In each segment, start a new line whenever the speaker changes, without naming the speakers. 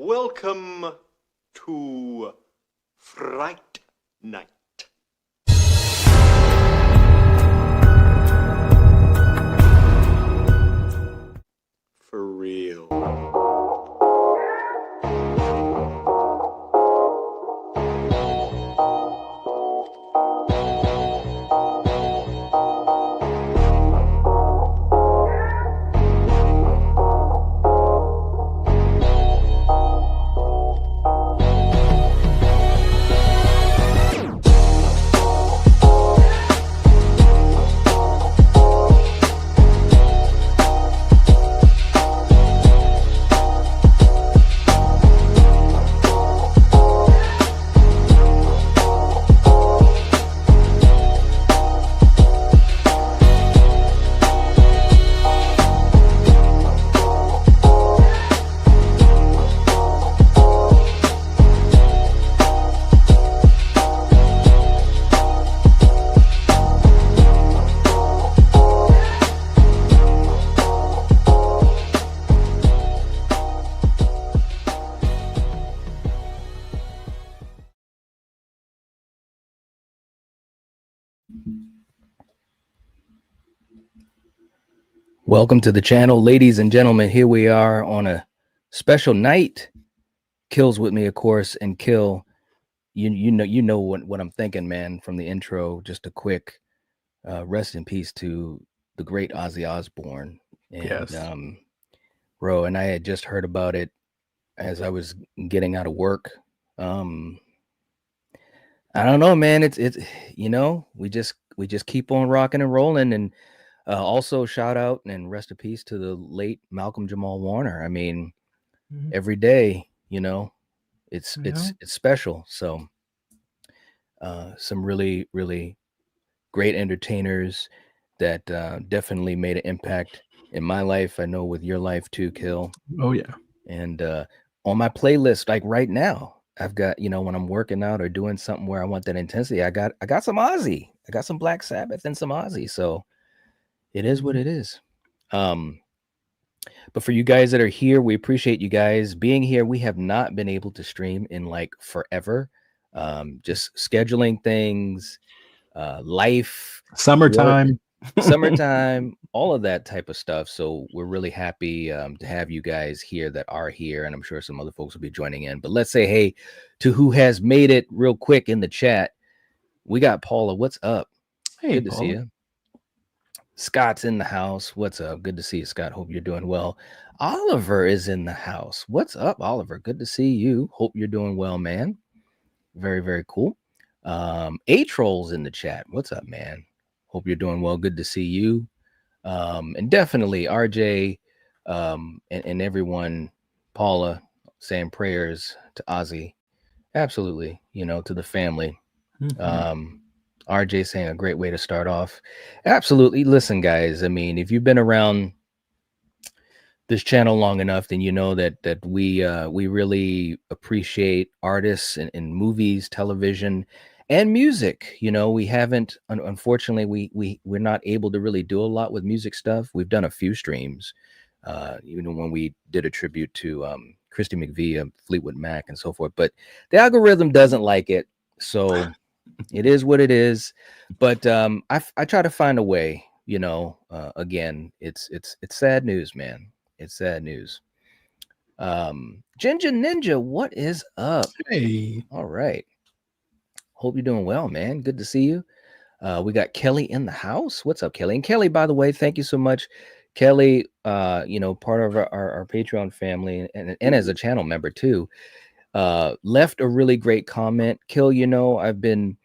Welcome to Fright Night. For real.
Welcome to the channel, ladies and gentlemen. Here we are on a special night. Kill's with me, of course, and Kill, you know what I'm thinking, man. From the intro, just a quick rest in peace to the great Ozzy Osbourne. And,
Yes.
Bro, and I had just heard about it as I was getting out of work. I don't know, man. It's we just keep on rocking and rolling. And also shout out and rest in peace to the late Malcolm Jamal Warner. I mean, every day, it's special. So some really, really great entertainers that definitely made an impact in my life. I know with your life too, Kill.
Oh yeah.
And on my playlist, like right now, I've got, when I'm working out or doing something where I want that intensity, I got some Ozzy. I got some Black Sabbath and some Ozzy. So it is what it is. But for you guys that are here, we appreciate you guys being here. We have not been able to stream in like forever. Just scheduling things, life,
Summertime,
all of that type of stuff. So we're really happy to have you guys here that are here. And I'm sure some other folks will be joining in. But let's say hey to who has made it real quick in the chat. We got Paula. What's up?
Hey,
good to
Paula.
see you. Scott's in the house. What's up? Good to see you, Scott. Hope you're doing well. Oliver is in the house. What's up, Oliver? Good to see you. Hope you're doing well, man. Very, very cool. A-Troll's in the chat. What's up, man? Hope you're doing well. Good to see you. And definitely RJ and everyone, Paula, saying prayers to Ozzy. Absolutely, to the family. RJ saying a great way to start off. Absolutely. Listen, guys, I mean, if you've been around this channel long enough, then you know that we really appreciate artists and movies, television, and music. We haven't, unfortunately, we're not able to really do a lot with music stuff. We've done a few streams, even when we did a tribute to Christy McVie of Fleetwood Mac and so forth. But the algorithm doesn't like it, so it is what it is. But I try to find a way. Again, it's sad news, man. It's sad news. Ginger Ninja, what is up?
Hey.
All right. Hope you're doing well, man. Good to see you. We got Kelly in the house. What's up, Kelly? And Kelly, by the way, thank you so much. Kelly, part of our Patreon family and as a channel member too, left a really great comment. Kill, I've been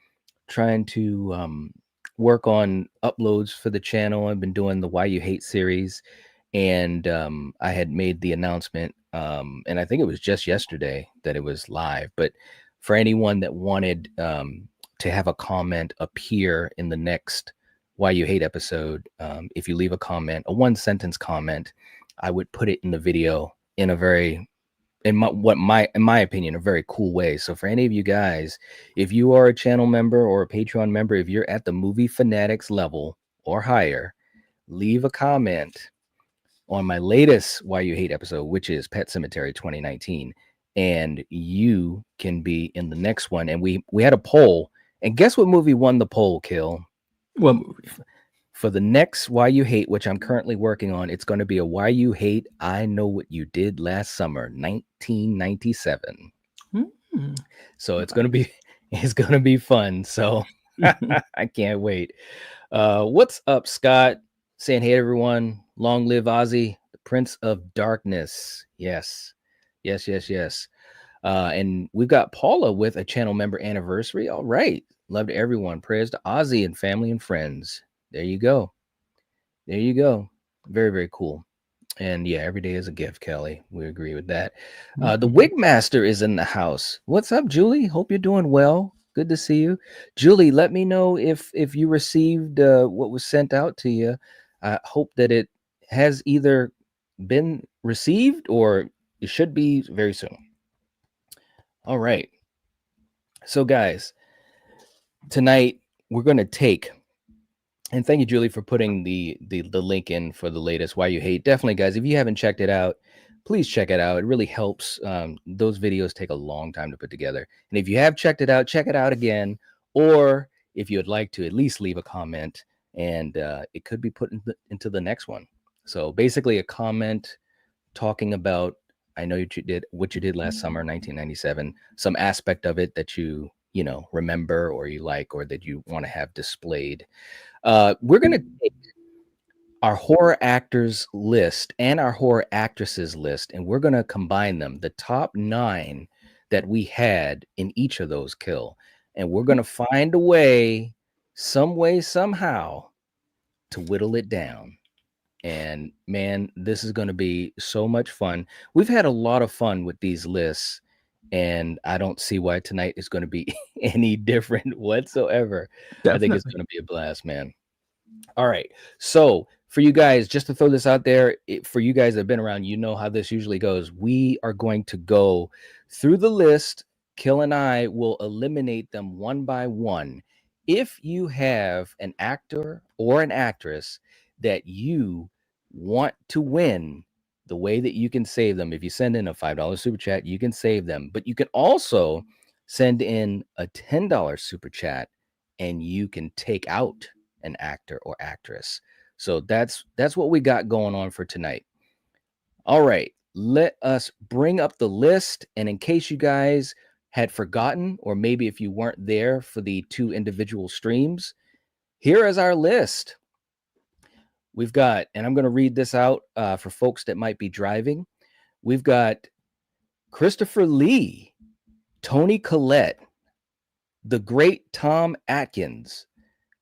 trying to work on uploads for the channel. I've been doing the Why You Hate series, and I had made the announcement, and I think it was just yesterday that it was live. But for anyone that wanted to have a comment appear in the next Why You Hate episode, if you leave a comment, a one-sentence comment, I would put it in the video in a very, in my opinion, a very cool way. So for any of you guys, if you are a channel member or a Patreon member, if you're at the Movie Fanatics level or higher, leave a comment on my latest Why You Hate episode, which is Pet Cemetery 2019, and you can be in the next one. And we had a poll, and guess what movie won the poll, Kill?
What movie?
For the next Why You Hate, which I'm currently working on, it's going to be a Why You Hate I Know What You Did Last Summer, 1997. So it's going to be fun. So I can't wait. What's up, Scott? Saying hey everyone. Long live Ozzy, the Prince of Darkness. Yes. And we've got Paula with a channel member anniversary. All right. Love to everyone. Prayers to Ozzy and family and friends. There you go. Very, very cool. And yeah, every day is a gift, Kelly. We agree with that. The Wig Master is in the house. What's up, Julie? Hope you're doing well. Good to see you. Julie, let me know if you received what was sent out to you. I hope that it has either been received or it should be very soon. All right. So, guys, tonight we're going to take, and thank you, Julie, for putting the link in for the latest Why You Hate. Definitely, guys, if you haven't checked it out, please check it out. It really helps. Those videos take a long time to put together. And if you have checked it out, check it out again. Or if you would like to, at least leave a comment, and it could be put into the next one. So basically a comment talking about, I know what you did last summer, 1997, some aspect of it that you remember or you like or that you want to have displayed. We're going to take our horror actors list and our horror actresses list, and we're going to combine them, the top 9 that we had in each of those, Kill. And we're going to find a way, somehow, to whittle it down. And man, this is going to be so much fun. We've had a lot of fun with these lists, and I don't see why tonight is going to be any different whatsoever.
Definitely.
I think it's going to be a blast, man. All right. So for you guys, just to throw this out there, for you guys that have been around, you know how this usually goes. We are going to go through the list. Kill and I will eliminate them one by one. If you have an actor or an actress that you want to win, the way that you can save them, if you send in a $5 super chat, you can save them. But you can also send in a $10 super chat and you can take out an actor or actress. So that's what we got going on for tonight. All right, let us bring up the list. And in case you guys had forgotten, or maybe if you weren't there for the 2 individual streams, here is our list. We've got, and I'm going to read this out for folks that might be driving. We've got Christopher Lee, Toni Collette, the great Tom Atkins,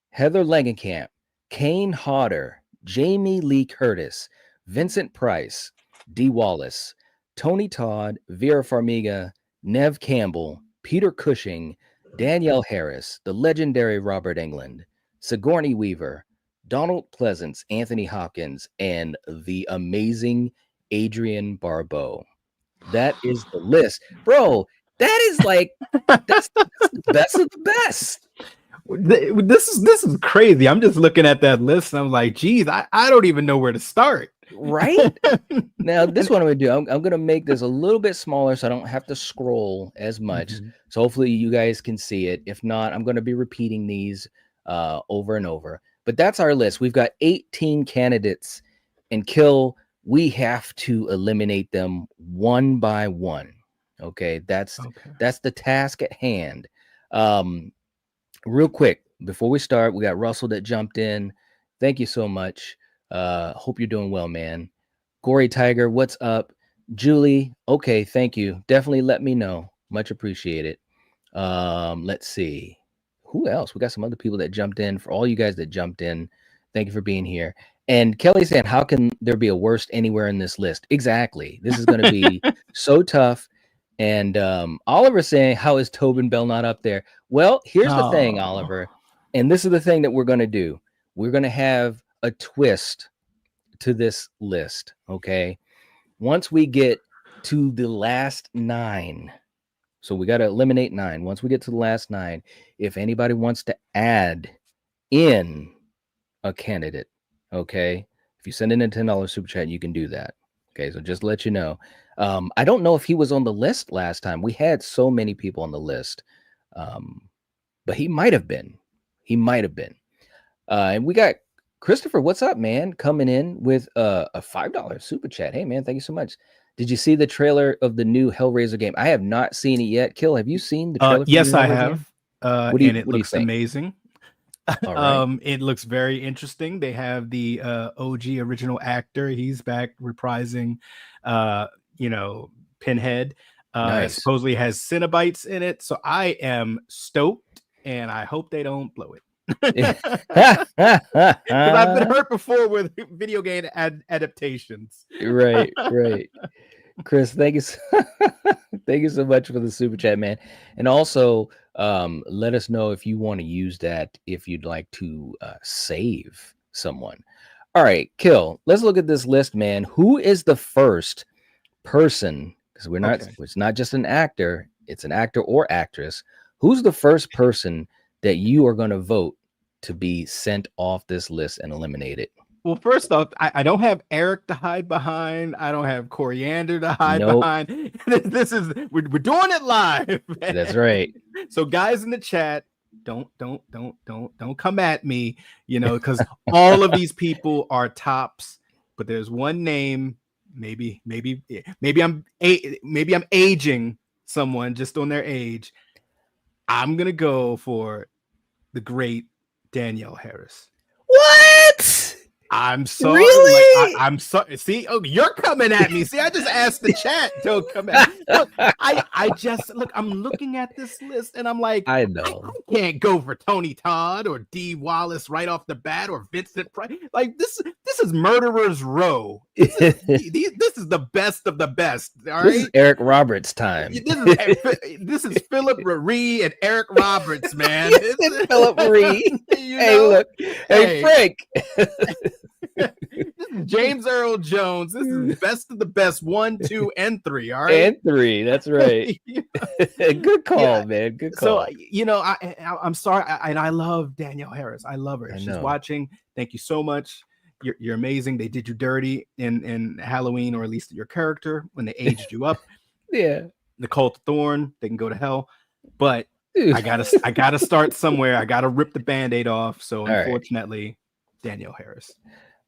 Heather Langenkamp, Kane Hodder, Jamie Lee Curtis, Vincent Price, Dee Wallace, Tony Todd, Vera Farmiga, Neve Campbell, Peter Cushing, Danielle Harris, the legendary Robert Englund, Sigourney Weaver, Donald Pleasence, Anthony Hopkins, and the amazing Adrienne Barbeau. That is the list. Bro, that is like, that's the best of the best.
This is crazy. I'm just looking at that list and I'm like, geez, I don't even know where to start.
Right? Now, this one I'm going to do, I'm going to make this a little bit smaller so I don't have to scroll as much.
Mm-hmm.
So hopefully you guys can see it. If not, I'm going to be repeating these over and over. But that's our list. We've got 18 candidates, and Kill, we have to eliminate them one by one. Okay, that's the task at hand. Real quick, before we start, we got Russell that jumped in. Thank you so much. Hope you're doing well, man. Gory Tiger, what's up? Julie, okay, thank you. Definitely let me know. Much appreciated. Let's see. Who else? We got some other people that jumped in. For all you guys that jumped in, thank you for being here. And Kelly saying, how can there be a worst anywhere in this list? Exactly. This is going to be so tough. And Oliver saying, how is Tobin Bell not up there? Well, here's the thing, Oliver. And this is the thing that we're going to do. We're going to have a twist to this list. Okay. Once we get to the last 9, so we got to eliminate 9. Once we get to the last 9, if anybody wants to add in a candidate, okay, if you send in a $10 super chat, you can do that. Okay, so just to let you know, I don't know if he was on the list last time. We had so many people on the list, but he might have been. He might have been. And we got Christopher. What's up, man? Coming in with a $5 super chat. Hey, man, thank you so much. Did you see the trailer of the new Hellraiser game? I have not seen it yet. Kill, have you seen the trailer?
Yes, I
Hellraiser
have.
game?
And it looks amazing.
All right.
It looks very interesting. They have the OG original actor. He's back reprising, Pinhead.
Nice.
Supposedly has Cenobites in it. So I am stoked, and I hope they don't blow it. Because I've been hurt before with video game adaptations.
Right. Chris, thank you so much for the super chat, man. And also let us know if you want to use that, if you'd like to save someone. All right, Kill, let's look at this list, man. Who is the first person, because it's not just an actor, it's an actor or actress. Who's the first person that you are going to vote to be sent off this list and eliminated?
Well, first off, I don't have Eric to hide behind. I don't have Coriander to hide behind. We're doing it live. Man.
That's right.
So guys in the chat, don't come at me, because all of these people are tops, but there's one name. Maybe I'm aging someone just on their age. I'm gonna go for the great Danielle Harris.
What?
I'm sorry.
Really?
I'm sorry. See, you're coming at me. See, I just asked the chat. Don't come at me. Look, I'm looking at this list and I'm like,
I know.
I can't go for Tony Todd or Dee Wallace right off the bat or Vincent Price. Like this is Murderer's Row. This is the best of the best. All right.
This is Eric Roberts time.
This is Philip Ree and Eric Roberts, man.
This is Philip Ree. Hey, look. Hey, Frank.
This is James Earl Jones. This is best of the best. 1, 2, and 3. All right,
and 3. That's right. Good call, man. Good call.
So I'm sorry, and I love Danielle Harris. I love her. If she's watching, thank you so much. You're amazing. They did you dirty in Halloween, or at least your character when they aged you up.
Yeah.
Nicole Thorne, they can go to hell, but dude. I gotta start somewhere. I gotta rip the Band-Aid off. So unfortunately, Danielle Harris.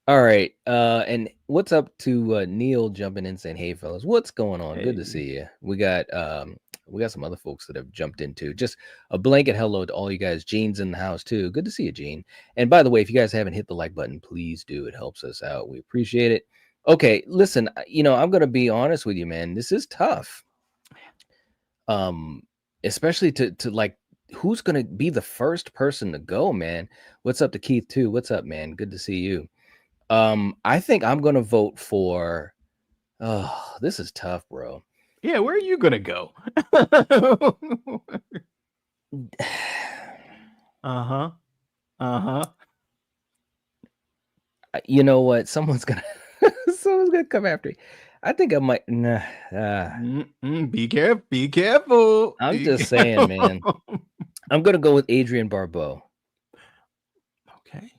All right. And what's up to Neil jumping in saying, hey fellas, what's going on? Hey. Good to see you. We got some other folks that have jumped into. Just a blanket hello to all you guys. Gene's in the house too. Good to see you, Gene. And by the way, if you guys haven't hit the like button, please do. It helps us out. We appreciate it. Okay, listen, I'm gonna be honest with you, man. This is tough. Especially to like, who's gonna be the first person to go, man? What's up to Keith too? What's up, man? Good to see you. I think I'm gonna vote for. Oh, this is tough, bro.
Yeah, where are you gonna go?
You know what? Someone's gonna come after me. I think I might.
Be careful.
I'm just saying, man. I'm gonna go with Adrienne Barbeau.
Okay.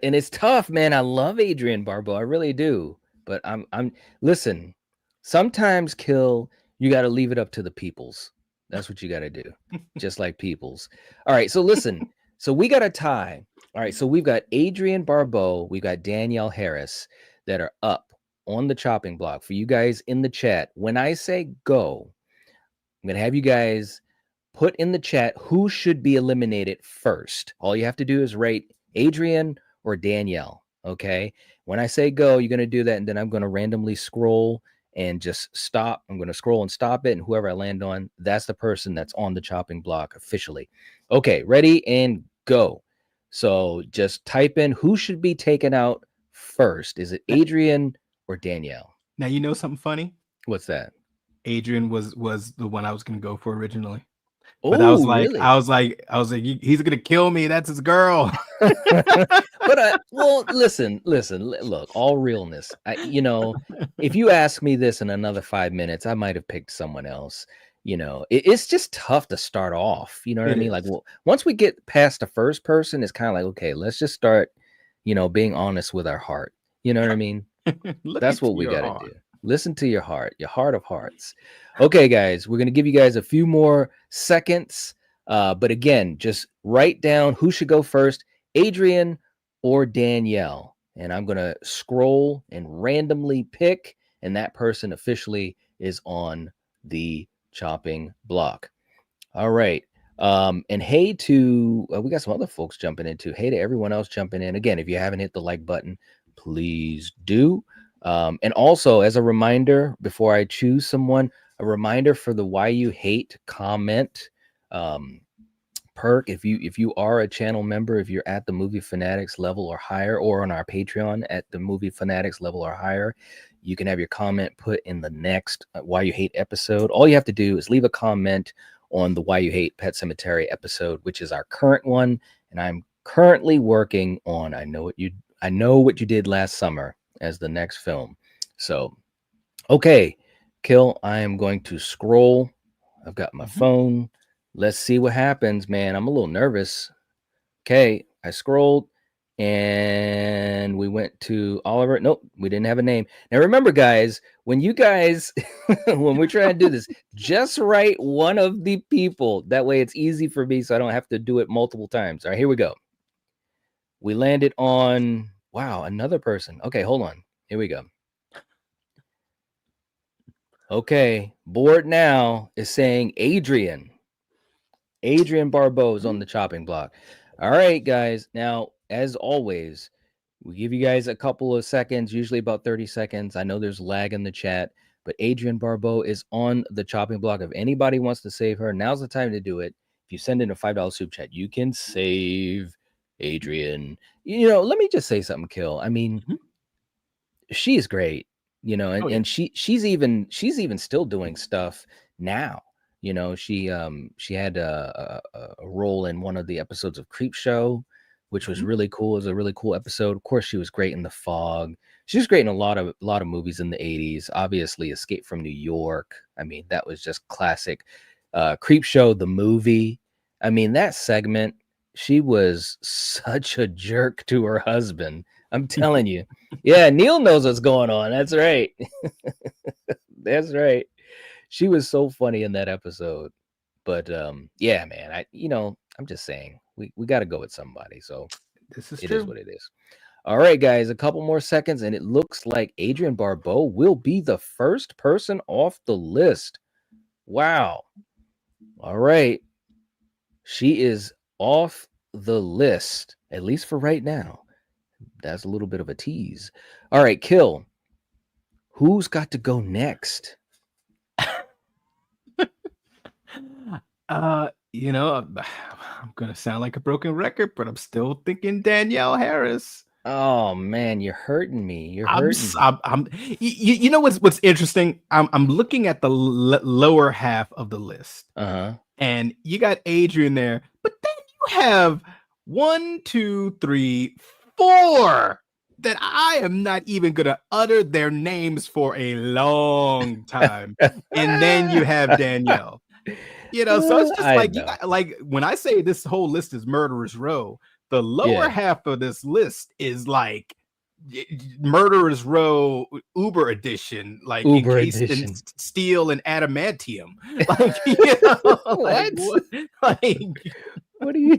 And it's tough, man. I love Adrienne Barbeau. I really do. But I'm listen, sometimes you got to leave it up to the peoples. That's what you got to do. Just like peoples. All right. So listen, so we got a tie. All right. So we've got Adrienne Barbeau. We've got Danielle Harris that are up on the chopping block. For you guys in the chat, when I say go, I'm going to have you guys put in the chat who should be eliminated first. All you have to do is rate Adrienne or Danielle. Okay. When I say go, you're going to do that. And then I'm going to randomly scroll and just stop. I'm going to scroll and stop it. And whoever I land on, that's the person that's on the chopping block officially. Okay. Ready and go. So just type in who should be taken out first. Is it Adrienne or Danielle?
Now, you know something funny?
What's that?
Adrienne was the one I was going to go for originally.
But
I was like, he's gonna kill me. That's his girl.
But well, listen. Look, all realness. If you ask me this in another 5 minutes, I might have picked someone else. It's just tough to start off. You know what I mean? Like, well, once we get past the first person, it's kind of like, okay, let's just start. Being honest with our heart. You know what I mean? That's what we gotta do. Listen to your heart of hearts. Okay, guys, we're going to give you guys a few more seconds. But again, just write down who should go first, Adrian or Danielle. And I'm going to scroll and randomly pick, and that person officially is on the chopping block. All right. And hey to, we got some other folks jumping in too. Hey to everyone else jumping in. Again, if you haven't hit the like button, please do. And also, as a reminder, before I choose someone, a reminder for the Why You Hate comment perk. If you are a channel member, if you're at the Movie Fanatics level or higher, or on our Patreon at the Movie Fanatics level or higher, you can have your comment put in the next Why You Hate episode. All you have to do is leave a comment on the Why You Hate Pet Cemetery episode, which is our current one, and I'm currently working on I Know What You Did Last Summer as the next film. So, okay, Kill, I am going to scroll. I've got my phone. Let's see what happens, man. I'm a little nervous. Okay, I scrolled and we went to Oliver. Nope, we didn't have a name. Now remember, guys, when you guys, when we're trying to do this, just write one of the people. That way it's easy for me so I don't have to do it multiple times. All right, here we go. We landed on, wow, another person. Okay, hold on. Here we go. Okay, board now is saying Adrian. Adrian Barbeau is on the chopping block. All right, guys. Now, as always, we give you guys a couple of seconds, usually about 30 seconds. I know there's lag in the chat, but Adrian Barbeau is on the chopping block. If anybody wants to save her, now's the time to do it. If you send in a $5 super chat, you can save Adrian. You know, let me just say something, Kill. I mean, she is great, you know, and she's even still doing stuff now. You know, she had a role in one of the episodes of Creep Show, which was really cool. It was a really cool episode. Of course, she was great in The Fog. She was great in a lot of movies in the 80s. Obviously, Escape from New York. I mean, that was just classic. Creep Show, the movie. I mean, that segment, she was such a jerk to her husband. I'm telling you. Yeah, Neil knows what's going on. That's right. That's right. She was so funny in that episode. But yeah, man, I'm just saying we got to go with somebody. So
This is
it
true.
is what it is. All right, guys, a couple more seconds, and it looks like Adrian Barbeau will be the first person off the list. Wow. All right. She is off the list, at least for right now. That's a little bit of a tease. All right, Kill. Who's got to go next?
You know, I'm gonna sound like a broken record, but I'm still thinking Danielle Harris.
Oh man, you're hurting me. You're
I'm,
hurting
s-
me.
I'm you know what's interesting? I'm looking at the lower half of the list, and you got Adrian there, but then you have 1, 2, 3, 4 that I am not even gonna utter their names for a long time, and then you have Danielle. You know, so it's just like like when I say this whole list is murderer's row, the lower half of this list is like murderer's row Uber edition, like
Uber
encased
edition.
in steel and adamantium. Like, you know,
what? What are you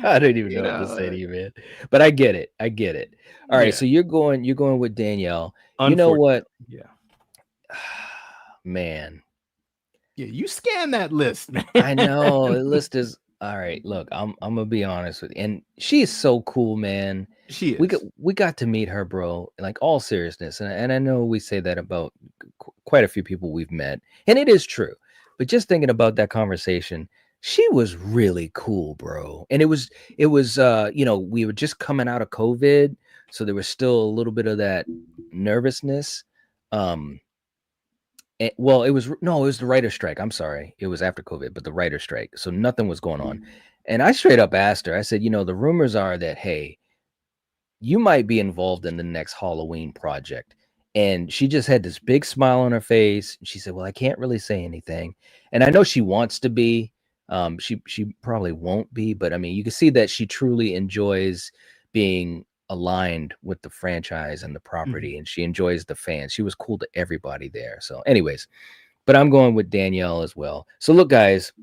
I don't even know what to say to you, man. But I get it. I get it. All right, so you're going with Danielle. You know what?
Yeah.
Man.
Yeah, you scan that list, man.
I know the list is all right. Look, I'm gonna be honest with you, and she's so cool, man.
She is.
We got to meet her, bro. Like all seriousness, and I know we say that about quite a few people we've met, and it is true. But just thinking about that conversation, she was really cool, bro. And it was we were just coming out of COVID, so there was still a little bit of that nervousness. It was the writer's strike. I'm sorry. It was after COVID, but the writer's strike. So nothing was going on. And I straight up asked her, I said, the rumors are that, hey, you might be involved in the next Halloween project. And she just had this big smile on her face. She said, well, I can't really say anything. And I know she wants to be. She probably won't be. But I mean, you can see that she truly enjoys being aligned with the franchise and the property, and she enjoys the fans. She was cool to everybody there. So, anyways, but I'm going with Danielle as well. So, look, guys,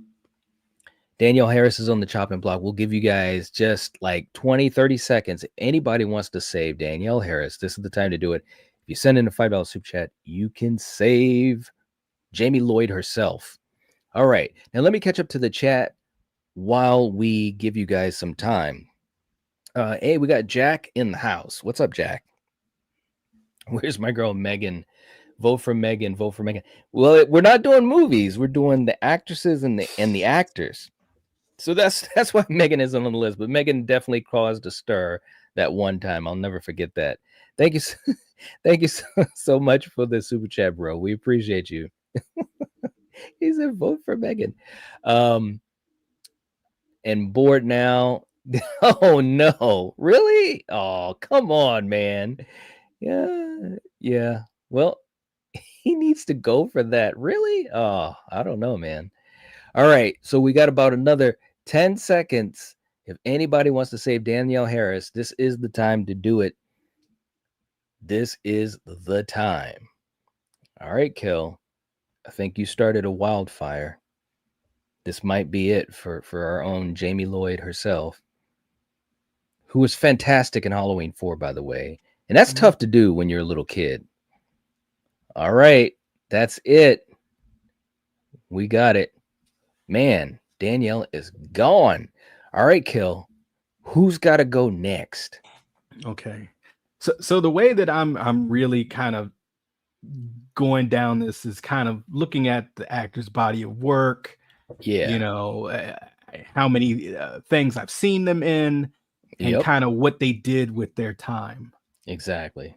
Danielle Harris is on the chopping block. We'll give you guys just like 20, 30 seconds. If anybody wants to save Danielle Harris, this is the time to do it. If you send in a $5 super chat, you can save Jamie Lloyd herself. All right. Now let me catch up to the chat while we give you guys some time. Hey, we got Jack in the house. What's up, Jack? Where's my girl Megan? Vote for Megan. Vote for Megan. Well, we're not doing movies. We're doing the actresses and the actors. So that's why Megan isn't on the list. But Megan definitely caused a stir that one time. I'll never forget that. Thank you, thank you so much for the super chat, bro. We appreciate you. He said, "Vote for Megan." And bored now. Oh no, really? Oh, come on, man. Yeah. Well, he needs to go for that. Really? Oh, I don't know, man. All right, so we got about another 10 seconds. If anybody wants to save Danielle Harris, this is the time to do it. This is the time. All right, Kel. I think you started a wildfire. This might be it for our own Jamie Lloyd herself, who was fantastic in Halloween 4, by the way. And that's tough to do when you're a little kid. All right, that's it. We got it. Man, Danielle is gone. All right, Kel. Who's got to go next?
Okay. So the way that I'm really kind of going down this is kind of looking at the actor's body of work.
Yeah.
You know, how many things I've seen them in, and kind of what they did with their time.
Exactly.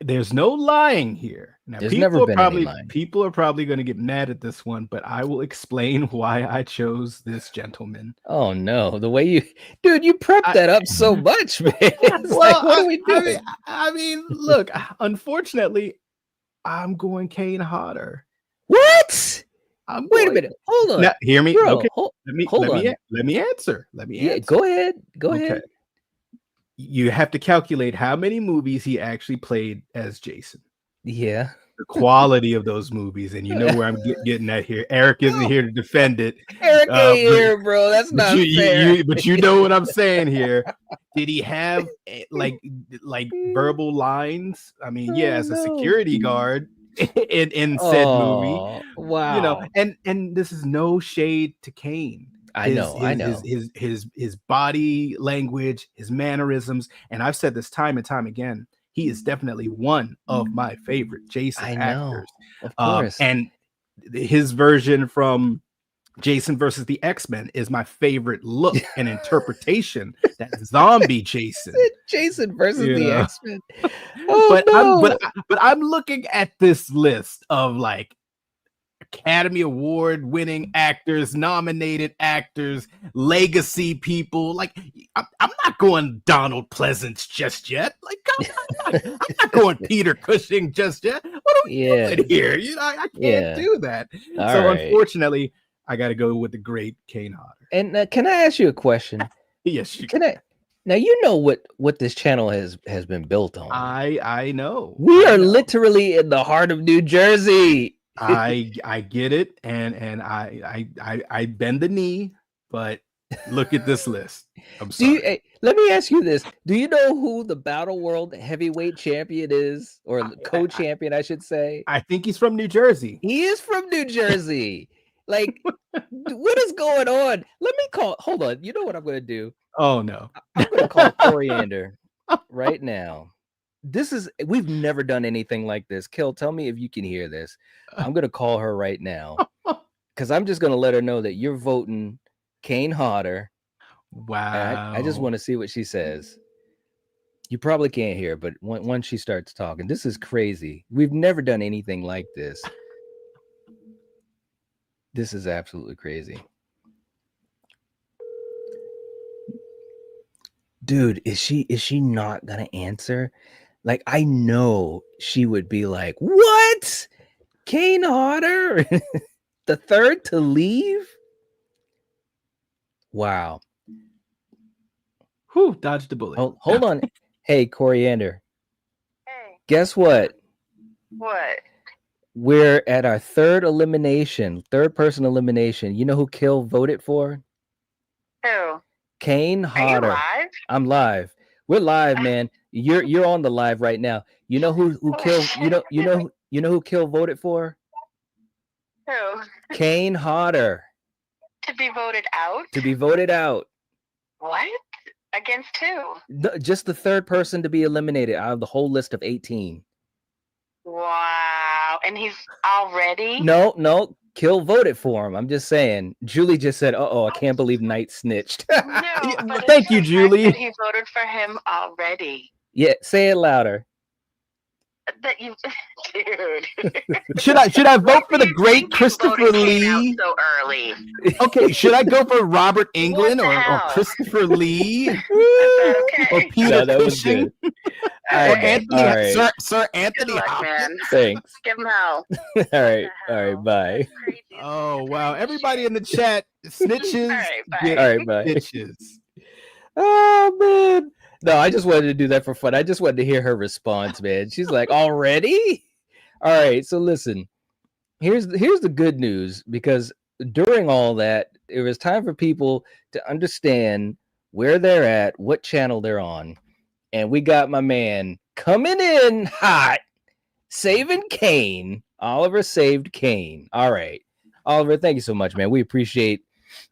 There's no lying here. Now,
There's never been any lying.
People are probably going to get mad at this one, but I will explain why I chose this gentleman.
Oh no, the way you prepped that up so much, man. It's
Well,
like, what are we doing?
I mean, look, unfortunately, I'm going Kane Hodder.
What? Wait a minute. Hold on.
Now, hear me.
Bro,
Okay.
hold on.
Let me answer.
Yeah, go ahead. Go ahead.
You have to calculate how many movies he actually played as Jason.
Yeah.
The quality of those movies, and you know where I'm getting at here. Eric isn't here to defend it.
Eric ain't here, bro. That's not fair.
But you know what I'm saying here. Did he have like verbal lines? I mean, as a security guard in said movie.
Wow.
You know, and this is no shade to Kane.
I know.
His body language, his mannerisms, and I've said this time and time again. He is definitely one of my favorite Jason actors.
Of course.
And his version from Jason versus the X-Men is my favorite look and interpretation. That zombie Jason.
Jason versus the X-Men.
But I'm looking at this list of like Academy Award winning actors, nominated actors, legacy people. Like, I'm not going Donald Pleasence just yet. Like, I'm not going Peter Cushing just yet. What are we doing here? You know, I can't do that. Unfortunately, I got to go with the great Kane Hodder.
And can I ask you a question?
Yes, you
can. Now you know what this channel has been built on.
I know.
We are literally in the heart of New Jersey.
I get it, and I bend the knee, but look at this list. I'm sorry.
Let me ask you this: do you know who the Battle World Heavyweight Champion is, or co-champion, I should say?
I think he's from New Jersey.
He is from New Jersey. Like, what is going on? Let me call. Hold on. You know what I'm going to do?
Oh no,
I'm going to call Coriander right now. We've never done anything like this. Kel, tell me if you can hear this. I'm going to call her right now because I'm just going to let her know that you're voting Kane Hodder.
Wow.
I just want to see what she says. You probably can't hear, but once she starts talking, this is crazy. We've never done anything like this. This is absolutely crazy. Dude, is she not going to answer? Like, I know she would be like, what? Kane Hodder? The third to leave? Wow.
Whew, dodged the bullet.
Hold on. Hey, Coriander.
Hey,
Guess what?
what?
We're at our third person elimination. You know who Kill voted for?
Who?
Kane
Are you
Hodder.
live?
I'm live. We're live, man. You're on the live right now. You know who Kill you know who Kill voted for?
Who?
Kane Hodder.
To be voted out?
To be voted out.
What? Against who?
Just the third person to be eliminated out of the whole list of 18.
Wow. And he's already?
No. Kill voted for him. I'm just saying. Julie just said, I can't believe Knight snitched.
No, but
Thank you,
it's the fact
Julie.
that he voted for him already.
Yeah, say it louder.
That you, dude.
Should I vote for the great
You
Christopher
voted Kane out
Lee?
so early.
Okay, should I go for Robert Englund
What the
or
hell?
Christopher Lee
Okay.
or Peter
No, that was
Cushing
good.
or
All right,
Anthony,
all right.
Sir
Good
Anthony
luck,
Hopkins?
man.
Thanks.
Give him hell.
All right, bye.
Crazy.
Oh wow! Everybody in the chat, snitches,
All right, bye.
get
All right, bye.
snitches.
Oh man. No, I just wanted to do that for fun. I just wanted to hear her response, man. She's like, already? All right. So listen, here's the good news, because during all that, it was time for people to understand where they're at, what channel they're on. And we got my man coming in hot, saving Kane. Oliver saved Kane. All right. Oliver, thank you so much, man. We appreciate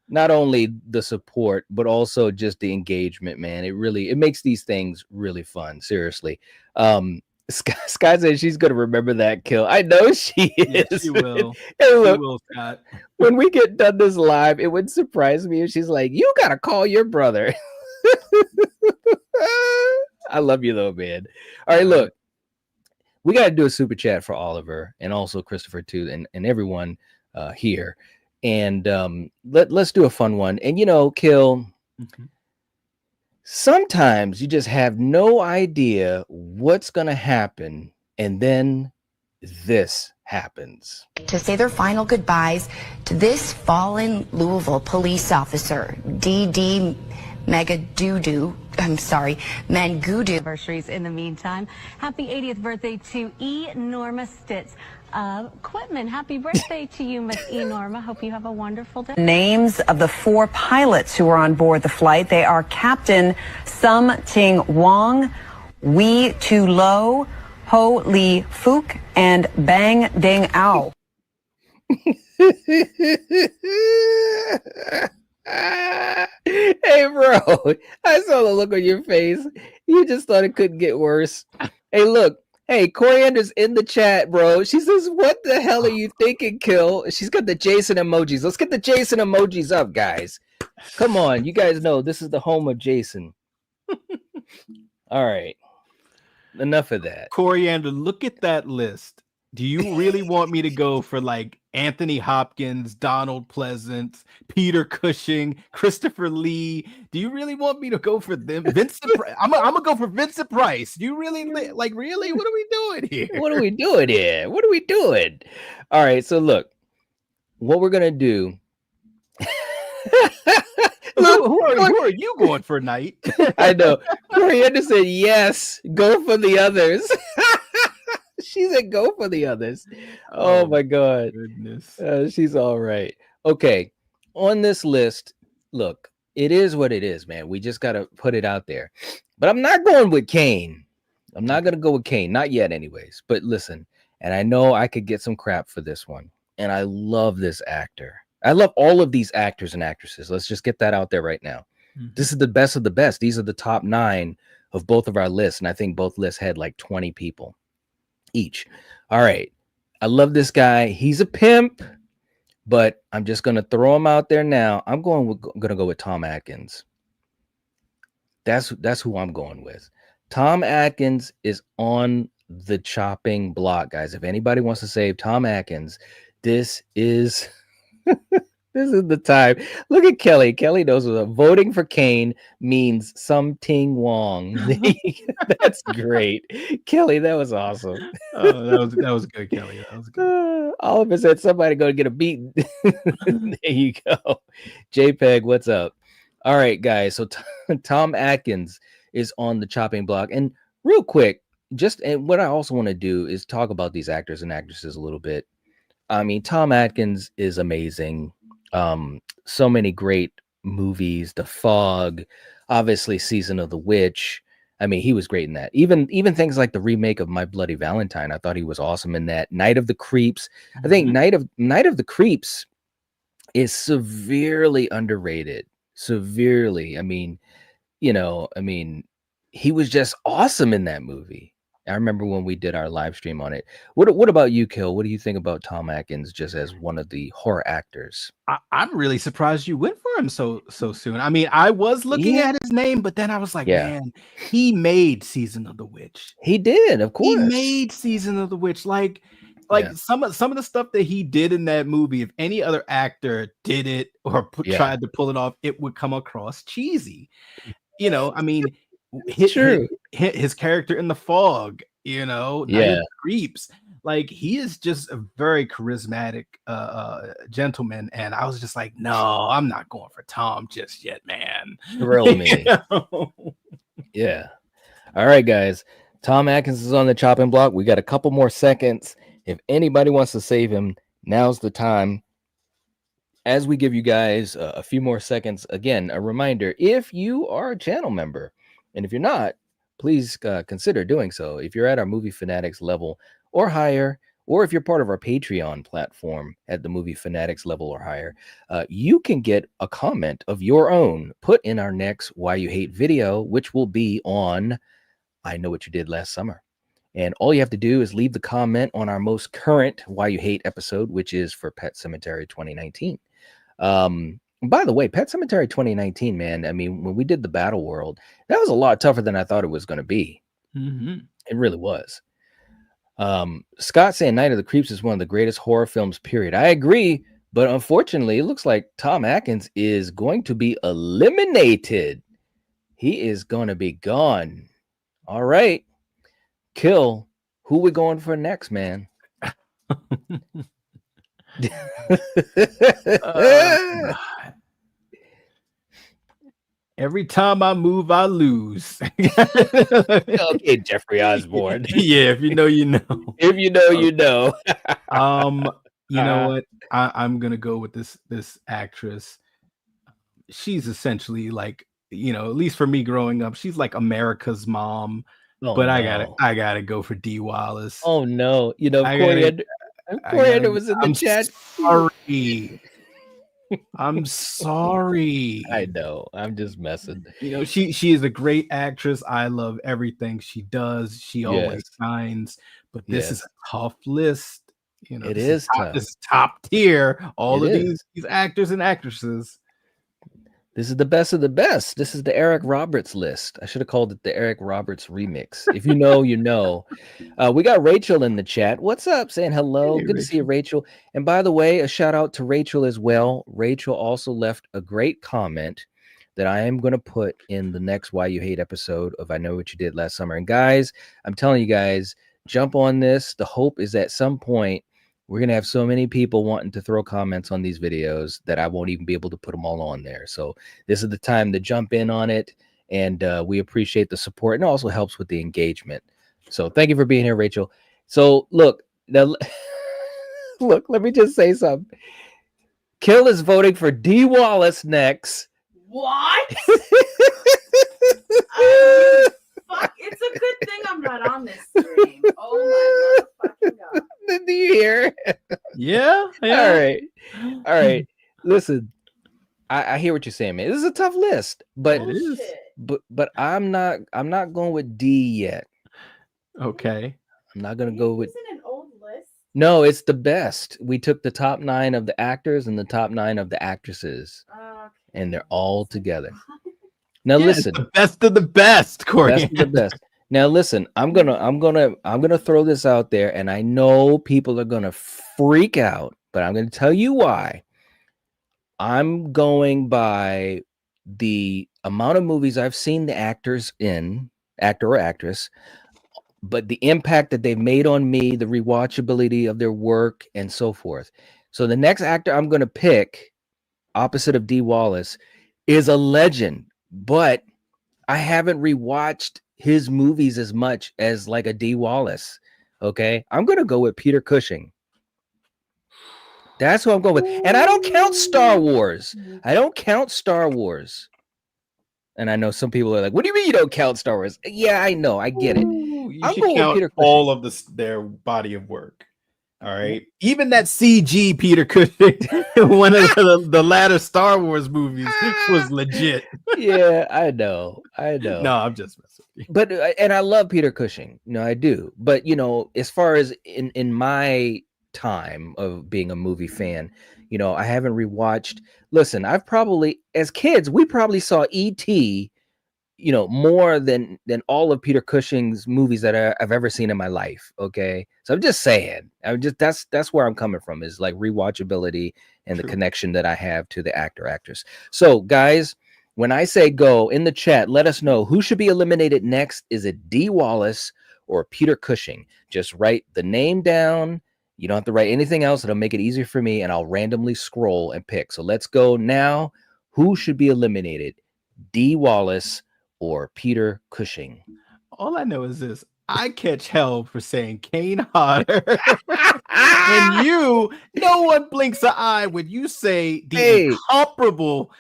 not only the support, but also just the engagement, man. It makes these things really fun. Seriously. Sky says she's gonna remember that kill. I know she is.
Yeah, she will.
Hey, look,
She will, Scott.
when we get done this live, it wouldn't surprise me if she's like, "You gotta call your brother." I love you though, man. All right, look, we gotta do a super chat for Oliver and also Christopher too, and everyone here. And let's do a fun one. And Kill.
Mhm.
Sometimes you just have no idea what's gonna happen, and then this happens.
To say their final goodbyes to this fallen Louisville police officer, D.D. Mangudu.
Anniversaries in the meantime. Happy 80th birthday to E. Norma Stitz. Quitman, happy birthday to you, Miss E. Norma. Hope you have a wonderful day.
Names of the 4 pilots who were on board the flight. They are Captain Sum Ting Wong, Wee Tu Lo, Ho Lee Fook, and Bang Ding Ao.
Hey, bro, I saw the look on your face. You just thought it couldn't get worse. Hey, look. Hey, Coriander's in the chat, bro. She says, "What the hell are you thinking, Kill?" She's got the Jason emojis. Let's get the Jason emojis up, guys. Come on. You guys know this is the home of Jason. All right. Enough of that.
Coriander, look at that list. Do you really want me to go for like Anthony Hopkins, Donald Pleasence, Peter Cushing, Christopher Lee? Do you really want me to go for them? Vincent, I'm gonna go for Vincent Price. Do you really really? What are we doing here?
What are we doing here? What are we doing? All right. So look, what we're gonna do.
Who are you going for, Knight?
I know. Coriander said yes. Go for the others. She said go for the others. Oh my God.
Goodness.
She's all right. Okay. On this list, look, it is what it is, man. We just got to put it out there. But I'm not going with Kane. I'm not going to go with Kane. Not yet, anyways. But listen, and I know I could get some crap for this one. And I love this actor. I love all of these actors and actresses. Let's just get that out there right now.
Mm-hmm.
This is the best of the best. These are the top 9 of both of our lists. And I think both lists had like 20 people each. All right. I love this guy. He's a pimp, but I'm just going to throw him out there now. I'm going to go with Tom Atkins. That's who I'm going with. Tom Atkins is on the chopping block, guys. If anybody wants to save Tom Atkins, this is this is the time. Look at Kelly. Kelly knows what voting for Kane means. Some Ting Wong. That's great. Kelly, that was awesome.
Oh, that was good, Kelly. That was good.
Oliver said somebody going to get a beating. There you go. JPEG, what's up? All right, guys. So Tom Atkins is on the chopping block. And real quick, and what I also want to do is talk about these actors and actresses a little bit. I mean, Tom Atkins is amazing. So many great movies, The Fog, obviously Season of the Witch. I mean, he was great in that. Even things like the remake of My Bloody Valentine, I thought he was awesome in that. Night of the Creeps. I think Night of the Creeps is severely underrated. Severely. I mean, he was just awesome in that movie. I remember when we did our live stream on it. What about you, Kill? What do you think about Tom Atkins just as one of the horror actors?
I'm really surprised you went for him so soon. I mean, I was looking at his name, but then I was like, man, he made Season of the Witch.
He did, of course.
He made Season of the Witch. Like some of the stuff that he did in that movie, if any other actor did it or tried to pull it off, it would come across cheesy. I mean, his character in The Fog, Night of the Creeps, like he is just a very charismatic gentleman, and I was just like, no, I'm not going for Tom just yet, man.
Thrill me. Yeah. All right, guys. Tom Atkins is on the chopping block. We got a couple more seconds. If anybody wants to save him, now's the time. As we give you guys a few more seconds, again, a reminder, if you are a channel member, and if you're not, please consider doing so. If you're at our Movie Fanatics level or higher, or if you're part of our Patreon platform at the Movie Fanatics level or higher, you can get a comment of your own put in our next Why You Hate video, which will be on I Know What You Did Last Summer. And all you have to do is leave the comment on our most current Why You Hate episode, which is for Pet Sematary 2019. By the way, Pet Sematary 2019, man, I mean, when we did the Battle World, that was a lot tougher than I thought it was going to be. It really was. Scott saying Night of the Creeps is one of the greatest horror films, period. I agree, but unfortunately, it looks like Tom Atkins is going to be eliminated. He is going to be gone. All right. Kill. Who we going for next, man?
Every time I move, I lose.
Okay, Jeffrey Osborne.
Yeah, if you know, you know.
If you know, you know.
You know what? I'm gonna go with this actress. She's essentially like, at least for me growing up, she's like America's mom. But no. I gotta go for Dee Wallace.
Oh no, Corey was in the chat.
Sorry. I'm sorry.
I know. I'm just messing.
She is a great actress. I love everything she does. She always shines. But this is a tough list.
It is tough.
This is top tier. All of these actors and actresses.
This is the best of the best. This is the Eric Roberts list. I should have called it the Eric Roberts remix. If you know, you know. We got Rachel in the chat. What's up? Saying hello. Hey, good to see you, Rachel. And by the way, a shout out to Rachel as well. Rachel also left a great comment that I am going to put in the next Why You Hate episode of I Know What You Did Last Summer. And guys, I'm telling you guys, jump on this. The hope is at some point, we're going to have so many people wanting to throw comments on these videos that I won't even be able to put them all on there. So this is the time to jump in on it. And we appreciate the support, and it also helps with the engagement. So thank you for being here, Rachel. So look, now, look, let me just say something. Kill is voting for Dee Wallace next.
What? Fuck, it's a good thing I'm not on this stream. Oh my fucking god.
Do you hear?
Yeah.
All right. Listen, I hear what you're saying, man. This is a tough list, but but I'm not going with D yet.
Okay.
I'm not gonna go with.
Isn't an old list?
No, it's the best. We took the top 9 of the actors and the top 9 of the actresses, and they're all together. Now listen,
the best of the best, Corey.
Best of the best. Now listen, I'm gonna throw this out there, and I know people are gonna freak out, but I'm gonna tell you why. I'm going by the amount of movies I've seen the actors in, actor or actress, but the impact that they've made on me, the rewatchability of their work, and so forth. So the next actor I'm gonna pick, opposite of Dee Wallace, is a legend, but I haven't rewatched his movies as much as like a D. Wallace. Okay, I'm gonna go with Peter Cushing. That's who I'm going with, and I don't count Star Wars. I don't count Star Wars. And I know some people are like, "What do you mean you don't count Star Wars?" Yeah, I know, I get it.
You
I'm
should
going with
count
Peter
all of their body of work. All right, even that CG Peter Cushing, one of the latter Star Wars movies was legit.
Yeah, I know.
No, I'm just messing with you.
But and I love Peter Cushing. No, I do. But you know, as far as in my time of being a movie fan, you know, I haven't rewatched. Listen, I've probably, as kids, we probably saw E.T., you know, more than all of Peter Cushing's movies that I've ever seen in my life. Okay, so I'm just saying, that's where I'm coming from, is like rewatchability and the connection that I have to the actress. So guys, when I say go in the chat, let us know who should be eliminated next. Is it D. Wallace or Peter Cushing? Just write the name down. You don't have to write anything else. It'll make it easier for me, and I'll randomly scroll and pick. So let's go now. Who should be eliminated? D. Wallace or Peter Cushing?
All I know is this: I catch hell for saying Kane Hodder, and no one blinks an eye when you say the incomparable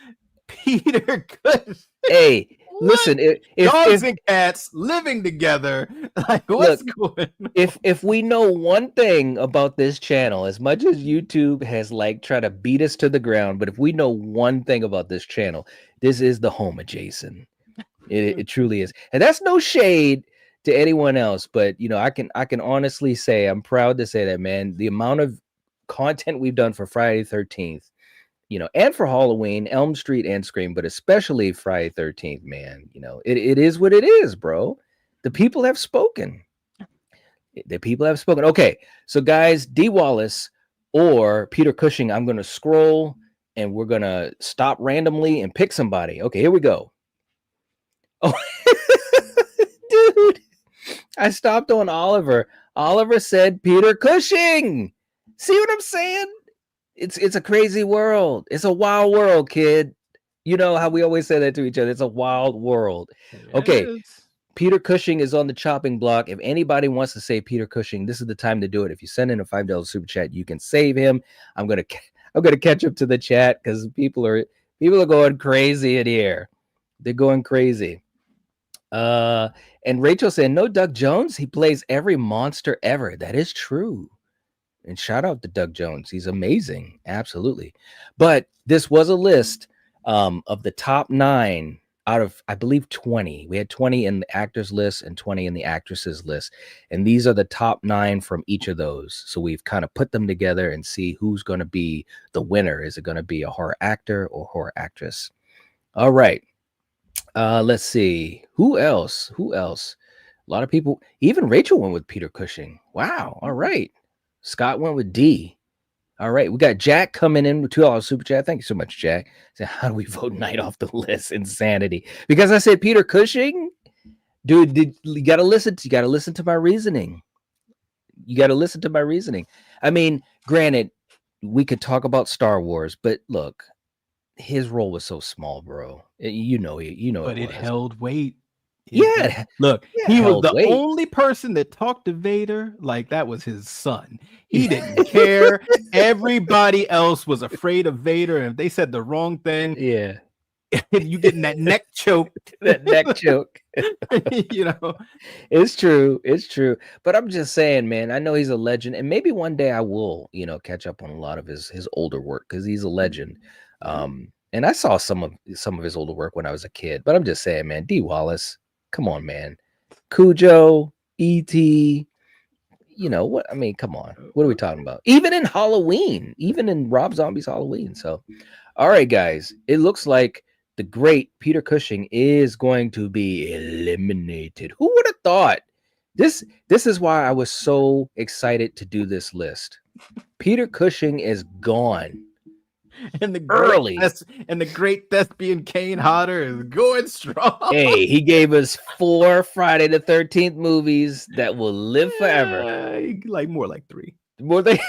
Peter Cushing.
Hey, listen,
dogs and cats living together, like what's going on?
If we know one thing about this channel, as much as YouTube has like tried to beat us to the ground, but if we know one thing about this channel, this is the home of Jason. It truly is, and that's no shade to anyone else, but you know, I can honestly say, I'm proud to say that, man, the amount of content we've done for Friday the 13th, you know, and for Halloween, Elm Street and Scream, but especially Friday 13th, man, you know, it is what it is, bro. The people have spoken. The people have spoken. Okay, so guys, D. Wallace or Peter Cushing, I'm going to scroll and we're going to stop randomly and pick somebody. Okay, here we go. Oh, dude, I stopped on Oliver. Oliver said Peter Cushing. See what I'm saying? It's a crazy world. It's a wild world, kid. You know how we always say that to each other. It's a wild world. Okay. Peter Cushing is on the chopping block. If anybody wants to say Peter Cushing, this is the time to do it. If you send in a $5 super chat, you can save him. I'm gonna catch up to the chat because people are going crazy in here. They're going crazy. And Rachel said, no, Doug Jones. He plays every monster ever. That is true. And shout out to Doug Jones. He's amazing. Absolutely. But this was a list of the top 9 out of, I believe, 20. We had 20 in the actors list and 20 in the actresses list. And these are the top 9 from each of those. So we've kind of put them together and see who's going to be the winner. Is it going to be a horror actor or horror actress? All right. Let's see. Who else? A lot of people, even Rachel went with Peter Cushing. Wow. All right. Scott went with D. All right. We got Jack coming in with $2 super chat. Thank you so much, Jack. So how do we vote Night off the list? Insanity. Because I said Peter Cushing? Dude, you gotta listen to my reasoning. I mean, granted, we could talk about Star Wars, but look, his role was so small, bro. You know,
but it held weight.
Look,
he was the only person that talked to Vader like that was his son. He didn't care. Everybody else was afraid of Vader, and if they said the wrong thing, you getting that neck choke. You know,
it's true. But I'm just saying, man, I know he's a legend, and maybe one day I will, you know, catch up on a lot of his older work because he's a legend. And I saw some of his older work when I was a kid. But I'm just saying, man, D. Wallace. Come on, man. Cujo, E.T., you know what? I mean, come on. What are we talking about? Even in Halloween, even in Rob Zombie's Halloween. So, all right, guys, it looks like the great Peter Cushing is going to be eliminated. Who would have thought? This is why I was so excited to do this list. Peter Cushing is gone.
And the great thespian Kane Hodder is going strong.
Hey, he gave us 4 Friday the 13th movies that will live forever.
Like more like 3.
More than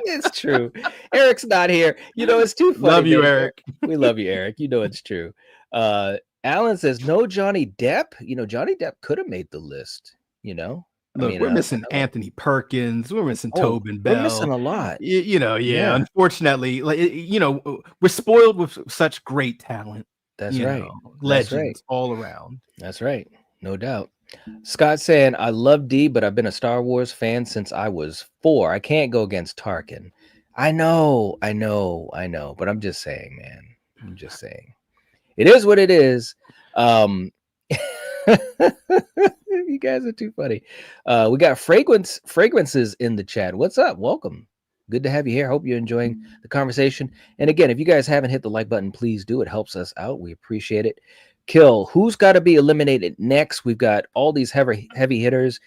It's true. Eric's not here. You know, it's too funny.
Love you,
man.
Eric.
We love you, Eric. You know it's true. Alan says no Johnny Depp. You know, Johnny Depp could have made the list. You know,
Look, we're missing Anthony Perkins. We're missing Tobin Bell.
We're missing a lot.
You know, yeah. Unfortunately, like you know, we're spoiled with such great talent.
That's right.
Legends all around.
That's right. No doubt. Scott saying, I love D, but I've been a Star Wars fan since I was 4. I can't go against Tarkin. I know. But I'm just saying, man. I'm just saying. It is what it is. You guys are too funny. We got fragrances in the chat. What's up? Welcome. Good to have you here. Hope you're enjoying the conversation. And again, if you guys haven't hit the like button, please do. It helps us out. We appreciate it. Kill. Who's got to be eliminated next? We've got all these heavy hitters.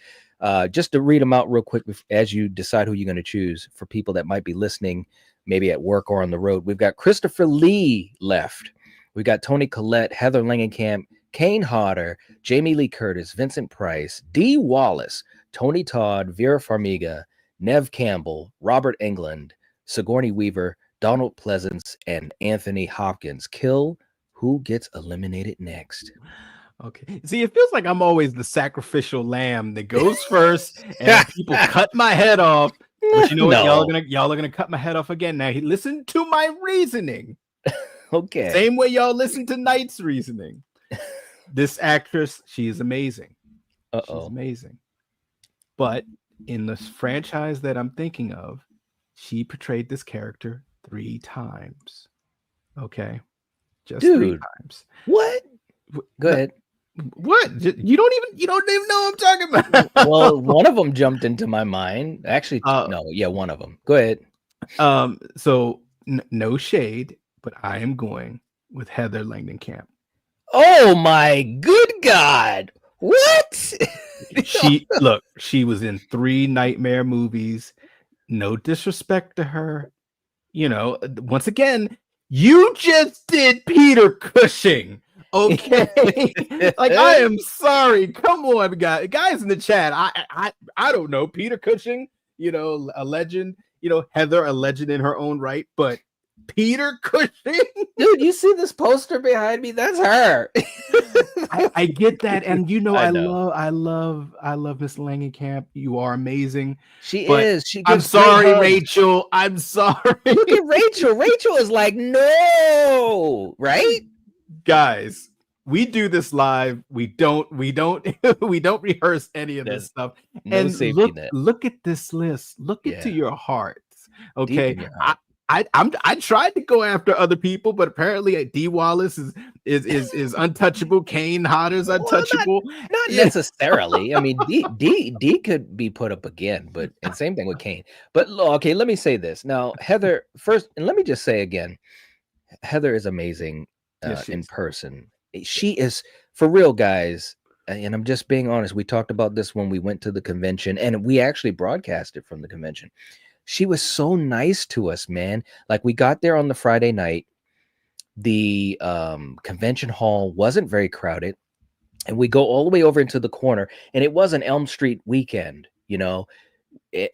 Just to read them out real quick as you decide who you're going to choose for people that might be listening, maybe at work or on the road. We've got Christopher Lee left. We've got Toni Collette, Heather Langenkamp, Kane Hodder, Jamie Lee Curtis, Vincent Price, Dee Wallace, Tony Todd, Vera Farmiga, Neve Campbell, Robert Englund, Sigourney Weaver, Donald Pleasence, and Anthony Hopkins. Kill. Who gets eliminated next?
Okay. See, it feels like I'm always the sacrificial lamb that goes first, and people cut my head off. But you know what? Y'all are gonna cut my head off again. Now, listen to my reasoning.
Okay.
Same way y'all listen to Knight's reasoning. This actress, she is amazing. She's amazing. But in the franchise that I'm thinking of, she portrayed this character 3 times. Okay. Just 3 times.
What? Go ahead.
What? You don't even know what I'm talking about.
Well, one of them jumped into my mind. Actually, no, yeah, one of them. Go ahead.
So no shade, but I am going with Heather Langenkamp.
Oh my good God. What?
She was in 3 Nightmare movies. No disrespect to her. You know, once again, you just did Peter Cushing. Okay. Like, I am sorry. Come on, guys in the chat. I don't know. Peter Cushing, you know, a legend, you know, Heather, a legend in her own right, but Peter Cushing.
Dude, you see this poster behind me? That's her.
I get that, and you know, I love Miss Langenkamp. You are amazing.
She is.
I'm sorry, Rachel. I'm sorry.
Look at Rachel. Rachel is like, no, right?
Guys, we do this live. We don't rehearse any of this stuff.
No
and
safety net.
Look at this list. Look into your hearts. Okay. I tried to go after other people, but apparently Dee Wallace is untouchable. Kane Hodder's untouchable.
Well, not necessarily. I mean, D could be put up again, and same thing with Kane. But okay, let me say this now, Heather first, and let me just say again, Heather is amazing in person. She is, for real, guys. And I'm just being honest. We talked about this when we went to the convention, and we actually broadcasted from the convention. She was so nice to us, man. Like, we got there on the Friday night. The convention hall wasn't very crowded. And we go all the way over into the corner. And it was an Elm Street weekend, you know.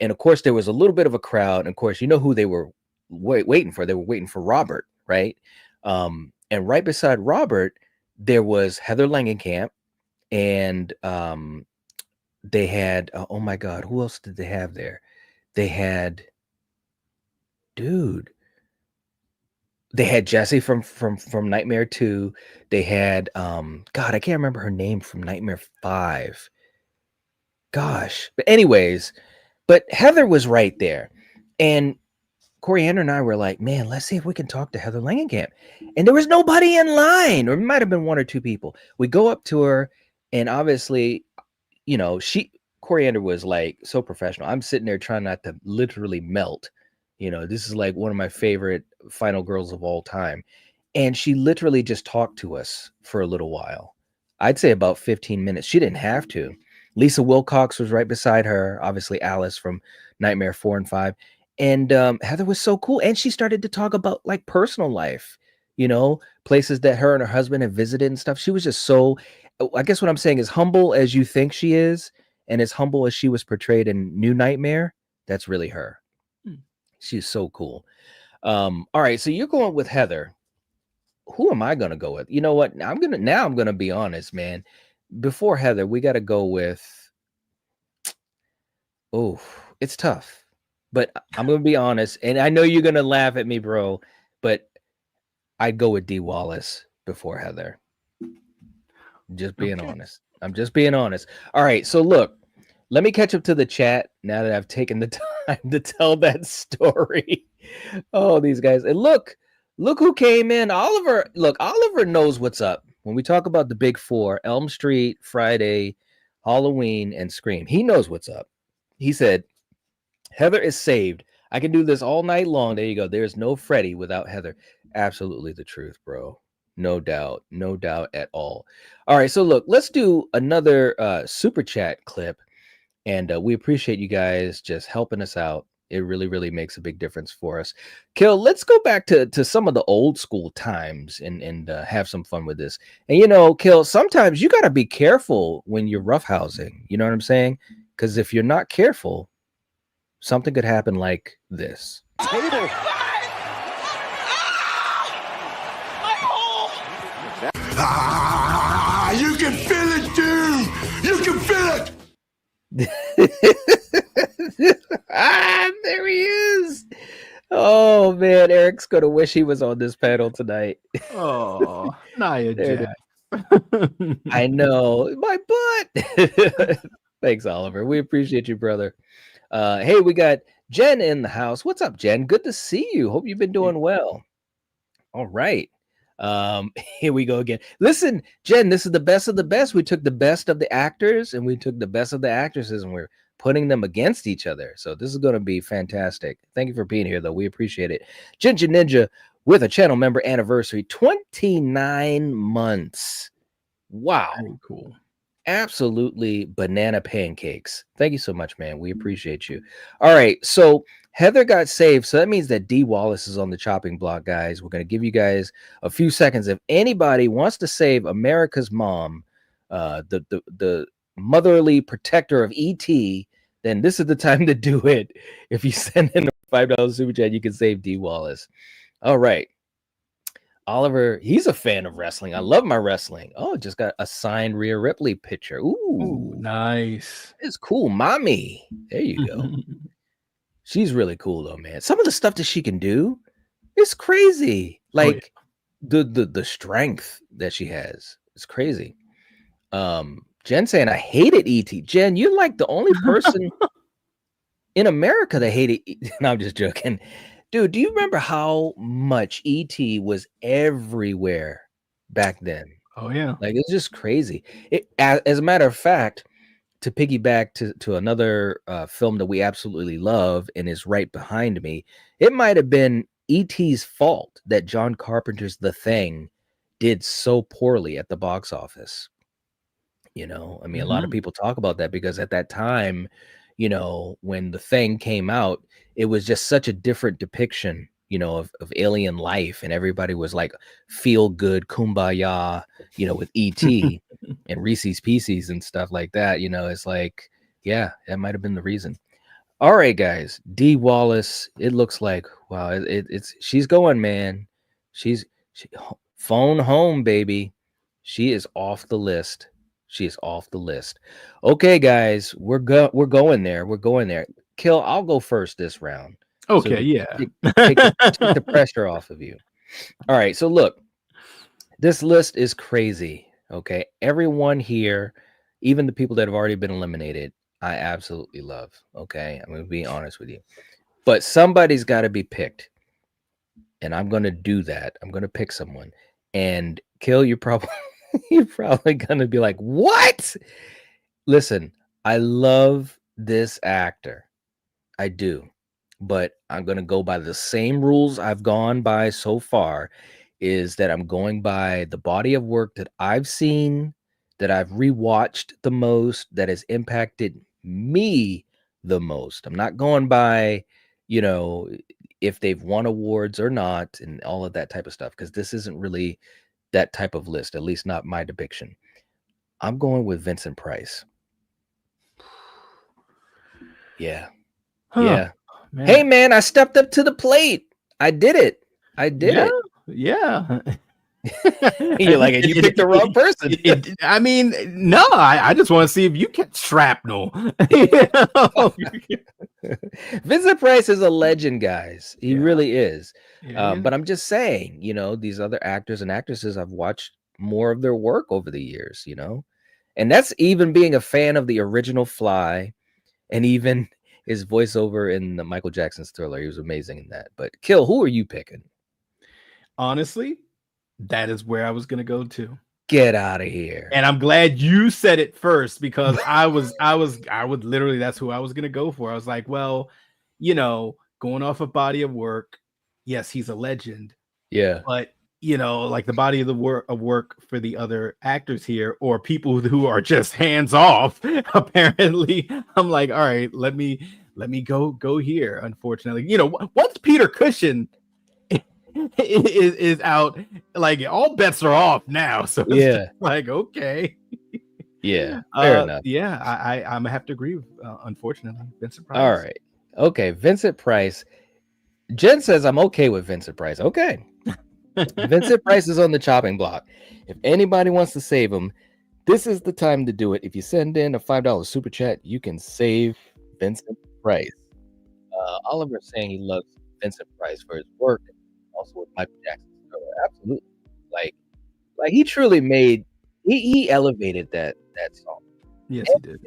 And, of course, there was a little bit of a crowd. And, of course, you know who they were waiting for. They were waiting for Robert, right? And right beside Robert, there was Heather Langenkamp. And they had, oh, my God, who else did they have there? They had, they had Jessie from Nightmare 2. They had, God, I can't remember her name from Nightmare 5. Gosh. But anyways, but Heather was right there. And Coriander and I were like, man, let's see if we can talk to Heather Langenkamp. And there was nobody in line, or it might have been 1 or 2 people. We go up to her, and obviously, you know, Coriander was like so professional. I'm sitting there trying not to literally melt. You know, this is like one of my favorite final girls of all time. And she literally just talked to us for a little while. I'd say about 15 minutes. She didn't have to. Lisa Wilcox was right beside her. Obviously, Alice from Nightmare 4 and 5. And Heather was so cool. And she started to talk about like personal life, you know, places that her and her husband have visited and stuff. She was just so, I guess what I'm saying is, humble as you think she is, and as humble as she was portrayed in New Nightmare, That's really her.
Hmm.
She's so cool. All right, so you're going with Heather. Who am I gonna go with? You know what? I'm gonna be honest, man. Before Heather, we gotta go with. Oh, it's tough, but I'm gonna be honest, and I know you're gonna laugh at me, bro. But I'd go with Dee Wallace before Heather. Just being honest. I'm just being honest. All right, so look, let me catch up to the chat now that I've taken the time to tell that story. Oh, these guys. And look who came in. Oliver. Look, Oliver knows what's up. When we talk about the big four, Elm Street, Friday, Halloween, and Scream, he knows what's up. He said, Heather is saved. I can do this all night long. There you go. There's no Freddy without Heather. Absolutely the truth, bro. No doubt at all. All right, so look, let's do another super chat clip, and we appreciate you guys just helping us out. It really, really makes a big difference for us. Kill, let's go back to some of the old school times and have some fun with this. And you know, Kill, sometimes you got to be careful when you're roughhousing. You know what I'm saying? Because if you're not careful, something could happen like this.
Table. You can feel it, dude. You can feel it.
There he is. Oh man, Eric's gonna wish he was on this panel tonight.
Oh, Nia
There
Jax.
I know, my butt. Thanks, Oliver. We appreciate you, brother. Hey, we got Jen in the house. What's up, Jen? Good to see you. Hope you've been doing well. All right. Here we go again. Listen, Jen, this is the best of the best. We took the best of the actors and we took the best of the actresses and we're putting them against each other. So this is going to be fantastic. Thank you for being here, though. We appreciate it. Ginger Ninja with a channel member anniversary, 29 months. Wow.
Very cool.
Absolutely banana pancakes. Thank you so much, man. We appreciate you. All right. So Heather got saved. So that means that Dee Wallace is on the chopping block, guys. We're going to give you guys a few seconds. If anybody wants to save America's mom, the motherly protector of ET, then this is the time to do it. If you send in a $5 super chat, you can save Dee Wallace. All right. Oliver, he's a fan of wrestling. I love my wrestling. Oh, just got a signed Rhea Ripley picture. Ooh,
nice.
It's cool, mommy. There you go. She's really cool though, man. Some of the stuff that she can do, it's crazy. Like the strength that she has. It's crazy. Jen saying I hated ET. Jen, you're like the only person in America that hated No, I'm just joking. Dude, do you remember how much ET was everywhere back then?
Oh, yeah.
Like, it's just crazy. As a matter of fact, to piggyback to another film that we absolutely love and is right behind me, it might have been ET's fault that John Carpenter's The Thing did so poorly at the box office. You know, I mean, a lot of people talk about that because at that time, you know, when The Thing came out, it was just such a different depiction, you know, of alien life. And everybody was like, feel good, kumbaya, you know, with ET and Reese's Pieces and stuff like that. You know, it's like, yeah, that might have been the reason. All right, guys. Dee Wallace, it looks like, wow, it's she's going, man. She phone home, baby. She is off the list. She is off the list. Okay, guys, we're going there. We're going there. Kill, I'll go first this round.
Okay,
So
yeah.
take the pressure off of you. All right, so look, this list is crazy. Okay, everyone here, even the people that have already been eliminated, I absolutely love. Okay, I'm gonna be honest with you, but somebody's got to be picked, and I'm gonna do that. I'm gonna pick someone, and Kill, you're probably gonna be like, what? Listen, I love this actor. I do. But I'm gonna go by the same rules I've gone by so far, is that I'm going by the body of work that I've seen, that I've rewatched the most, that has impacted me the most. I'm not going by, you know, if they've won awards or not and all of that type of stuff, because this isn't really that type of list, at least not my depiction. I'm going with Vincent Price. Yeah. Yeah.
Man.
Hey, man, I stepped up to the plate. I did it.
Yeah.
You're like, and you picked the wrong person.
I mean, no, I just want to see if you catch shrapnel. You know?
Vincent Price is a legend, guys. He
Yeah.
really is.
Yeah,
But I'm just saying, you know, these other actors and actresses, I've watched more of their work over the years, you know, and that's even being a fan of the original Fly, and even his voiceover in the Michael Jackson's Thriller. He was amazing in that. But Kill, who are you picking?
honestly, that is where I was gonna go to.
Get out of here.
And I'm glad you said it first, because I would literally, that's who I was gonna go for. I was like, well, you know, going off a body of work, yes, he's a legend,
Yeah.
but you know, like the body of the work for the other actors here, or people who are just hands off, apparently, I'm like, all right, let me go here. Unfortunately, you know, once Peter Cushing is out, like all bets are off now. So it's
Yeah.
just like, okay.
Yeah. Fair enough.
Yeah, I'm gonna have to agree with, unfortunately, Vincent Price.
All right. Okay. Vincent Price. Jen says I'm okay with Vincent Price. Okay. Vincent Price is on the chopping block. If anybody wants to save him, this is the time to do it. If you send in a $5 super chat, you can save Vincent Price. Oliver saying he loves Vincent Price for his work, also with Michael Jackson's Thriller. Absolutely. Like he truly made, he elevated that song.
Yes, he did.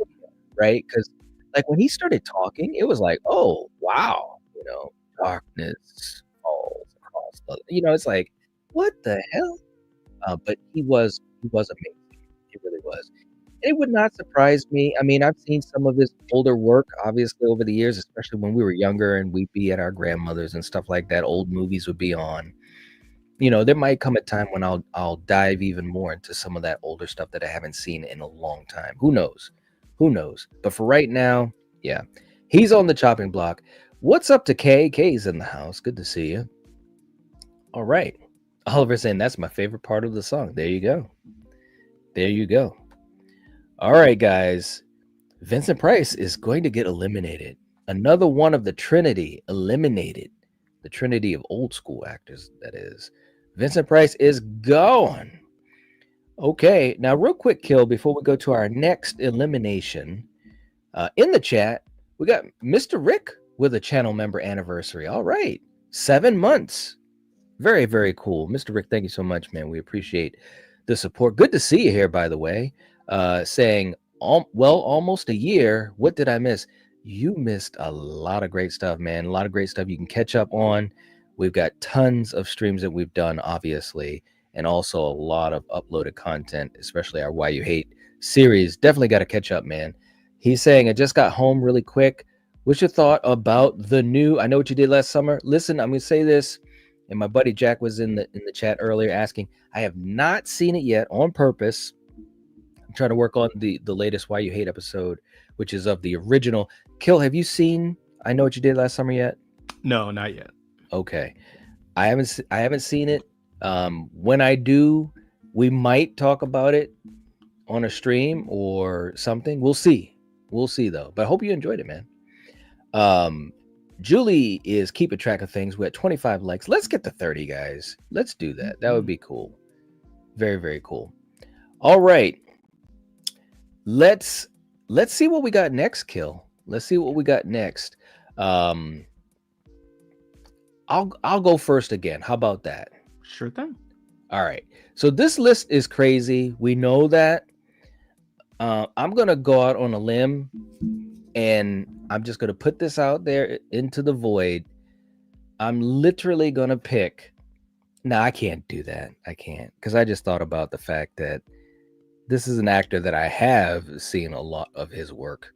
Right? Because like when he started talking, it was like, oh wow, you know, darkness falls across the, you know, it's like, what the hell? But he was amazing. He really was. It would not surprise me. I mean, I've seen some of his older work, obviously, over the years, especially when we were younger and we'd be at our grandmother's and stuff like that. Old movies would be on. You know, there might come a time when I'll dive even more into some of that older stuff that I haven't seen in a long time. Who knows? Who knows? But for right now, yeah, he's on the chopping block. What's up to Kay? Kay's in the house. Good to see you. All right. Oliver saying that's my favorite part of the song. There you go. There you go. All right, guys. Vincent Price is going to get eliminated. Another one of the Trinity eliminated. The Trinity of old school actors, that is. Vincent Price is gone. Okay, now real quick, Kill, before we go to our next elimination. In the chat, we got Mr. Rick with a channel member anniversary. All right, 7 months. Very, very cool. Mr. Rick, thank you so much, man. We appreciate the support. Good to see you here, by the way. Saying, well, almost a year. What did I miss? You missed a lot of great stuff, man. A lot of great stuff you can catch up on. We've got tons of streams that we've done, obviously, and also a lot of uploaded content, especially our Why You Hate series. Definitely got to catch up, man. He's saying, I just got home really quick. What's your thought about the new, I know what you did last summer. Listen, I'm going to say this, and my buddy Jack was in the chat earlier asking, I have not seen it yet on purpose. I'm trying to work on the latest Why You Hate episode, which is of the original. Kill, have you seen I Know What You Did Last Summer yet?
No, not yet.
Okay. I haven't seen it. When I do, we might talk about it on a stream or something. We'll see. We'll see though. But I hope you enjoyed it, man. Julie is keeping track of things. We're at 25 likes. Let's get to 30, guys. Let's do that. That would be cool. Very, very cool. All right. Let's see what we got next, Kill. Let's see what we got next. I'll go first again. How about that?
Sure thing.
All right. So this list is crazy. We know that. I'm gonna go out on a limb, and I'm just gonna put this out there into the void. I'm literally gonna pick. No, I can't do that. I can't, because I just thought about the fact that this is an actor that I have seen a lot of his work,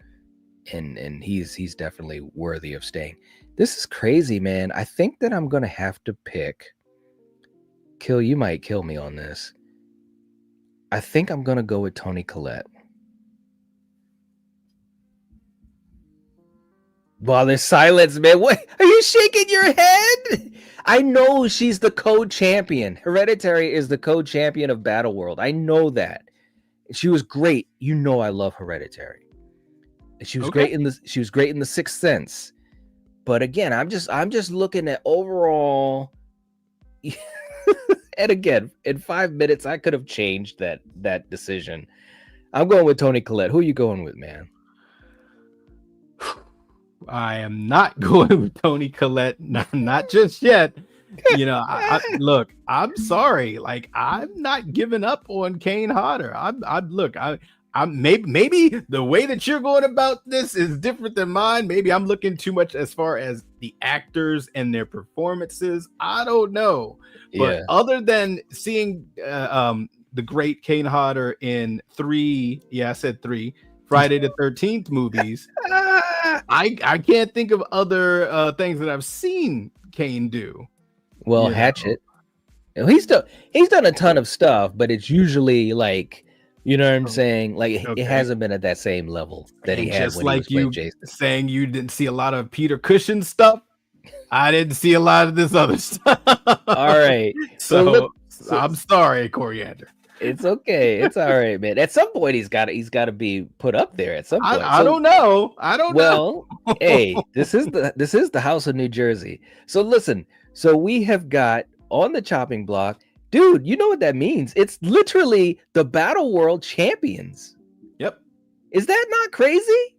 and he's definitely worthy of staying. This is crazy, man. I think that I'm gonna have to pick. Kill, you might kill me on this. I think I'm gonna go with Toni Collette. Well, there's silence, man. What are you shaking your head? I know she's the co-champion. Hereditary is the co-champion of Battle World. I know that. She was great. You know I love Hereditary. She was great in the Sixth Sense. But again, I'm just looking at overall. And again, in 5 minutes, I could have changed that decision. I'm going with Toni Collette. Who are you going with, man?
I am not going with Toni Collette, not just yet. You know, look, I'm sorry. Like, I'm not giving up on Kane Hodder. I'm maybe the way that you're going about this is different than mine. Maybe I'm looking too much as far as the actors and their performances. I don't know. But other than seeing the great Kane Hodder in 3, I said 3 Friday the 13th movies, I can't think of other things that I've seen Kane do.
Well, Hatchet. He's done a ton of stuff, but it's usually like, you know what I'm saying? Like, it hasn't been at that same level that he had
just
when
like
he was
you
Jason.
saying you didn't see a lot of Peter Cushing stuff. I didn't see a lot of this other stuff.
All right.
So I'm sorry, Coriander.
It's okay. It's all right, man. At some point, he's got to be put up there. At some point,
I don't know.
Well, hey, this is the House of New Jersey. So listen. So we have got on the chopping block, dude. You know what that means? It's literally the Battle World Champions.
Yep.
Is that not crazy?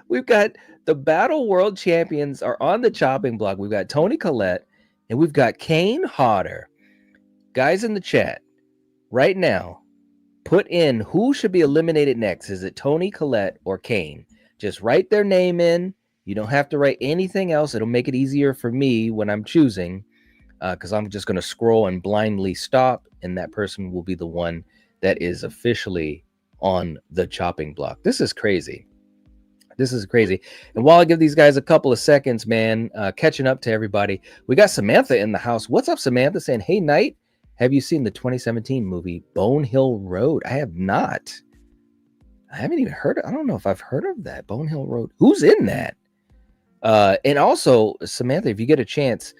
We've got the Battle World Champions are on the chopping block. We've got Toni Collette and we've got Kane Hodder. Guys in the chat right now, put in who should be eliminated next. Is it Toni Collette or Kane? Just write their name in. You don't have to write anything else. It'll make it easier for me when I'm choosing, because I'm just going to scroll and blindly stop, and that person will be the one that is officially on the chopping block. This is crazy. This is crazy. And while I give these guys a couple of seconds, man, catching up to everybody, we got Samantha in the house. What's up, Samantha? Saying, hey, Knight, have you seen the 2017 movie Bone Hill Road? I have not. I haven't even heard. I don't know if I've heard of that. Bone Hill Road. Who's in that? And also, Samantha, if you get a chance,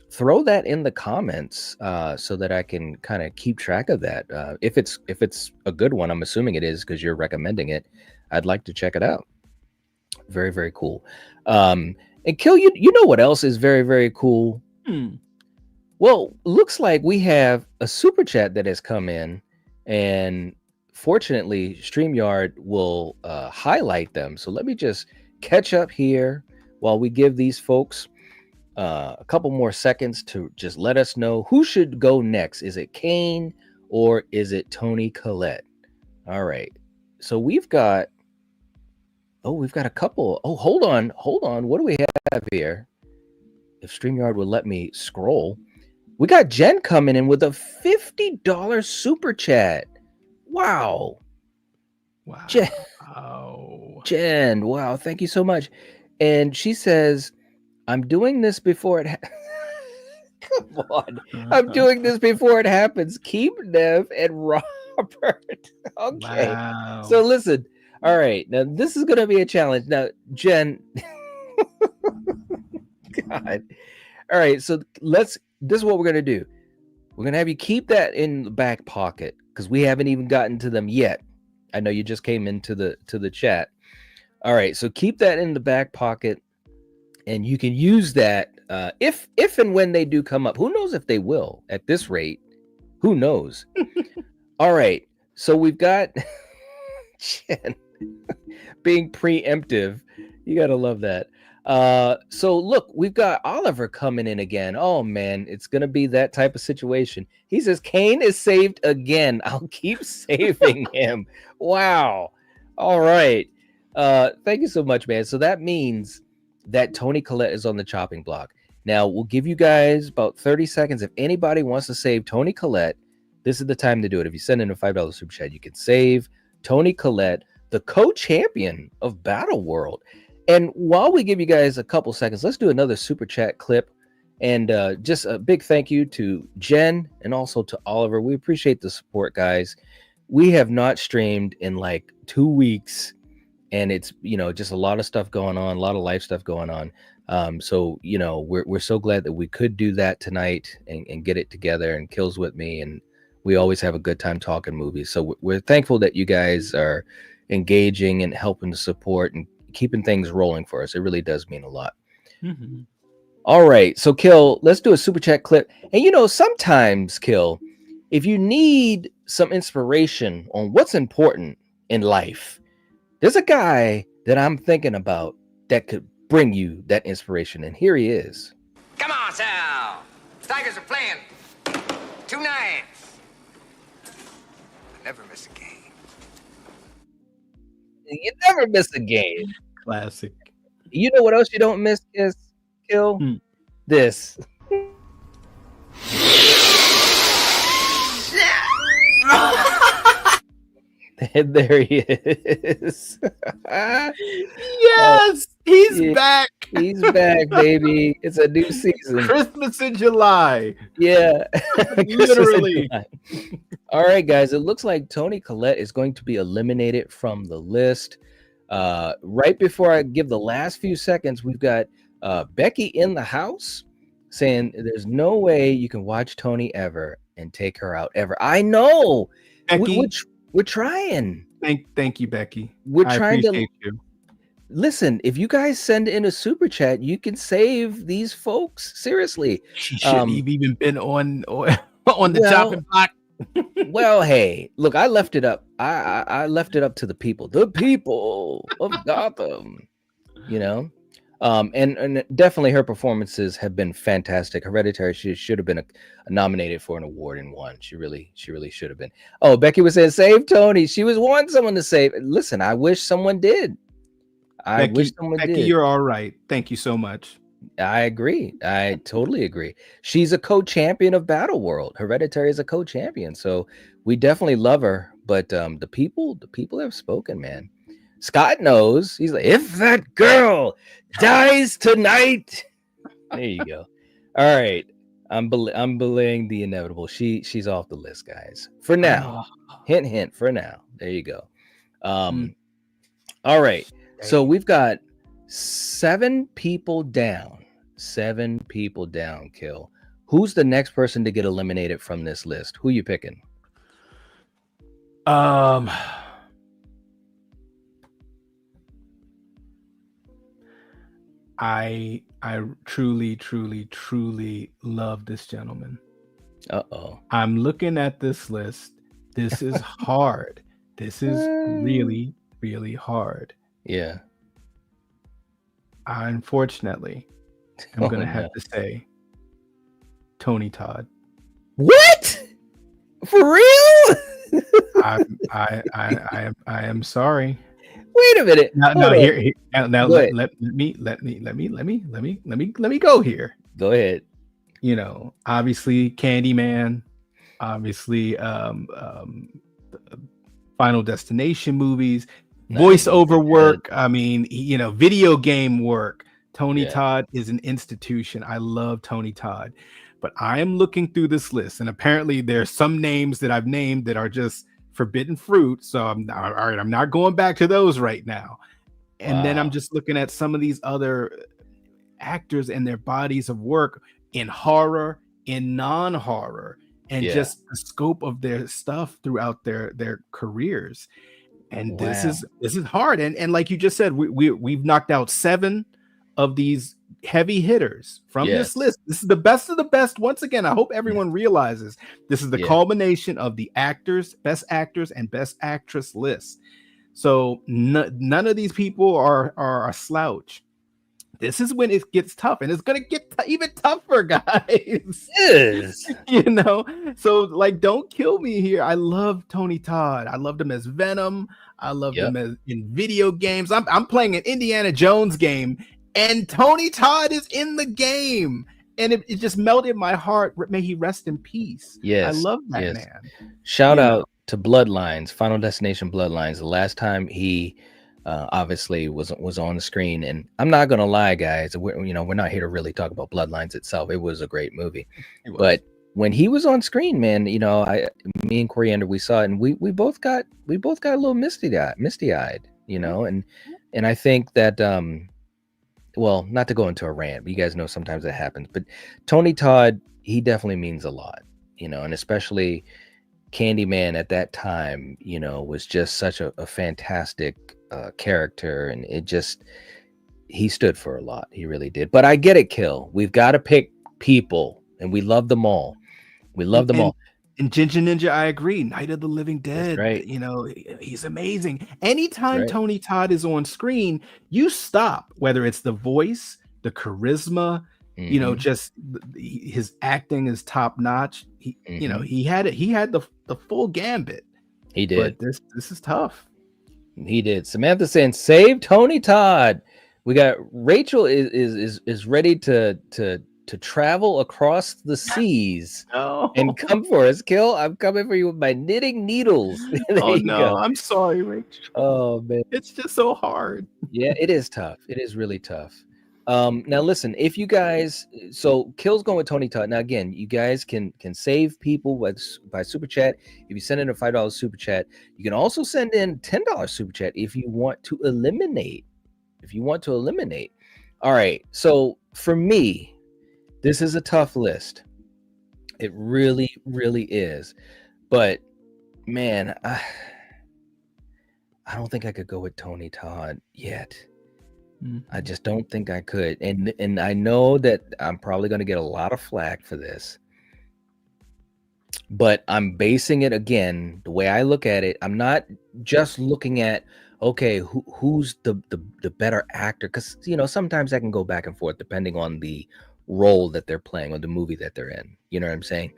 throw that in the comments so that I can kind of keep track of that. If it's a good one, I'm assuming it is because you're recommending it. I'd like to check it out. Very, very cool. And Kill, you know what else is very, very cool? Well, looks like we have a super chat that has come in, and fortunately, StreamYard will highlight them. So let me just catch up here while we give these folks a couple more seconds to just let us know who should go next. Is it Kane or is it Toni Collette? All right. So we've got a couple. Oh, hold on. What do we have here? If StreamYard would let me scroll. We got Jen coming in with a $50 super chat. Wow. Jen, wow, thank you so much. And she says, I'm doing this before it come on. I'm doing this before it happens. Keep Neve and Robert. Okay.
Wow.
So listen. All right. Now this is gonna be a challenge. Now, Jen. God. All right. So this is what we're gonna do. We're gonna have you keep that in the back pocket because we haven't even gotten to them yet. I know you just came into the chat. All right, so keep that in the back pocket, and you can use that if and when they do come up. Who knows if they will at this rate? Who knows? All right, so we've got Jen being preemptive. You gotta love that. So look, we've got Oliver coming in again. Oh man, it's gonna be that type of situation. He says Kane is saved again. I'll keep saving him. Wow. All right. Thank you so much, man. So that means that Toni Collette is on the chopping block. Now we'll give you guys about 30 seconds. If anybody wants to save Toni Collette, this is the time to do it. If you send in a $5 super chat, you can save Toni Collette, the co-champion of Battle World. And while we give you guys a couple seconds, let's do another super chat clip. And just a big thank you to Jen and also to Oliver. We appreciate the support, guys. We have not streamed in like 2 weeks, and it's, just a lot of stuff going on, a lot of life stuff going on. So, we're so glad that we could do that tonight and get it together, and Kills with me. And we always have a good time talking movies. So we're thankful that you guys are engaging and helping to support and keeping things rolling for us. It really does mean a lot.
Mhm.
All right, so Kill, let's do a super chat clip. And sometimes, Kill, if you need some inspiration on what's important in life, there's a guy that I'm thinking about that could bring you that inspiration. And here he is.
Come on, Sal. Tigers are playing 2 nights. I never miss a game.
You never miss a game.
Classic.
You know what else you don't miss is, Kill? This. And there he is.
Yes, he's back.
He's back, baby. It's a new season.
Christmas in July.
Yeah.
Literally.
All right, guys. It looks like Toni Collette is going to be eliminated from the list. Right before I give the last few seconds, we've got Becky in the house saying there's no way you can watch Toni ever and take her out ever. I know.
Becky,
We're trying.
Thank you, Becky.
We're trying to
appreciate you.
listen. If you guys send in a super chat, you can save these folks. Seriously,
She shouldn't have even been on the chopping block.
Well, hey, look, I left it up. I left it up to the people of Gotham. And definitely her performances have been fantastic. Hereditary, she should have been nominated for an award and won. She really should have been. Oh, Becky was saying save Toni. She was wanting someone to save. Listen, I wish someone did. Becky,
you're all right. Thank you so much.
I agree. I totally agree. She's a co-champion of Battle World. Hereditary is a co-champion, so we definitely love her. But the people have spoken, man. Scott knows. He's like, if that girl dies tonight. There you go. All right. I'm belaying the inevitable. She's off the list, guys. For now. Hint, for now. There you go. All right. So we've got 7 people down. 7 people down, Kill. Who's the next person to get eliminated from this list? Who you picking?
I truly love this gentleman.
Uh-oh.
I'm looking at this list. This is hard. This is really, really hard.
Yeah.
Unfortunately, I'm gonna have to say Tony Todd.
What? For real?
I am sorry.
Wait a minute.
Now let me go here.
Go ahead.
Obviously Candyman, obviously Final Destination movies, voiceover work. I mean, video game work. Tony Todd is an institution. I love Tony Todd, but I am looking through this list, and apparently there's some names that I've named that are just forbidden fruit. So I'm all right. I'm not going back to those right now. And then I'm just looking at some of these other actors and their bodies of work in horror, in non-horror, and just the scope of their stuff throughout their careers. And this is hard. And like you just said, we've knocked out 7 of these heavy hitters from this list. This is the best of the best. Once again, I hope everyone realizes this is the culmination of the best actors and best actress list. So none of these people are a slouch. This is when it gets tough, and it's gonna get even tougher, guys.
Yes.
So like, don't kill me here. I love Tony Todd. I loved him as Venom. I loved him as in video games. I'm playing an Indiana Jones game, and Tony Todd is in the game, and it just melted my heart. May he rest in peace.
Yes,
I love that man.
Shout out to Bloodlines, Final Destination Bloodlines. The last time he obviously was on the screen, and I'm not gonna lie, guys, we're not here to really talk about Bloodlines itself. It was a great movie, but when he was on screen, man, me and Coriander, we saw it, and we both got a little misty eyed, and I think that well, not to go into a rant, but you guys know sometimes that happens. But Tony Todd, he definitely means a lot, and especially Candyman at that time, was just such a fantastic character, and he stood for a lot. He really did. But I get it, Kill. We've got to pick people, and we love them all. We love them all.
And Ginger Ninja, I agree. Night of the Living Dead.
That's right.
You know, he's amazing. Anytime
right.
Tony Todd is on screen, you stop, whether it's the voice, the charisma, you know, just his acting is top notch. You know, he had the full gambit.
He did.
But this is tough.
He did. Samantha saying, "Save Tony Todd." We got Rachel is ready to travel across the seas and come for us. Kill. I'm coming for you with my knitting needles.
Oh no, I'm sorry, Rachel.
Oh man,
it's just so hard.
Yeah, it is tough. It is really tough. Now listen, if you guys, so Kill's going with Tony Todd. Now again, you guys can save people by super chat. If you send in a $5 super chat, you can also send in $10 super chat if you want to eliminate. All right. So for me, this is a tough list. It really, really is. But man, I don't think I could go with Tony Todd yet. I just don't think I could. And I know that I'm probably going to get a lot of flack for this. But I'm basing it, again, the way I look at it. I'm not just looking at, okay, who's the better actor? Because, you know, sometimes I can go back and forth depending on the role that they're playing or the movie that they're in. You know what I'm saying?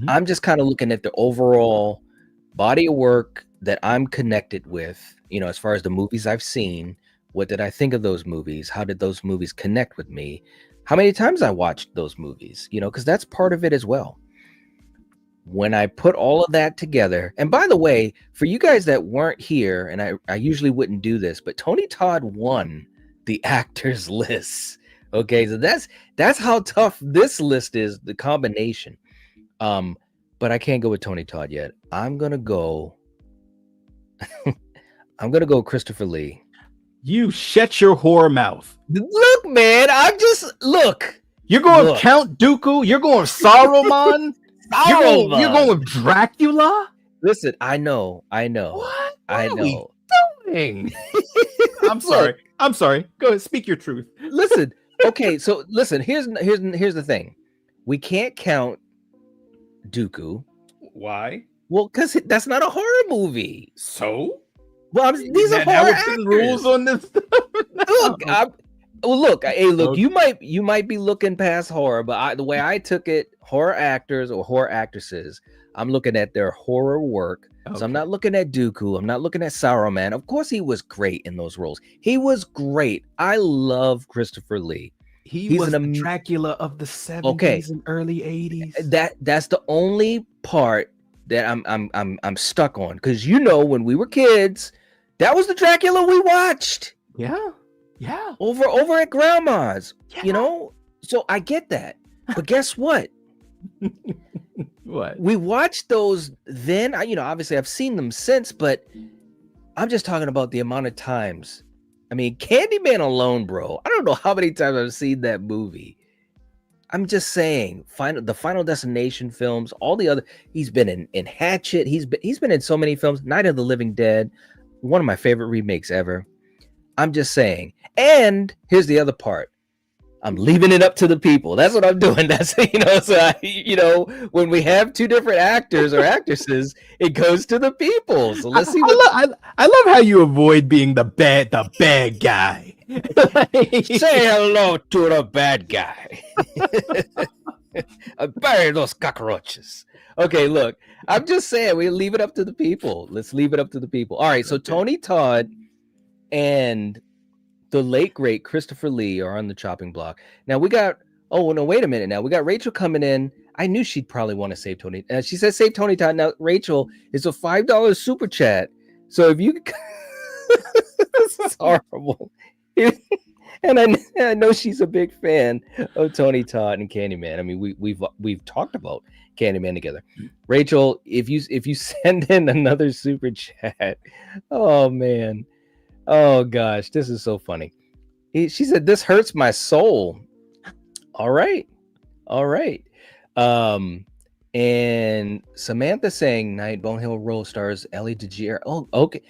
I'm just kind of looking at the overall body of work that I'm connected with, you know, as far as the movies I've seen. What did I think of those movies? How did those movies connect with me? How many times I watched those movies? You know, because that's part of it as well. When I put all of that together, and by the way, for you guys that weren't here, and I usually wouldn't do this, but Tony Todd won the actors list. Okay, so that's how tough this list is, the combination. But I can't go with Tony Todd yet. I'm gonna go Christopher Lee.
You shut your whore mouth.
Look, man,
You're going Count Dooku. You're going Saruman. You're going with Dracula.
Listen, I know.
What
I
are
know.
we doing? I'm sorry. Go ahead, speak your truth.
Listen. Okay, so listen. Here's the thing. We can't count Dooku.
Why?
Well, because that's not a horror movie.
So.
Well, these are horror actors.
Rules on this stuff.
Look. Hey, look.
Okay.
You might be looking past horror, but the way I took it, horror actors or horror actresses, I'm looking at their horror work. Okay. So I'm not looking at Dooku. I'm not looking at Saruman. Of course, he was great in those roles. He was great. I love Christopher Lee.
He's was the Dracula of the 70s and early 80s.
That's the only part that I'm stuck on, because you know, when we were kids, that was the Dracula we watched.
Yeah.
Over at grandma's.
Yeah.
You know, so I get that. But guess what?
What?
We watched those then. Obviously I've seen them since, but I'm just talking about the amount of times. I mean, Candyman alone, bro. I don't know how many times I've seen that movie. I'm just saying, the Final Destination films, all the other. He's been in Hatchet. He's been in so many films. Night of the Living Dead, one of my favorite remakes ever. I'm just saying. And here's the other part. I'm leaving it up to the people. That's what I'm doing. That's when we have two different actors or actresses, it goes to the people. So let's see.
I love how you avoid being the bad guy.
Say hello to the bad guy. Bury those cockroaches. Okay, look, I'm just saying we leave it up to the people. Let's leave it up to the people. All right, so Tony Todd and the late great Christopher Lee are on the chopping block. Now we got. Oh no! Wait a minute. Now we got Rachel coming in. I knew she'd probably want to save Tony. She said save Tony Todd. Now Rachel, it's a $5 super chat. So if you, this is horrible. And I know she's a big fan of Tony Todd and Candyman. I mean, we've talked about Candyman together. Rachel, if you send in another super chat, oh man. Oh gosh, this is so funny. She said, "This hurts my soul." All right. And Samantha saying, "Night Bone Hill Roll stars Ellie DeGear." Oh, okay.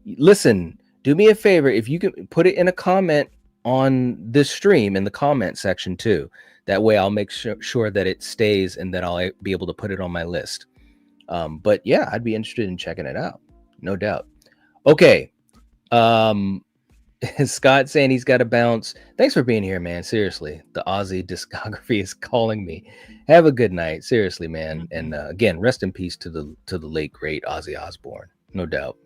Listen, do me a favor. If you can put it in a comment on this stream in the comment section too. That way I'll make sure that it stays and that I'll be able to put it on my list. But yeah, I'd be interested in checking it out. No doubt. Okay. Scott saying he's got to bounce. Thanks for being here, man. Seriously, the Ozzy discography is calling me. Have a good night. Seriously, man. And again, rest in peace to the late great Ozzy Osbourne. No doubt.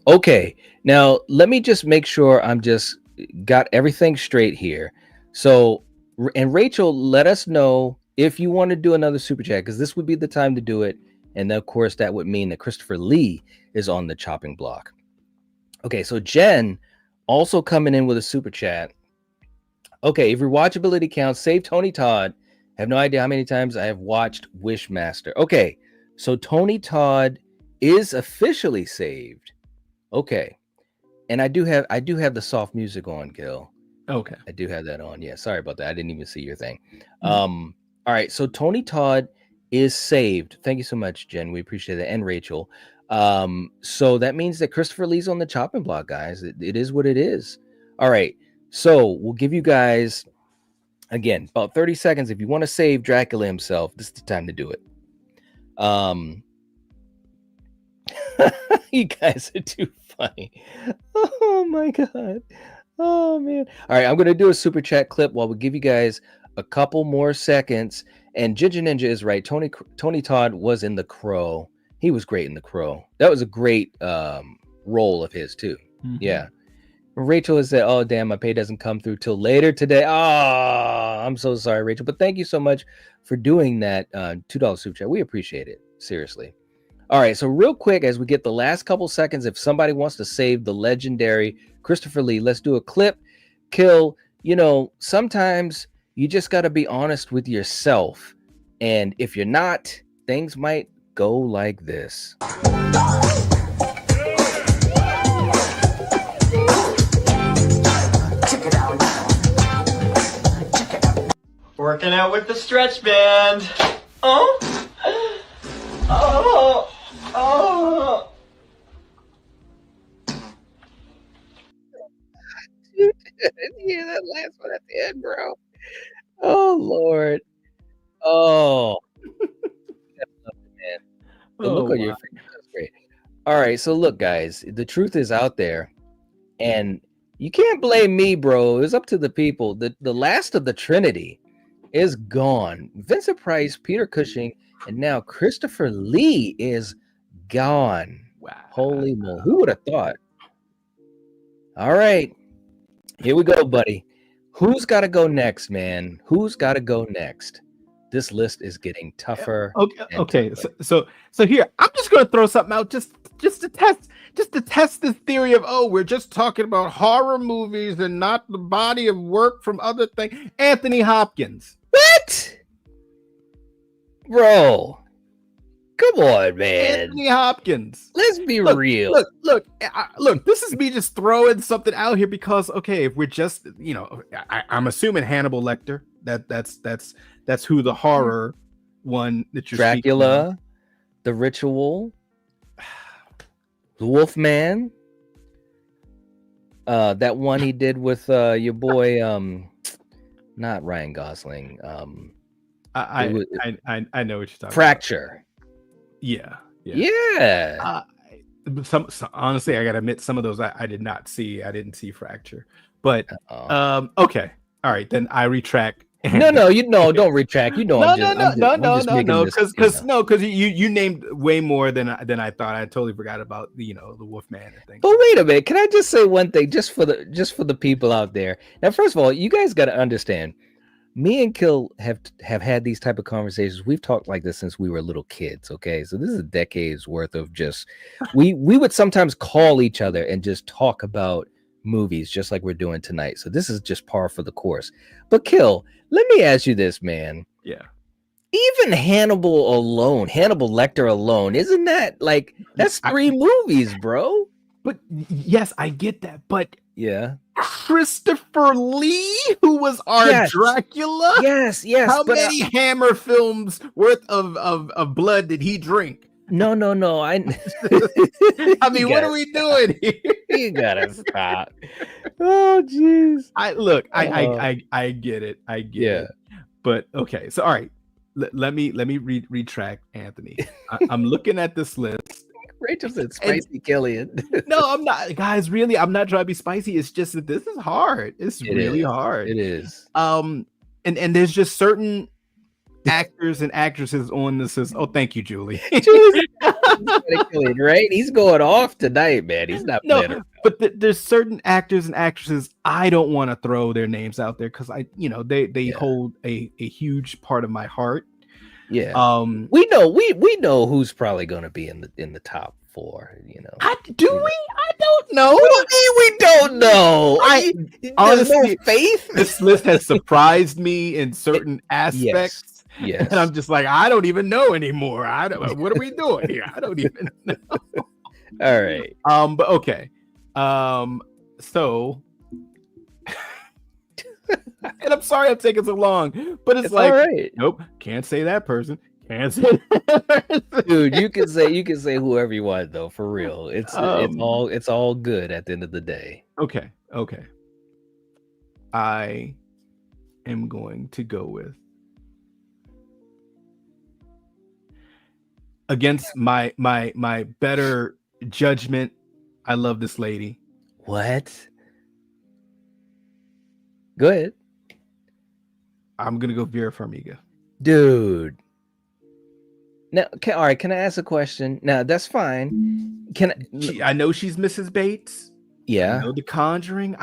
Okay, now let me just make sure I'm just got everything straight here. So, and Rachel, let us know if you want to do another super chat, because this would be the time to do it. And of course, that would mean that Christopher Lee is on the chopping block. Okay, so Jen also coming in with a super chat. Okay, if your watchability counts, save Tony Todd. I have no idea how many times I have watched Wishmaster. Okay, so Tony Todd is officially saved. Okay, and I do have the soft music on, Gil.
Okay,
I do have that on. Yeah, sorry about that. I didn't even see your thing. All right, so Tony Todd is saved. Thank you so much, Jen. We appreciate that, and Rachel. So that means that Christopher Lee's on the chopping block, guys. It is what it is. All right, so we'll give you guys again about 30 seconds. If you want to save Dracula himself, this is the time to do it. You guys are too funny. Oh my god. Oh man. All right, I'm gonna do a super chat clip while we give you guys a couple more seconds. And Ginger Ninja is right. Tony Todd was in The Crow. He was great in The Crow. That was a great role of his too. Yeah. Rachel has said, "Oh damn, my pay doesn't come through till later today." Oh, I'm so sorry, Rachel. But thank you so much for doing that $2 super chat. We appreciate it. Seriously. All right, so real quick, as we get the last couple seconds, if somebody wants to save the legendary Christopher Lee, let's do a clip. Kill, you know, sometimes you just got to be honest with yourself. And if you're not, things might go like this.
Working out with the stretch band. Oh. Oh. Oh.
You didn't hear that last one at the end, bro. Oh Lord. Oh. Man. The look on your face, that's great. All right, so look, guys, the truth is out there, and you can't blame me, bro. It's up to the people. The last of the Trinity is gone. Vincent Price, Peter Cushing, and now Christopher Lee is gone.
Wow.
Holy moly. Who would have thought? All right. Here we go, buddy. Who's got to go next, man? Who's got to go next? This list is getting tougher.
Okay. So here, I'm just going to throw something out just to test this theory of, oh, we're just talking about horror movies and not the body of work from other things. Anthony Hopkins.
What? Bro. Come on, man.
Anthony Hopkins.
Let's be real.
Look, this is me just throwing something out here because, okay, if we're just, you know, I'm assuming Hannibal Lecter, that's who the horror one that you're
Dracula, The Ritual, The Wolfman, that one he did with your boy, not Ryan Gosling.
I know what you're talking
Fracture.
about.
Yeah.
Some honestly, I gotta admit, some of those I did not see. I didn't see Fracture, but okay, all right, then I retract.
No, don't retract. You know,
no, because you named way more than I thought. I totally forgot about the Wolfman and things.
But wait a minute, can I just say one thing, just for the people out there? Now, first of all, you guys got to understand. Me and Kill have had these type of conversations. We've talked like this since we were little kids. Okay, so this is decades worth of just we would sometimes call each other and just talk about movies, just like we're doing tonight. So this is just par for the course. But Kill, let me ask you this, man.
Yeah.
Even Hannibal Lecter alone, isn't that like that's 3 movies, bro?
But yes, I get that. But
yeah.
Christopher Lee, who was our Dracula.
Yes.
How many Hammer films worth of blood did he drink?
No. I
mean, what are we doing here?
You gotta stop. Oh, jeez.
I get it. I get
Yeah.
it. But okay, so all right. Let me retract, Anthony. I'm looking at this list.
Rachel said spicy Killian.
No, I'm not, guys. Really, I'm not trying to be spicy. It's just that this is hard. It's really hard.
It is.
And there's just certain actors and actresses on this list. Oh, thank you, Julie.
Right? He's going off tonight, man. He's not playing.
But there's certain actors and actresses I don't want to throw their names out there because they hold a huge part of my heart.
Yeah. We know who's probably going to be in the top 4.
Do we? I don't know.
What do you mean we don't know?
Honestly,
no faith.
This list has surprised me in certain aspects.
Yes.
And I'm just like, I don't even know anymore. What are we doing here? I don't even know.
All right.
But okay. So and I'm sorry I'm taking so long, but it's like,
all right.
Nope, can't say that person. Can't say that person.
Dude, you can say whoever you want though, for real. It's all good at the end of the day.
Okay. I am going to go with, against my better judgment, I love this lady.
What? Go ahead.
I'm gonna go Vera Farmiga.
Dude. Now, all right, can I ask a question? Now, that's fine.
I know she's Mrs. Bates.
Yeah.
I know The Conjuring.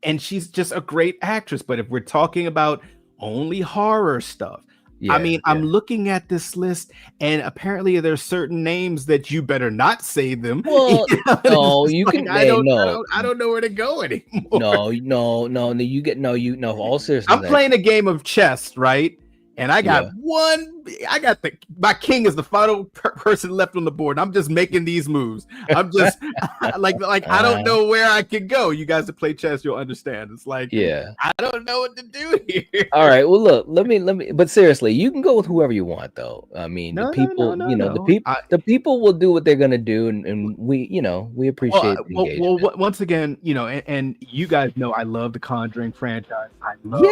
And she's just a great actress. But if we're talking about only horror stuff, I'm looking at this list, and apparently there's certain names that you better not say them.
Well, no, you
like,
can.
I don't know where to go anymore.
No. All seriousness,
I'm playing a game of chess, right? And I got my king is the final person left on the board. I'm just making these moves. I'm just like I don't know where I could go. You guys that play chess, you'll understand. It's like, I don't know what to do here.
All right. Well, look, let me, but seriously, you can go with whoever you want though. I mean, the people will do what they're going to do. And we appreciate the engagement.
Well, once again, and you guys know, I love the Conjuring franchise. I love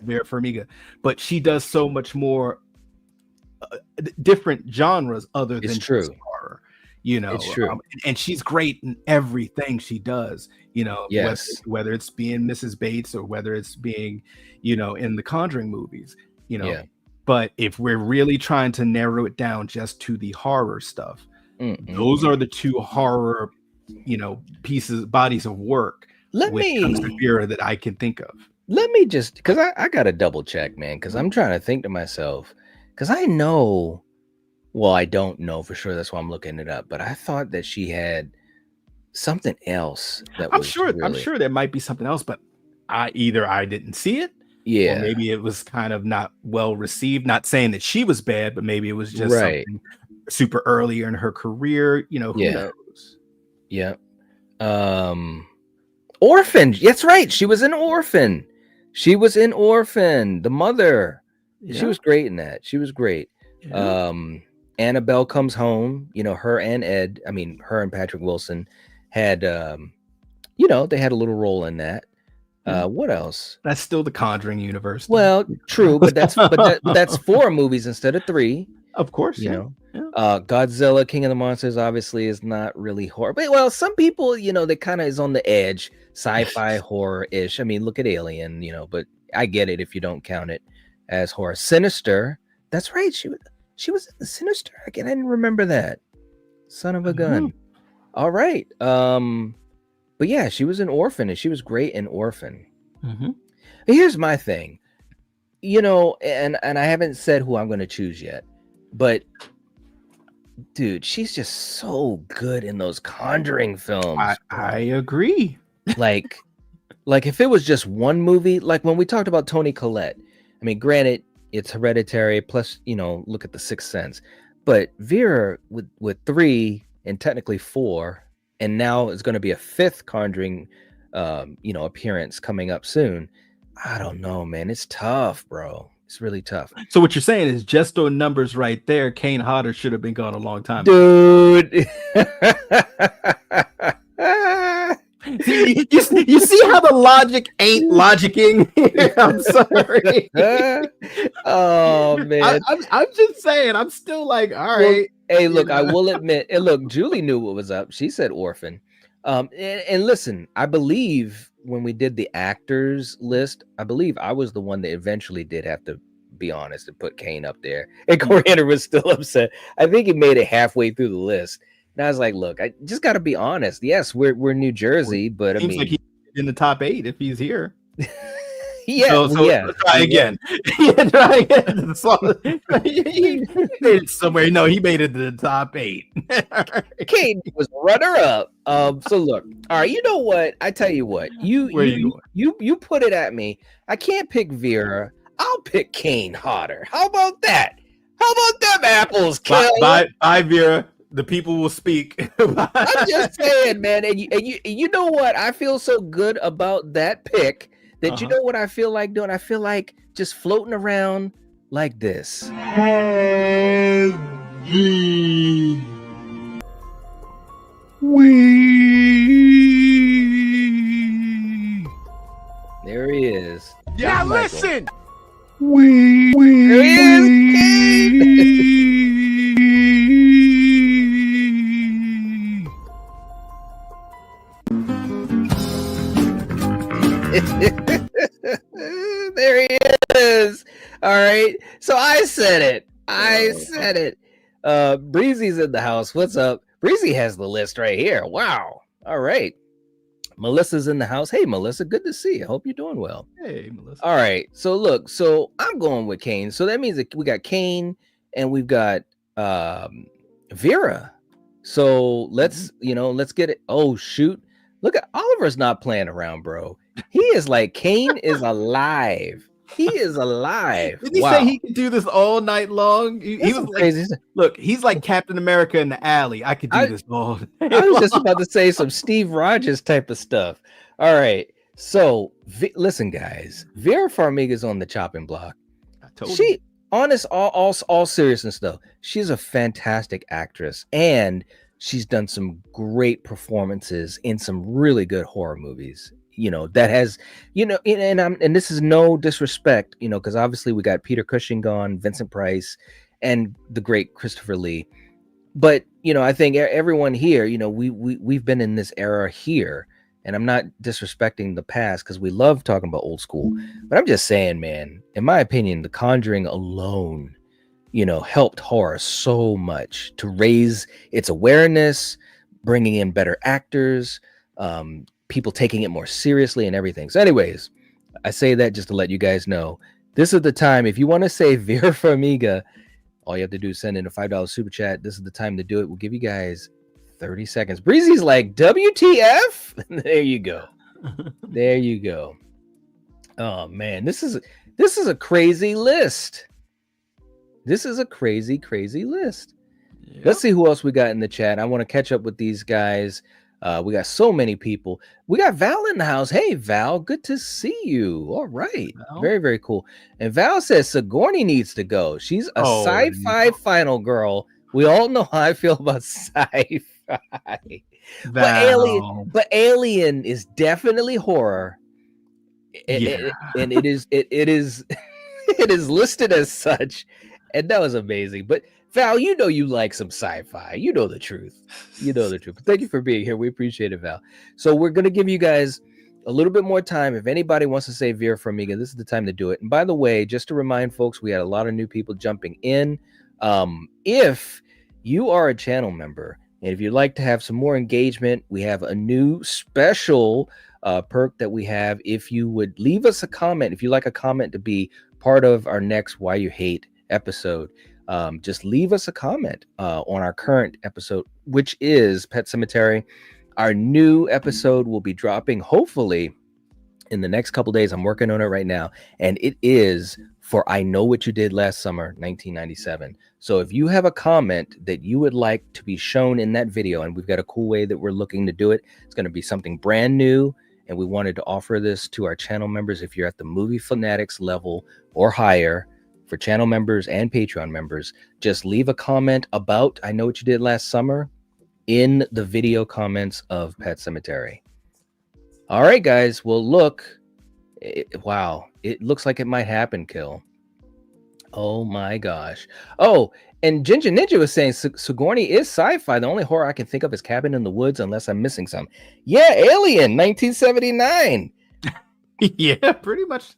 Vera Farmiga, but she does so much more different genres other than just horror. It's true. And she's great in everything she does, whether it's being Mrs. Bates or whether it's being, in the Conjuring movies, But if we're really trying to narrow it down just to the horror stuff, those are the two horror, bodies of work when it comes to Vera that I can think of.
Let me just, because I got to double check, man, because I'm trying to think to myself, because I don't know for sure. That's why I'm looking it up. But I thought that she had something else.
I'm sure there might be something else, but I didn't see it.
Yeah.
Or maybe it was kind of not well received. Not saying that she was bad, but maybe it was just something super earlier in her career. Who knows?
Yeah. Orphan. That's right. She was an Orphan. The mother. She was great in that. She was great. Annabelle Comes Home. Her and Patrick Wilson had they had a little role in that. What else?
That's still the Conjuring universe.
Well, true, but that's 4 movies instead of 3.
Of course,
Godzilla, King of the Monsters, obviously is not really horror. But well, some people, they kind of is on the edge, sci-fi horror-ish. I mean, look at Alien, but I get it if you don't count it as horror. Sinister, that's right. She was in the Sinister. Again, I didn't remember that. Son of a gun. All right. But yeah, she was an Orphan, and she was great in Orphan. Here's my thing, and I haven't said who I'm going to choose yet, but dude, she's just so good in those Conjuring films.
I agree.
Like if it was just one movie, like when we talked about Toni Collette, I mean, granted, it's Hereditary, plus, look at The Sixth Sense, but Vera with 3 and technically 4, and now it's going to be a 5th Conjuring, appearance coming up soon. I don't know, man. It's tough, bro. It's really tough.
So what you're saying is just on numbers right there, Kane Hodder should have been gone a long time
Dude.
you see how the logic ain't logicking here? I'm sorry.
Oh man.
I'm just saying, I'm still like, all right.
Hey, look, I will admit, and look, Julie knew what was up. She said orphan. And listen, I believe when we did the actors list, I believe I was the one that eventually did have to be honest and put Kane up there. And Coriander was still upset. I think he made it halfway through the list. And I was like, look, I just got to be honest. Yes, we're New Jersey, but I mean,
like he's in the top 8 if he's here.
Yeah,
so try again. Try again. He made it somewhere. No, he made it to the top 8.
Kane was runner up. So look, all right. You know what? I tell you what. You put it at me. I can't pick Vera. I'll pick Kane Hodder. How about that? How about them apples, Kelly?
Bye, Vera. The people will speak.
I'm just saying, man. And you know what? I feel so good about that pick that you know what I feel like doing? I feel like just floating around like this.
Heavy.
There he is.
Now
Michael.
listen.
There he is. There he is. All right. So I said it. Breezy's in the house. What's up? Breezy has the list right here. Wow. All right. Melissa's in the house. Hey, Melissa. Good to see you. Hope you're doing well.
Hey, Melissa.
All right. So look, so I'm going with Kane. So that means that we got Kane and we've got Vera. So let's get it. Oh, shoot. Look at Oliver's not playing around, bro. He is like, Kane is alive. He is alive.
Did he say he could do this all night long? He was like,
crazy.
Look, he's like Captain America in the alley. I could do this all day
I was just about to say some Steve Rogers type of stuff. All right. So listen, guys, Vera Farmiga's on the chopping block.
I told you.
All seriousness though, she's a fantastic actress and she's done some great performances in some really good horror movies. That has, and this is no disrespect, because obviously we got Peter Cushing gone, Vincent Price, and the great Christopher Lee. But, I think everyone here, we've been in this era here, and I'm not disrespecting the past because we love talking about old school, but I'm just saying, man, in my opinion, The Conjuring alone, helped horror so much to raise its awareness, bringing in better actors, people taking it more seriously and everything. So anyways, I say that just to let you guys know, this is the time. If you want to say Vera Farmiga, all you have to do is send in a $5 super chat. This is the time to do it. We'll give you guys 30 seconds. Breezy's like, WTF? There you go. There you go. Oh man, this is a crazy list. This is a crazy list. Yep. Let's see who else we got in the chat. I want to catch up with these guys. We got so many people. We got Val in the house. Hey, Val, good to see you. All right. Val. Very, very cool. And Val says Sigourney needs to go. She's a sci-fi final girl. We all know how I feel about sci-fi. But Alien is definitely horror. And it is listed as such. And that was amazing. But Val, you like some sci-fi. You know the truth. But thank you for being here. We appreciate it, Val. So we're going to give you guys a little bit more time. If anybody wants to say Vera Farmiga, this is the time to do it. And by the way, just to remind folks, we had a lot of new people jumping in. If you are a channel member, and if you'd like to have some more engagement, we have a new special perk that we have. If you would leave us a comment, if you like a comment to be part of our next Why You Hate episode, just leave us a comment on our current episode, which is Pet Cemetery. Our new episode will be dropping hopefully in the next couple days. I'm working on it right now, and it is for I Know What You Did Last Summer 1997. So if you have a comment that you would like to be shown in that video, and we've got a cool way that we're looking to do it, it's going to be something brand new, and we wanted to offer this to our channel members. If you're at the Movie Fanatics level or higher, for channel members and Patreon members. Just leave a comment about I Know What You Did Last Summer in the video comments of Pet Cemetery. All right, guys. Well, look. Wow. It looks like it might happen, Kill. Oh, my gosh. Oh, and Ginger Ninja was saying Sigourney is sci-fi. The only horror I can think of is Cabin in the Woods, unless I'm missing some. Yeah, Alien, 1979.
Yeah, pretty much.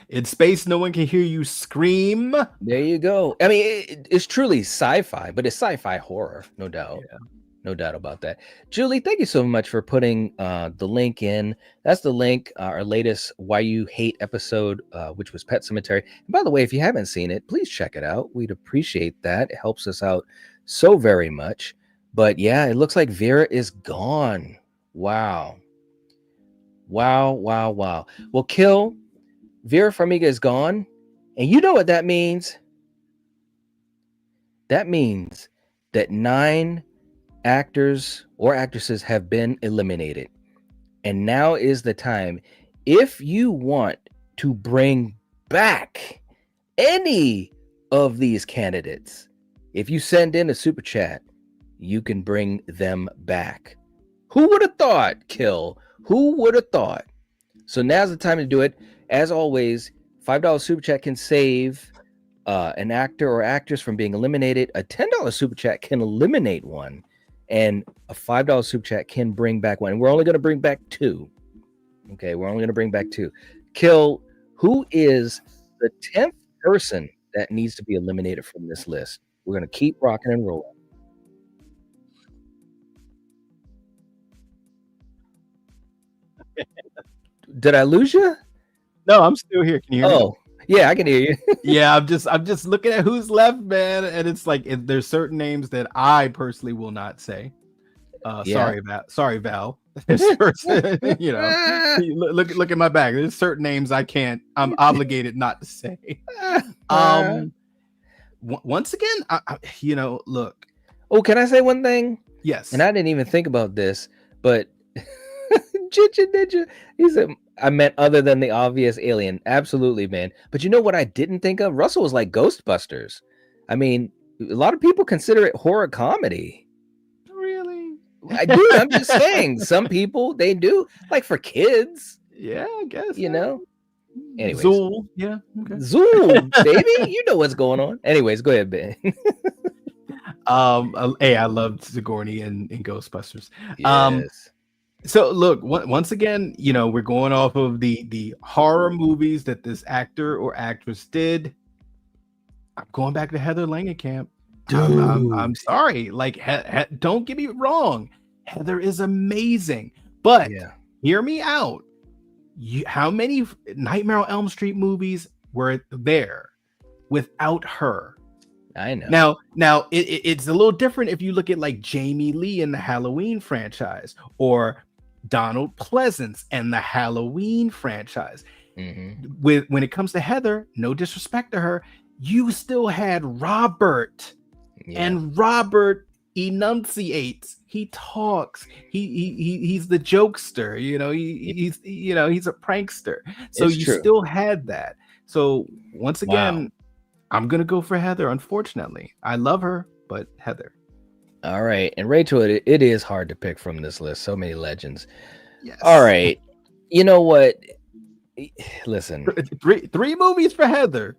In space, no one can hear you scream.
There you go. I mean, it's truly sci-fi, but it's sci-fi horror, no doubt.
Yeah.
No doubt about that. Julie, thank you so much for putting the link in. That's the link, our latest Why You Hate episode, which was Pet Cemetery. And by the way, if you haven't seen it, please check it out. We'd appreciate that. It helps us out so very much. But yeah, it looks like Vera is gone. Wow. Wow, wow, wow. Well, Kill, Vera Farmiga is gone. And you know what that means? That means that 9 actors or actresses have been eliminated. And now is the time. If you want to bring back any of these candidates, if you send in a super chat, you can bring them back. Who would have thought, Kill? Who would have thought? So now's the time to do it. As always, $5 super chat can save an actor or actress from being eliminated. A $10 super chat can eliminate one. And a $5 super chat can bring back one. And we're only going to bring back 2. Okay, we're only going to bring back 2. Kill, who is the 10th person that needs to be eliminated from this list? We're going to keep rocking and rolling. Did I lose you?
No, I'm still here. Can you hear me?
Oh, yeah, I can hear you.
Yeah, I'm just looking at who's left, man, and it's like there's certain names that I personally will not say.
Yeah.
Sorry, Val. There's certain, you know, look at my back. There's certain names I can't. I'm obligated not to say. Once again, you know, look.
Oh, can I say one thing?
Yes.
And I didn't even think about this, but Ninja, he said, I meant other than the obvious Alien. Absolutely, man. But you know what I didn't think of? Russell was like Ghostbusters. I mean, a lot of people consider it horror comedy.
Really?
I do. I'm just saying. Some people, they do. Like for kids.
Yeah, I guess.
You know? Anyways.
Zool. Yeah. Okay.
Zool, baby. You know what's going on. Anyways, go ahead, Ben.
Hey, I loved Sigourney in Ghostbusters.
Yes.
So look, once again, you know, we're going off of the horror movies that this actor or actress did. I'm going back to Heather Langenkamp. I'm sorry. Like, don't get me wrong. Heather is amazing. But hear me out. How many Nightmare on Elm Street movies were there without her?
I know.
Now it's a little different if you look at like Jamie Lee in the Halloween franchise or Donald Pleasence and the Halloween franchise.
Mm-hmm.
When it comes to Heather, no disrespect to her, you still had Robert, and Robert enunciates. He talks. He's the jokester. You know, he's a prankster. So
It's
you
true.
still had that. So once again, I'm gonna go for Heather. Unfortunately, I love her, but Heather.
All right. And Rachel, it is hard to pick from this list. So many legends.
Yes.
All right. You know what? Listen.
Three movies for Heather.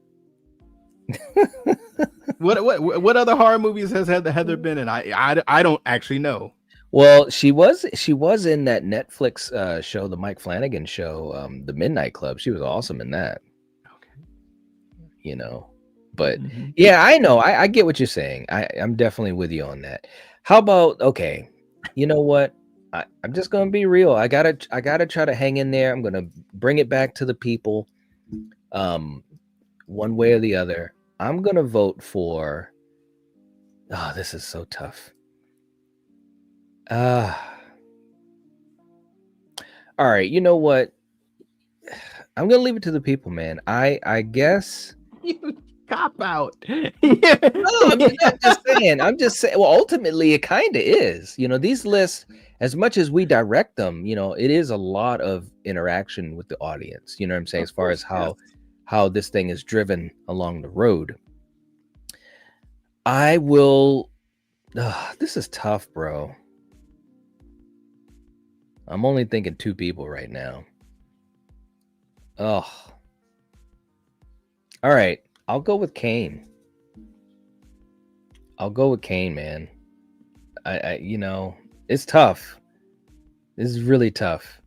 What other horror movies has Heather been in? I don't actually know.
Well, she was in that Netflix show, the Mike Flanagan show, The Midnight Club. She was awesome in that.
Okay.
You know. But yeah, I know. I get what you're saying. I'm definitely with you on that. How about, okay, you know what? I'm just gonna be real. I gotta try to hang in there. I'm gonna bring it back to the people, one way or the other. I'm gonna vote for. Oh, this is so tough. All right, you know what? I'm gonna leave it to the people, man. I guess.
Cop out.
No, I'm just saying. Well, ultimately, it kind of is. You know, these lists, as much as we direct them, you know, it is a lot of interaction with the audience. You know what I'm saying? As far as how how this thing is driven along the road. I will. This is tough, bro. I'm only thinking two people right now. Oh. All right. I'll go with Kane. I'll go with Kane, man. You know, it's tough. This is really tough.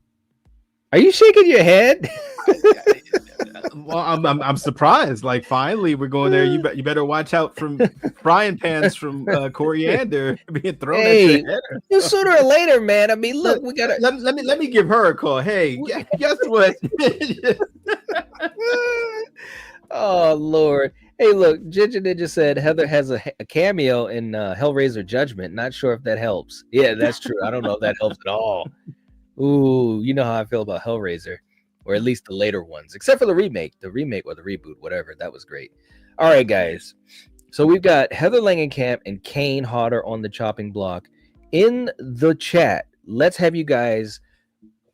Are you shaking your head?
Well, I'm surprised. Like, finally, we're going there. You better watch out from frying pans from coriander being thrown at your head.
Sooner or later, man. I mean, look, we gotta
let me give her a call. Hey, guess what?
Oh Lord. Hey, look, Ginger Ninja said Heather has a cameo in Hellraiser Judgment. Not sure if that helps. Yeah, that's true. I don't know if that helps at all. Ooh, you know how I feel about Hellraiser, or at least the later ones, except for the remake or the reboot, whatever. That was great. All right, guys. So we've got Heather Langenkamp and Kane Hodder on the chopping block. In the chat, let's have you guys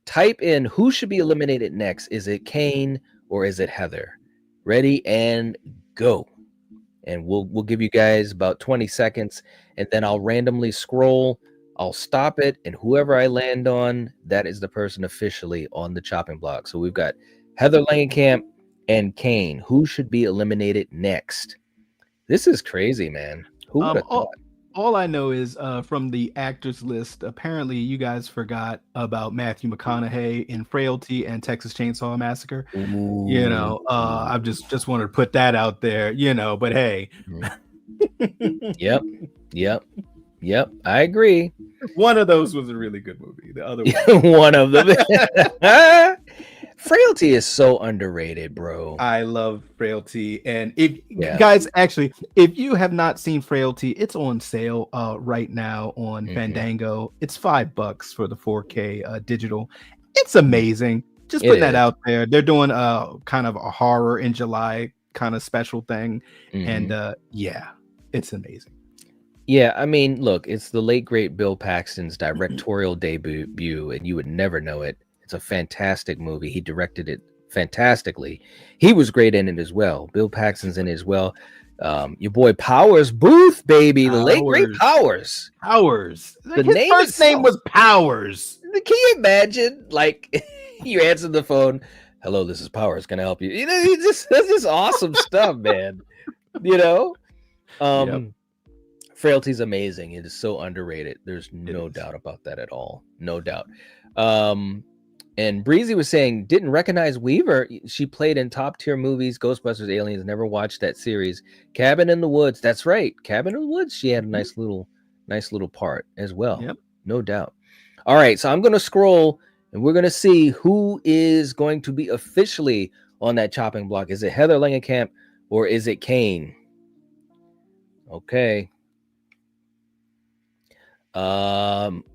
type in who should be eliminated next. Is it Kane or is it Heather? Ready and go. And we'll give you guys about 20 seconds, and then I'll randomly scroll. I'll stop it, and whoever I land on, that is the person officially on the chopping block. So we've got Heather Langenkamp and Kane. Who should be eliminated next? This is crazy, man. Who would have thought?
All I know is from the actors list, apparently you guys forgot about Matthew McConaughey in Frailty and Texas Chainsaw Massacre.
Ooh.
You know, I just wanted to put that out there, you know, but hey.
Yep. I agree.
One of those was a really good movie. The other one.
One of them. Frailty is so underrated, bro.
I love Frailty. And guys, actually, if you have not seen Frailty, it's on sale right now on Fandango. It's $5 for the 4K digital. It's amazing. Just putting that out there. They're doing kind of a horror in July kind of special thing. And yeah, it's amazing.
Yeah, I mean, look, it's the late great Bill Paxton's directorial debut, and you would never know it. It's a fantastic movie. He directed it fantastically. He was great in it as well. Bill Paxton's in it as well. Your boy Powers Booth, baby, the late great Powers.
Powers.
His
first name was Powers.
Can you imagine? Like, you answer the phone. Hello, this is Powers. Can I help you? You know, that's just awesome stuff, man. You know. Frailty's amazing. It is so underrated. There's no doubt about that at all. No doubt. And Breezy was saying, didn't recognize Weaver. She played in top tier movies, Ghostbusters, Aliens. Never watched that series. Cabin in the Woods. That's right. Cabin in the Woods. She had a nice little part as well. Yep. No doubt. All right. So I'm going to scroll and we're going to see who is going to be officially on that chopping block. Is it Heather Langenkamp or is it Kane? Okay.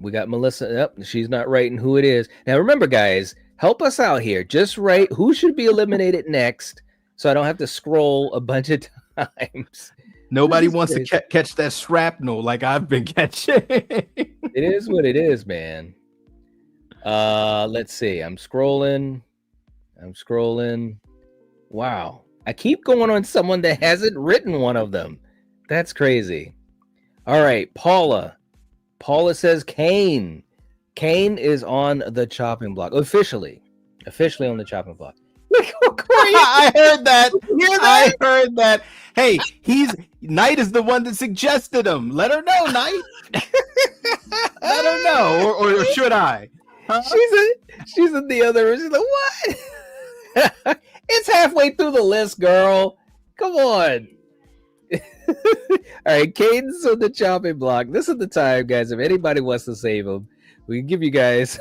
We got Melissa. Yep, she's not writing who it is. Now remember, guys, help us out here. Just write who should be eliminated next, so I don't have to scroll a bunch of times.
Nobody wants to catch that shrapnel like I've been catching.
It is what it is, man. Let's see. I'm scrolling. Wow. I keep going on someone that hasn't written one of them. That's crazy. All right, Paula. Paula says Kane. Kane is on the chopping block. Officially on the chopping block.
I heard that. I heard that. Hey, Knight is the one that suggested him. Let her know, Knight. Let her know, or should I? Huh?
She's in the other room. She's like, what? It's halfway through the list, girl. Come on. All right, Caden's on the chopping block. This is the time, guys. If anybody wants to save him, we can give you guys.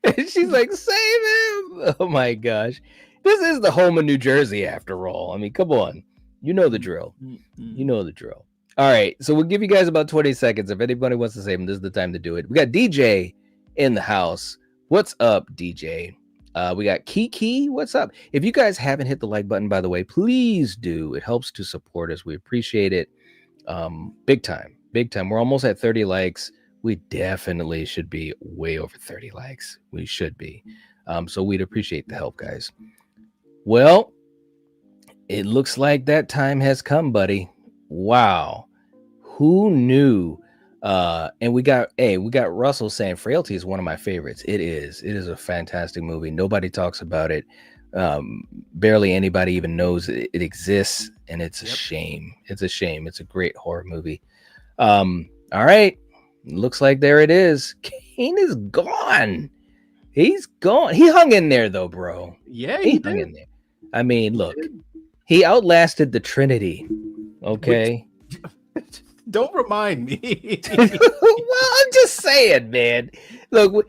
And she's like, save him. Oh my gosh. This is the home of New Jersey, after all. I mean, come on. You know the drill. You know the drill. All right, so we'll give you guys about 20 seconds. If anybody wants to save him, this is the time to do it. We got DJ in the house. What's up, DJ? We got Kiki. What's up? If you guys haven't hit the like button, by the way, please do. It helps to support us. We appreciate it. Big time. We're almost at 30 likes. We definitely should be way over 30 likes. We should be. So we'd appreciate the help, guys. Well, it looks like that time has come, buddy. Wow. Who knew? And we got Russell saying Frailty is one of my favorites. It is a fantastic movie. Nobody talks about it. Barely anybody even knows it exists, and it's a shame. It's a shame. It's a great horror movie. All right. Looks like there it is. Kane is gone. He's gone. He hung in there though, bro.
Yeah,
he hung in there. I mean, look, he outlasted the Trinity. Okay.
Don't remind me.
Well, I'm just saying, man. Look,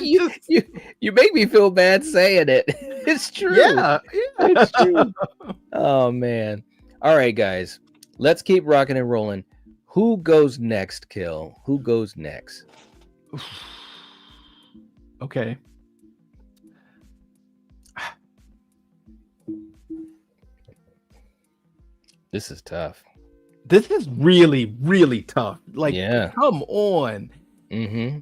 you make me feel bad saying it. It's true.
Yeah,
it's true. Oh man. All right, guys. Let's keep rocking and rolling. Who goes next, Kill? Who goes next?
Okay.
This is tough.
This is really, really tough. Like,
yeah.
Come on.
Mm-hmm.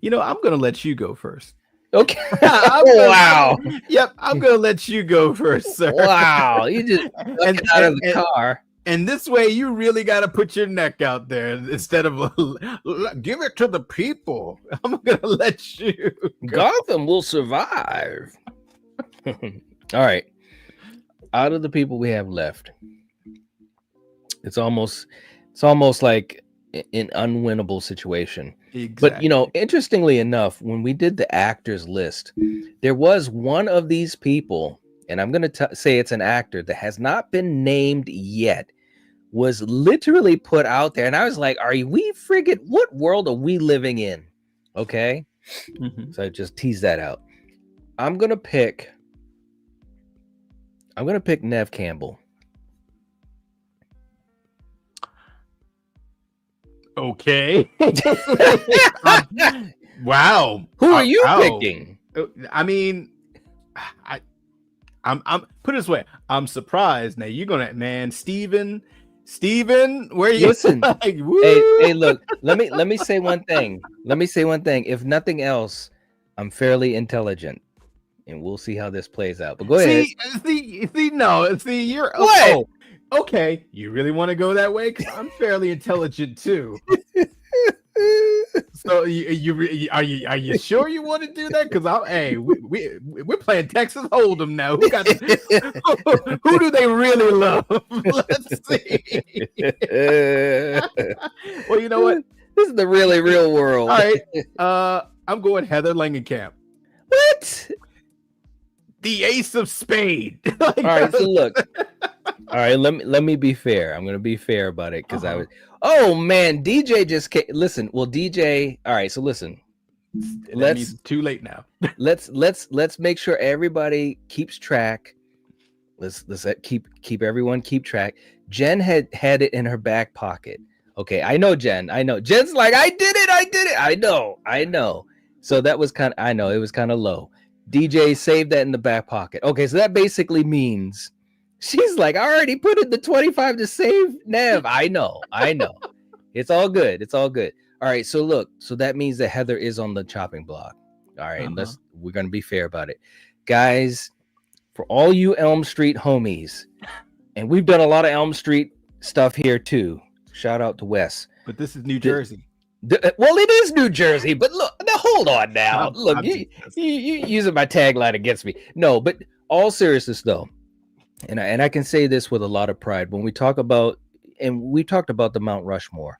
You know, I'm gonna let you go first.
Okay.
Wow. Yep, I'm gonna let you go first, sir.
Wow. You just out of the car.
And this way, you really got to put your neck out there instead of give it to the people. I'm gonna let you go.
Gotham will survive. All right. Out of the people we have left, it's almost like an unwinnable situation.
Exactly.
But you know, interestingly enough, when we did the actors list, there was one of these people, and I'm going to say it's an actor that has not been named yet, was literally put out there. And I was like, what world are we living in? Okay. Mm-hmm. So I just tease that out. I'm going to pick Neve Campbell.
Okay. Wow.
Who are you picking?
I mean, I'm put it this way. I'm surprised. Now you're gonna, man, Steven, where you
listen?
Like,
hey, look, let me say one thing. If nothing else, I'm fairly intelligent. And we'll see how this plays out. But go ahead.
You're
what?
Oh, okay. You really want to go that way? Because I'm fairly intelligent too. So are you sure you want to do that? Because we're playing Texas Hold'em now. Who do they really love? Let's see. Well, you know what?
This is the really real world.
All right. I'm going Heather Langenkamp.
What?
The Ace of Spades.
All right, so look. All right, let me be fair. I'm gonna be fair about it because I was. Oh man, DJ just came. Listen, well, DJ. All right, so listen.
It's too late now.
let's make sure everybody keeps track. Let's keep everyone keep track. Jen had it in her back pocket. Okay, I know Jen. Jen's like, I did it. I know. So that was kind of. I know it was kind of low. DJ saved that in the back pocket. Okay, so that basically means she's like, I already put in the 25 to save Nev. I know. It's all good. All right, so look, so that means that Heather is on the chopping block. All right, we're gonna be fair about it. Guys, for all you Elm Street homies, and we've done a lot of Elm Street stuff here too. Shout out to Wes.
But this is New Jersey.
Well, it is New Jersey, but look, now hold on now. Look, you using my tagline against me. No, but all seriousness though, and I can say this with a lot of pride when we talk about, and we talked about the Mount Rushmore,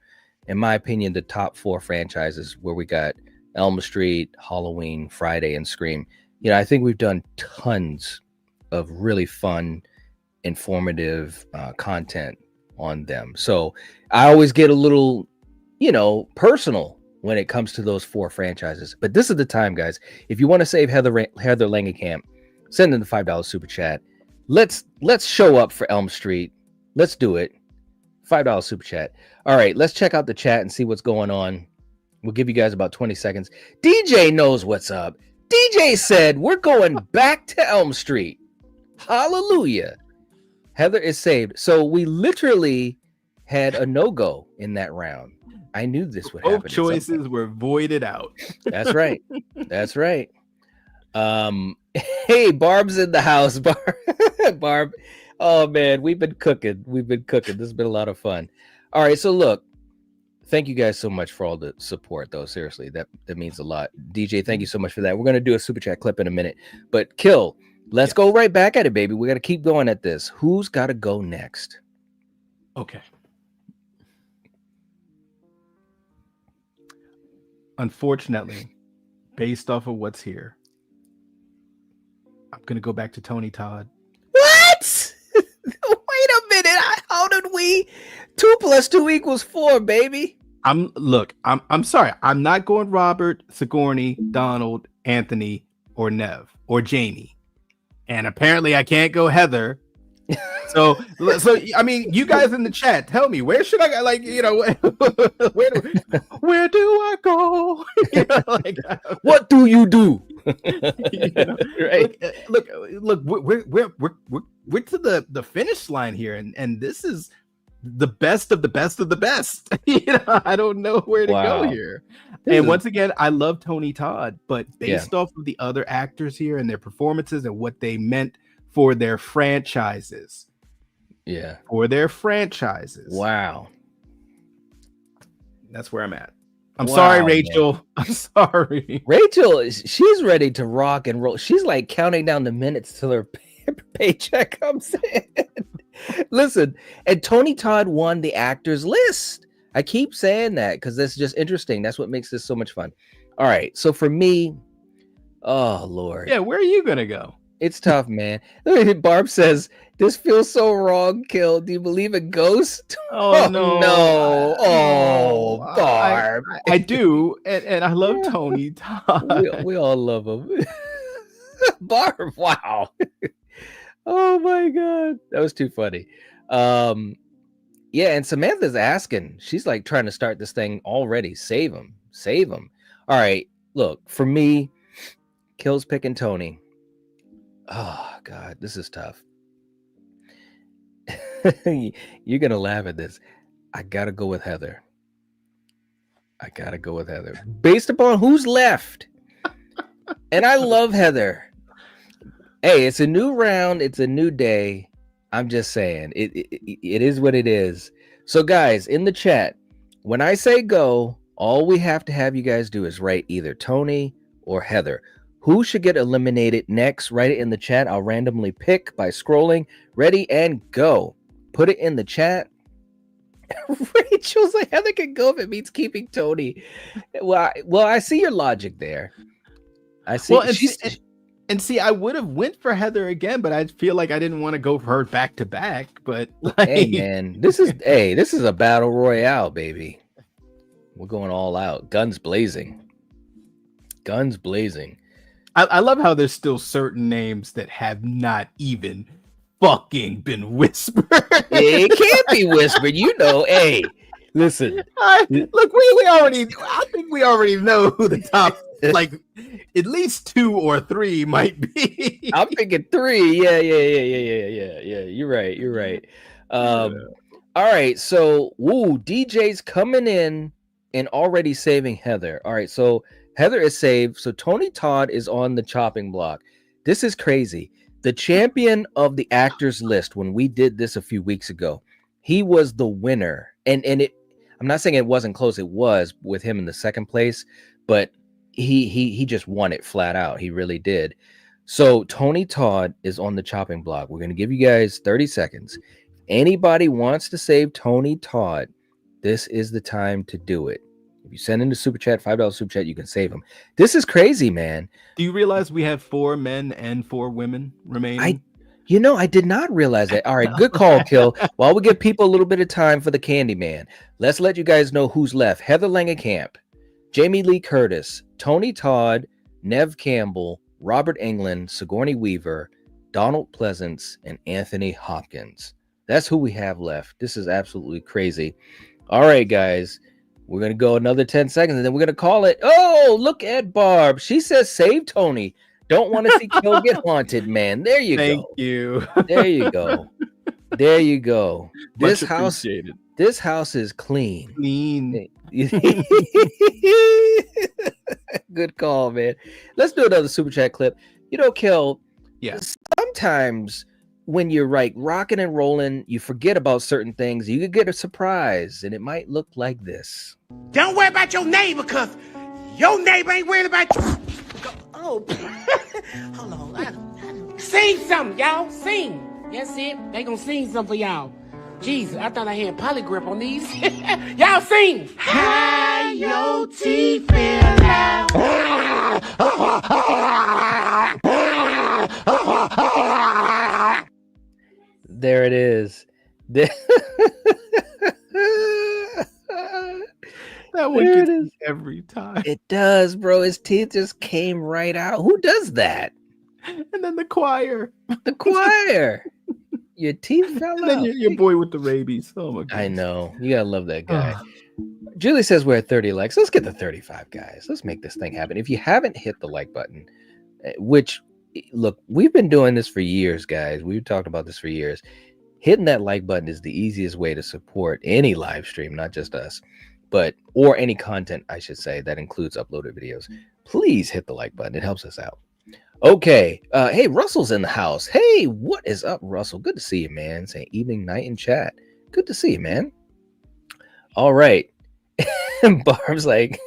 in my opinion, the top 4 franchises where we got Elm Street, Halloween, Friday, and Scream. You know, I think we've done tons of really fun, informative content on them. So I always get a little, personal when it comes to those 4 franchises. But this is the time, guys. If you want to save Heather Langenkamp, send in the $5 super chat. Let's show up for Elm Street. Let's do it. $5 super chat. All right, let's check out the chat and see what's going on. We'll give you guys about 20 seconds. DJ knows what's up. DJ said we're going back to Elm Street. Hallelujah. Heather is saved. So we literally had a no-go in that round. I knew this would happen.
Both choices were voided out.
That's right. That's right. Hey, Barb's in the house. Barb. Oh man, we've been cooking. This has been a lot of fun. All right, so look, thank you guys so much for all the support, though. Seriously, that means a lot. DJ, thank you so much for that. We're gonna do a super chat clip in a minute, but Kill, let's go right back at it, baby. We got to keep going at this. Who's got to go next?
Okay. Unfortunately, based off of what's here, I'm gonna go back to Tony Todd.
What? Wait a minute. How did we? 2 + 2 = 4, baby.
I'm sorry. I'm not going Robert, Sigourney, Donald, Anthony, or Neve or Jamie, and apparently I can't go Heather. So I mean, you guys in the chat, tell me, where should I go? Like, you know, where do I go? You know, like,
what do you do?
You know, right. Look, we're to the finish line here, and this is the best of the best of the best. You know, I don't know where to go here. And once again, I love Tony Todd, but based off of the other actors here and their performances and what they meant for their franchises.
Yeah.
For their franchises.
Wow.
That's where I'm at. I'm sorry, Rachel.
Man.
I'm sorry.
Rachel, she's ready to rock and roll. She's like counting down the minutes till her paycheck comes in. Listen, and Tony Todd won the actors list. I keep saying that because that's just interesting. That's what makes this so much fun. All right. So for me, oh, Lord.
Yeah, where are you going to go?
It's tough, man. Barb says, this feels so wrong, Kill. Do you believe in ghosts?
Oh, no.
No. Oh, Barb.
I do. And I love Tony Todd.
We all love him. Barb, wow. Oh, my God. That was too funny. Yeah, and Samantha's asking. She's like trying to start this thing already. Save him. Save him. All right. Look, for me, Kill's picking Tony. Oh, God, this is tough. You're going to laugh at this. I got to go with Heather. Based upon who's left. And I love Heather. Hey, it's a new round. It's a new day. I'm just saying. It is what it is. So, guys, in the chat, when I say go, all we have to have you guys do is write either Tony or Heather. Who should get eliminated next? Write it in the chat. I'll randomly pick by scrolling. Ready and go. Put it in the chat. Rachel's like, Heather can go if it means keeping Tony. Well, I see your logic there. I see.
Well, and see, I would have went for Heather again, but I feel like I didn't want to go for her back to back. But like,
hey, man, this is a battle royale, baby. We're going all out. Guns blazing. Guns blazing.
I love how there's still certain names that have not even fucking been whispered.
It can't be whispered, you know. Hey, listen.
Look, I think we already know who the top, like, at least 2 or 3 might be.
I'm thinking 3. Yeah. You're right. All right. So, DJ's coming in and already saving Heather. All right. So Heather is saved. So Tony Todd is on the chopping block. This is crazy. The champion of the actors list, when we did this a few weeks ago, he was the winner. And I'm not saying it wasn't close. It was with him in the second place, but he just won it flat out. He really did. So Tony Todd is on the chopping block. We're going to give you guys 30 seconds. If anybody wants to save Tony Todd, this is the time to do it. If you send in the super chat, $5 super chat, you can save him. This is crazy, man.
Do you realize we have 4 men and 4 women remaining?
I did not realize that. All right, good call, Kill. While we give people a little bit of time for the Candyman, let's let you guys know who's left. Heather Langenkamp, Jamie Lee Curtis, Tony Todd, Neve Campbell, Robert Englund, Sigourney Weaver, Donald Pleasence, and Anthony Hopkins. That's who we have left. This is absolutely crazy. All right, guys. We're going to go another 10 seconds, and then we're going to call it. Oh, look at Barb. She says, save Tony. Don't want to see Kill get haunted, man. There you go.
Thank you.
There you go. This This house is clean.
Clean.
Good call, man. Let's do another super chat clip. You know, Kel,
Yeah.
sometimes when you're rocking and rolling, you forget about certain things. You could get a surprise, and it might look like this.
Don't worry about your neighbor, cause your neighbor ain't worried about you. Oh, hold on. Sing something, y'all. Sing. That's it. They gonna sing something for y'all. Jesus, I thought I had polygrip on these. Y'all sing. How your teeth feel out.
There it is.
That one
There
gets
it
me
is.
every time.
It does, bro. His teeth just came right out. Who does that?
And then the choir.
The choir. Your teeth fell
And then
out.
your boy with the rabies. Oh my god.
I know. You gotta love that guy. Julie says we're at 30 likes. Let's get to 35, guys. Let's make this thing happen. If you haven't hit the like button, which, look, we've been doing this for years, guys. We've talked about this for years. Hitting that like button is the easiest way to support any live stream, not just us, or any content, I should say, that includes uploaded videos. Please hit the like button. It helps us out. Okay. Hey, Russell's in the house. Hey, what is up, Russell? Good to see you, man. Saying evening, night in chat. Good to see you, man. All right. And Barb's like,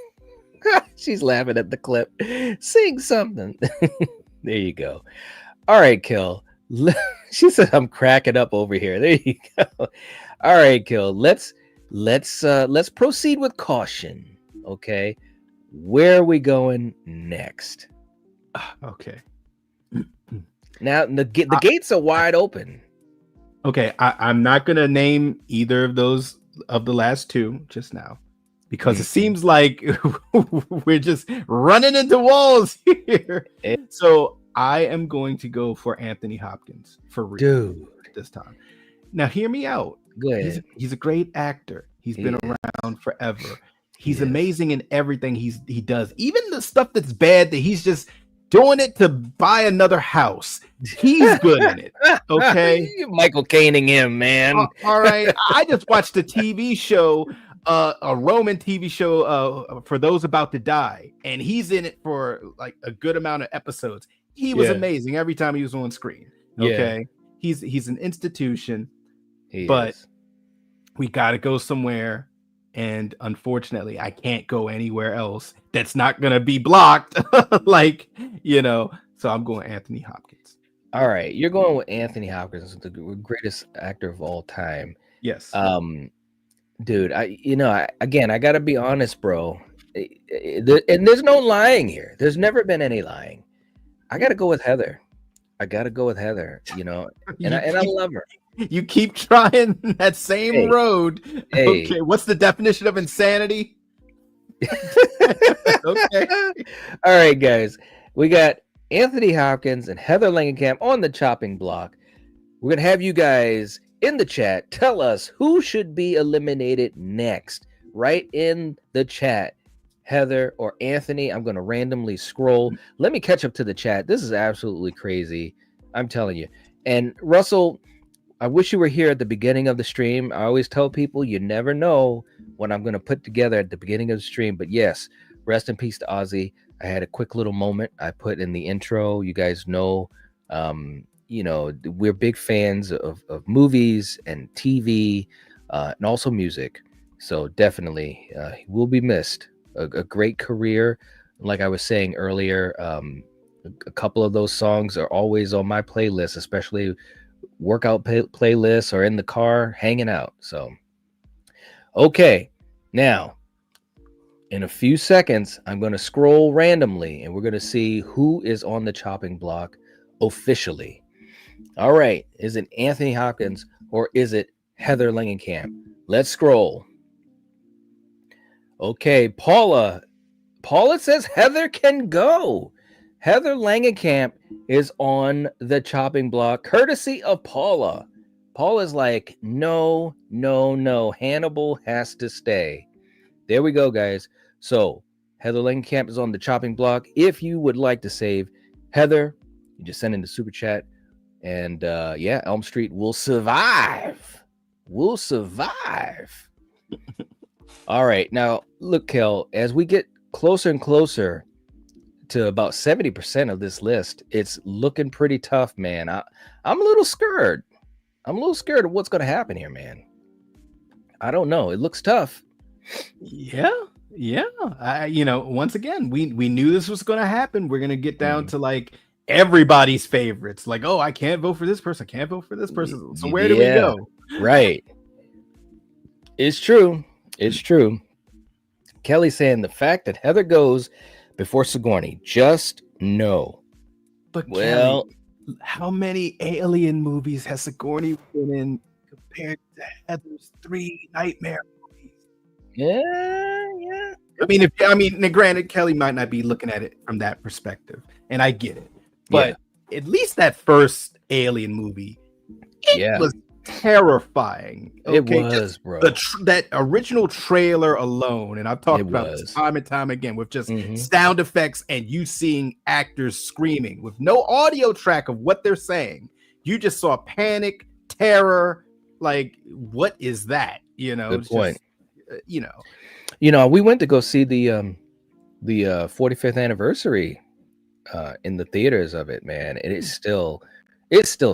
she's laughing at the clip. Sing something. There you go. All right, Kill. She said I'm cracking up over here. There you go. All right, Kill. Let's proceed with caution. Okay. Where are we going next?
Okay.
Now the gates are wide open.
Okay, I'm not gonna name either of those of the last two just now, because it seems like we're just running into walls here. So I am going to go for Anthony Hopkins for real,
dude,
this time. Now hear me out.
Go ahead.
He's a great actor. He's been around forever. He's amazing in everything he does. Even the stuff that's bad that he's just doing it to buy another house. He's good in it. Okay.
Michael Caineing him, man.
All right. I just watched a TV show, a Roman TV show for those about to die. And he's in it for like a good amount of episodes. He was amazing every time he was on screen. Okay. Yeah. He's an institution, but we got to go somewhere. And unfortunately, I can't go anywhere else that's not going to be blocked. So I'm going Anthony Hopkins.
All right. You're going with Anthony Hopkins, the greatest actor of all time.
Yes.
Dude, I got to be honest, bro. And there's no lying here. There's never been any lying. I got to go with Heather. And I love her.
You keep trying that same road.
Hey.
Okay, what's the definition of insanity? Okay.
All right, guys. We got Anthony Hopkins and Heather Langenkamp on the chopping block. We're going to have you guys in the chat tell us who should be eliminated next. Right in the chat. Heather or Anthony. I'm going to randomly scroll. Let me catch up to the chat. This is absolutely crazy. I'm telling you. And Russell, I wish you were here at the beginning of the stream. I always tell people you never know what I'm going to put together at the beginning of the stream. But yes, rest in peace to Ozzy. I had a quick little moment I put in the intro. You guys know, we're big fans of movies and TV and also music. So definitely he will be missed. A great career. Like I was saying earlier, a couple of those songs are always on my playlist, especially workout playlists or in the car hanging out. So, okay. Now, in a few seconds, I'm going to scroll randomly and we're going to see who is on the chopping block officially. All right. Is it Anthony Hopkins or is it Heather Langenkamp? Let's scroll. Okay. Paula says Heather can go. Heather Langenkamp is on the chopping block, courtesy of Paula. Paula's like, no. Hannibal has to stay. There we go, guys. So Heather Langenkamp is on the chopping block. If you would like to save Heather, you just send in the super chat. And Elm Street will survive will survive. All right, now look, Kel, as we get closer and closer to about 70% of this list, it's looking pretty tough, man. I'm a little scared. I'm a little scared of what's going to happen here, man. I don't know. It looks tough.
Yeah. Once again, we knew this was going to happen. We're going to get down to like everybody's favorites. Like, oh, I can't vote for this person. Can't vote for this person. So where do we go?
Right. It's true. It's true. Kelly saying the fact that Heather goes before Sigourney, just no.
But
well,
Kelly, how many Alien movies has Sigourney been in compared to Heather's 3 Nightmare movies?
Yeah.
I mean, granted, Kelly might not be looking at it from that perspective, and I get it. But at least that first Alien movie, it was terrifying. Okay?
It was, bro.
That original trailer alone, and I've talked about this time and time again with just sound effects and you seeing actors screaming with no audio track of what they're saying. You just saw panic, terror. Like, what is that?
Good point.
Just,
we went to go see the 45th anniversary in the theaters of it, man, and it still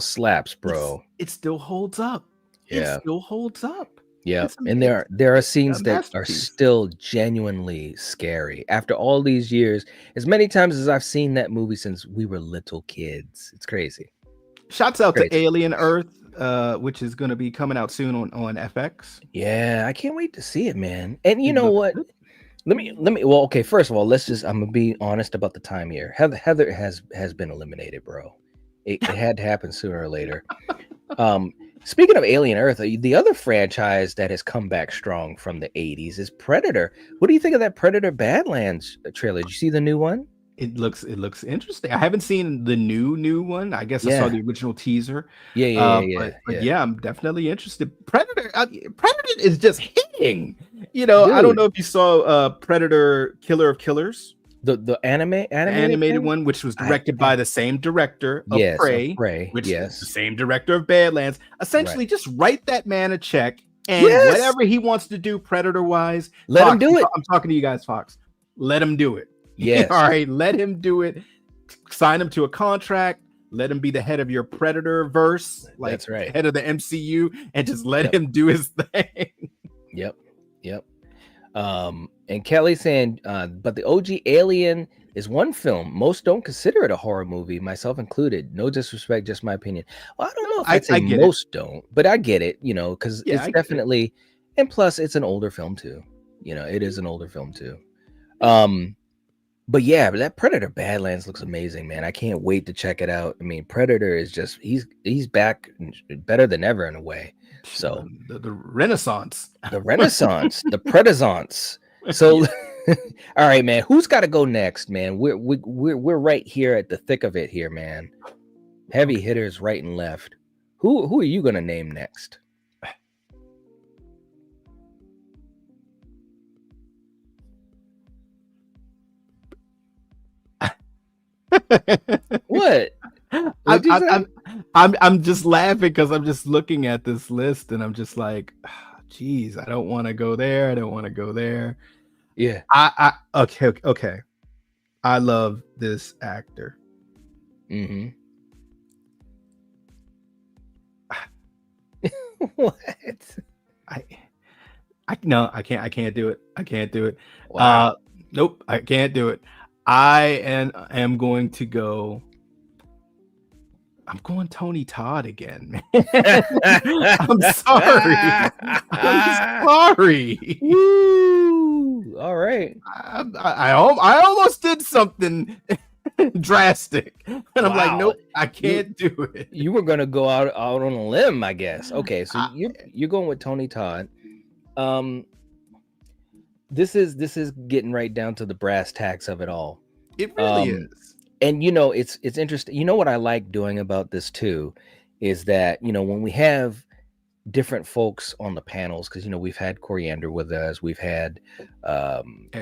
slaps, bro.
It still holds up.
Yeah.
It still holds up.
Yeah, and there are scenes that are still genuinely scary after all these years. As many times as I've seen that movie since we were little kids, it's crazy.
Shouts out to Alien Earth, which is going to be coming out soon on FX.
Yeah, I can't wait to see it, man. And you know what? Let me. Well, okay. First of all, I'm gonna be honest about the time here. Heather has been eliminated, bro. It had to happen sooner or later. Speaking of Alien Earth, the other franchise that has come back strong from the 80s is Predator. What do you think of that Predator Badlands trailer? Did you see the new one?
It looks interesting. I haven't seen the new one. I guess I saw the original teaser.
Yeah.
But I'm definitely interested. Predator is just hitting. Dude. I don't know if you saw Predator Killer of Killers.
The animated
one, which was directed by the same director of Prey, which is the same director of Badlands. Essentially, just write that man a check, and whatever he wants to do Predator wise,
let him do it.
I'm talking to you guys, Fox. Let him do it.
Yes.
All right, let him do it. Sign him to a contract. Let him be the head of your Predator verse, like
that's right,
head of the MCU, and just let him do his thing.
Yep. And Kelly saying, but the OG Alien is one film. Most don't consider it a horror movie, myself included. No disrespect, just my opinion. Well, I don't know if I'd say most don't, but I get it, because it's definitely, and plus it's an older film too. It is an older film too. But yeah, that Predator Badlands looks amazing, man. I can't wait to check it out. I mean, Predator is just he's back better than ever in a way. So
the Renaissance,
the Predazance. So, all right, man. Who's got to go next, man? We're right here at the thick of it here, man. Heavy hitters right and left. Who are you gonna name next? What?
I'm just laughing because I'm just looking at this list and I'm just like, geez, I don't want to go there. I don't want to go there.
Yeah.
Okay. I love this actor.
Mm-hmm. What?
No, I can't do it. I can't do it.
Wow.
Nope, I can't do it. I am going to go. I'm going Tony Todd again. I'm sorry. I'm sorry.
Woo! All right.
I almost did something drastic, and I'm like, nope, I can't do it.
You were gonna go out on a limb, I guess. Okay, so you're going with Tony Todd. This is getting right down to the brass tacks of it all.
It really is.
And it's interesting. What I like doing about this too is that when we have different folks on the panels, because we've had Coriander with us, we've had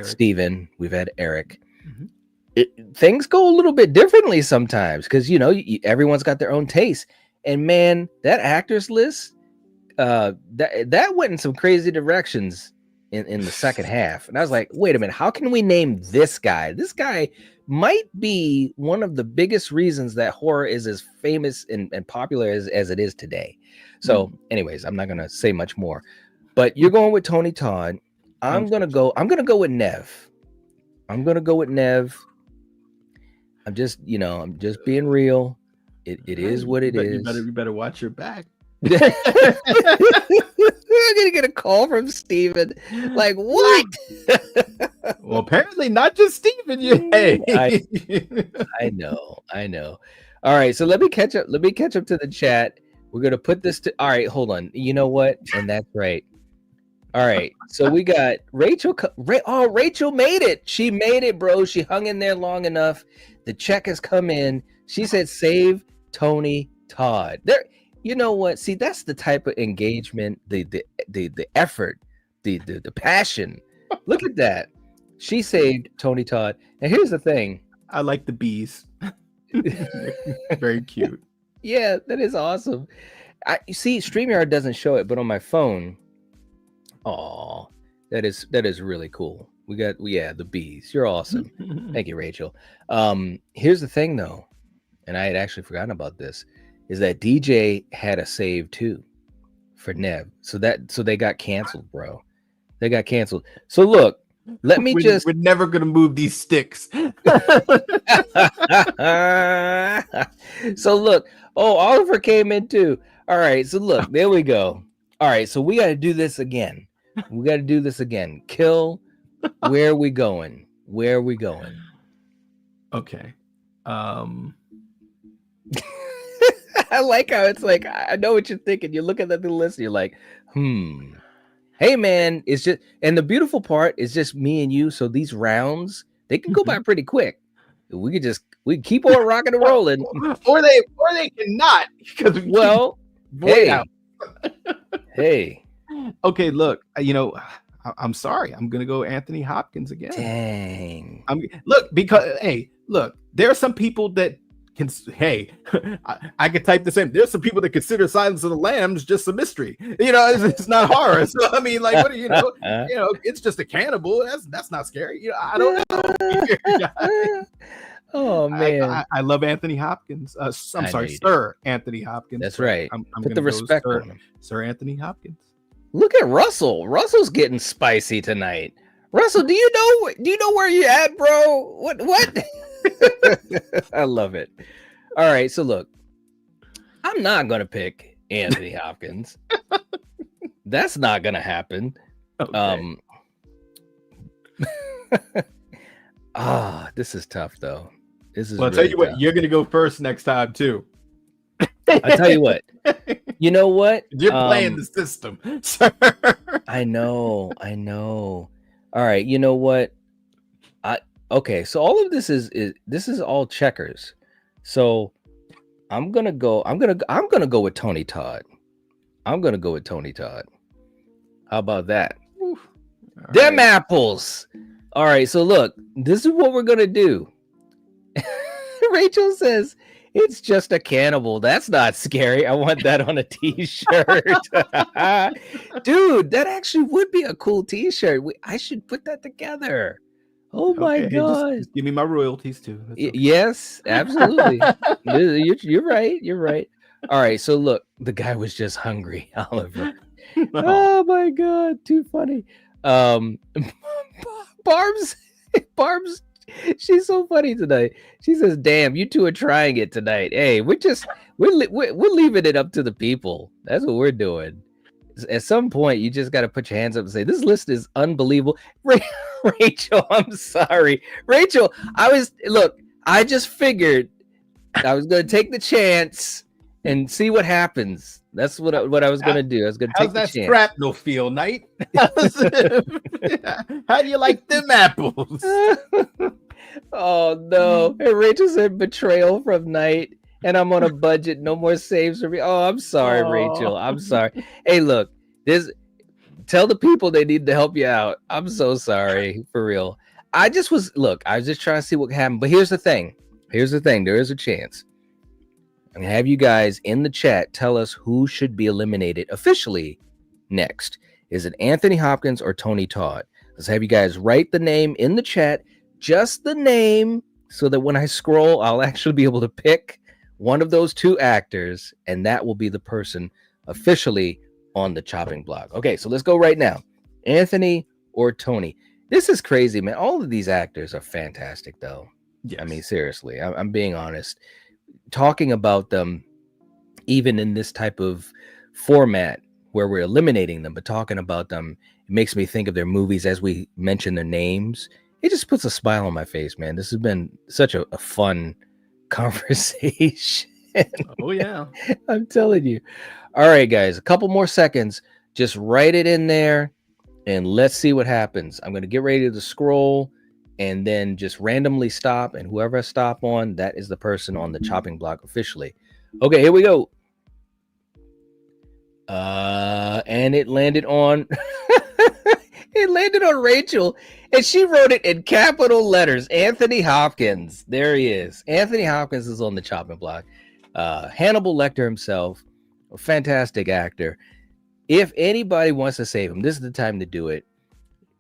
Steven, we've had Eric. Mm-hmm. Things go a little bit differently sometimes because everyone's got their own taste. And man, that actors list, that went in some crazy directions in the second half. And I was like, wait a minute, how can we name this guy? This guy might be one of the biggest reasons that horror is as famous and popular as it is today. So anyways, I'm not gonna say much more, but you're going with Tony Todd. I'm gonna go with Neve. I'm just being real. It is what it is.
You better watch your back.
I'm gonna get a call from Steven. Like, what?
Well, apparently not just Steven. Hey.
I know. All right, so let me catch up to the chat. We're gonna put this to all right, hold on. You know what? And that's right. All right, so we got Rachel. Rachel made it. She made it, bro. She hung in there long enough. The check has come in. She said, "Save Tony Todd." There. You know what? See, that's the type of engagement, the effort, the passion. Look at that. She saved Tony Todd. And here's the thing.
I like the bees. Very cute.
Yeah, that is awesome. You see, StreamYard doesn't show it, but on my phone. Oh, that is really cool. We got the bees. You're awesome. Thank you, Rachel. Here's the thing though, and I had actually forgotten about this, is that DJ had a save too for Neve. So they got canceled, bro. They got canceled. So look, let me
we're never gonna move these sticks.
So look, Oliver came in too. All right, so look, there we go. All right, so we got to do this again. Kill. Where are we going?
Okay.
I like how it's like, I know what you're thinking. You're looking at the list and you're like, hey man, it's just, and the beautiful part is just me and you. So these rounds, they can go by pretty quick. We can keep on rocking and rolling.
or they cannot. Because
hey.
Okay, look, I'm sorry. I'm gonna go Anthony Hopkins again.
Dang.
Look, there are some people that can. Hey, I could type the same. There's some people that consider Silence of the Lambs just a mystery. It's not horror. So I mean, like, what do you know? It's just a cannibal. That's not scary. I don't know.
Oh man,
I love Anthony Hopkins. I'm sorry, Sir Anthony Hopkins.
That's right.
I'm
Put the respect on him.
Sir Anthony Hopkins.
Look at Russell. Russell's getting spicy tonight. Russell, do you know where you at, bro? What? I love it. All right, so look, I'm not gonna pick Anthony Hopkins. That's not gonna happen.
Okay.
This is tough though.
I'll tell you what, you're gonna go first next time too.
I'll tell you what. You know what?
You're playing the system, sir.
I know. All right, you know what? Okay, so all of this is all checkers. So I'm gonna go with Tony Todd. How about that? Them apples. All right, so look, this is what we're gonna do. Rachel says, it's just a cannibal. That's not scary. I want that on a t-shirt. Dude, that actually would be a cool t-shirt. I should put that together. Oh my God.
Just give me my royalties too.
Okay. Yes, absolutely. You're right. All right, so look, the guy was just hungry, Oliver. Oh my God, too funny. Barb's, she's so funny tonight. She says, "Damn, you two are trying it tonight. Hey, we're leaving it up to the people. That's what we're doing. At some point, you just got to put your hands up and say, this list is unbelievable." Rachel, I'm sorry. Rachel, I just figured I was going to take the chance and see what happens. That's what I was going to do. I was going to take the chance.
How's that shrapnel feel, Knight? How do you like them apples?
Oh, no. And Rachel said betrayal from Knight. And I'm on a budget. No more saves for me. Oh, I'm sorry, Rachel. I'm sorry. Hey, look, tell the people they need to help you out. I'm so sorry, for real. I was just trying to see what happened. But here's the thing. There is a chance. I'm gonna have you guys in the chat tell us who should be eliminated officially next. Is it Anthony Hopkins or Tony Todd? Let's have you guys write the name in the chat, just the name, so that when I scroll, I'll actually be able to pick one of those two actors, and that will be the person officially on the chopping block. Okay, so let's go right now. Anthony or Tony? This is crazy, man. All of these actors are fantastic, though.
Yes.
I mean, seriously, I'm being honest. Talking about them, even in this type of format where we're eliminating them, but talking about them, it makes me think of their movies as we mention their names. It just puts a smile on my face, man. This has been such a fun conversation.
Oh, yeah.
I'm telling you. All right, guys, a couple more seconds. Just write it in there and let's see what happens. I'm going to get ready to scroll and then just randomly stop. And whoever I stop on, that is the person on the chopping block officially. Okay, here we go. And it landed on it landed on Rachel, and she wrote it in capital letters. Anthony Hopkins. There he is. Anthony Hopkins is on the chopping block. Hannibal Lecter himself, a fantastic actor. If anybody wants to save him, this is the time to do it.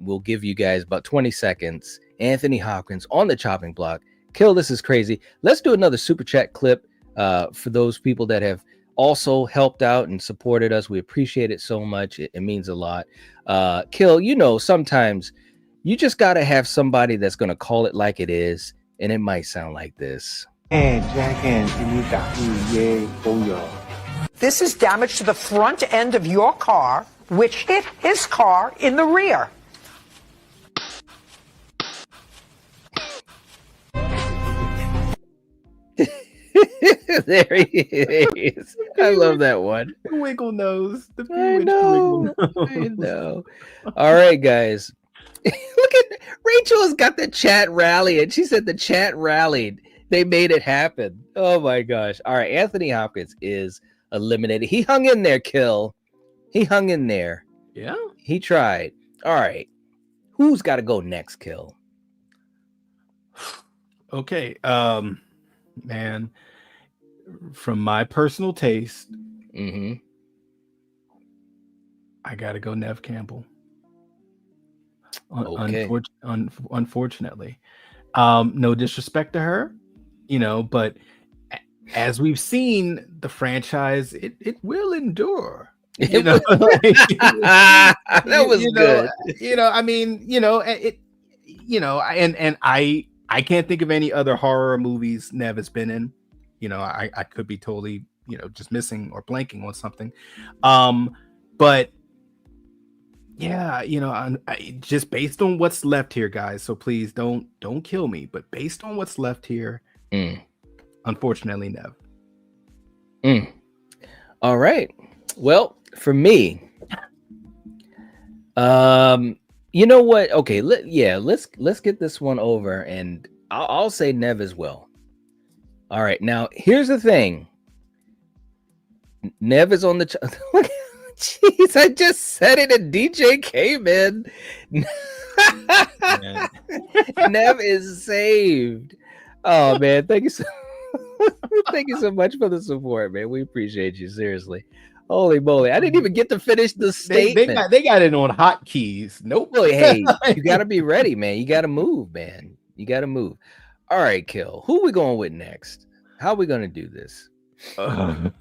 We'll give you guys about 20 seconds. Anthony Hopkins on the chopping block. Kill, this is crazy. Let's do another super chat clip for those people that have also helped out and supported us. We appreciate it so much. It means a lot. Kill, you know, sometimes you just got to have somebody that's going to call it like it is. And it might sound like this.
This is damage to the front end of your car, which hit his car in the rear.
There he is. I love that one.
The wiggle nose. The
I know. I know. All right, guys. Look at Rachel has got the chat rallying. She said the chat rallied. They made it happen. Oh my gosh. All right. Anthony Hopkins is eliminated. He hung in there, Kill. He hung in there.
Yeah.
He tried. All right. Who's got to go next, Kill?
Okay. Man, from my personal taste, I gotta go Neve Campbell.
Okay.
Unfortunately, no disrespect to her, you know, but as we've seen, the franchise it will endure. You know,
that was good.
You know, I mean, you know, it. You know, and I can't think of any other horror movies Neve has been in. You know, I could be totally, you know, just missing or blanking on something. But yeah, you know, I just based on what's left here, guys. So please don't kill me. But based on what's left here, unfortunately, Neve.
All right. Well, for me, you know what? Okay, let's get this one over, and I'll say Neve as well. All right, now here's the thing. Neve is on the. Jeez, I just said it, and DJ came in. Neve is saved. Oh man, thank you so. Thank you so much for the support, man. We appreciate you, seriously. Holy moly. I didn't even get to finish the statement.
They got it on hotkeys. Nope.
Boy, hey, you got to be ready, man. You got to move, man. You got to move. All right, Kill. Who are we going with next? How are we going to do this?
Okay.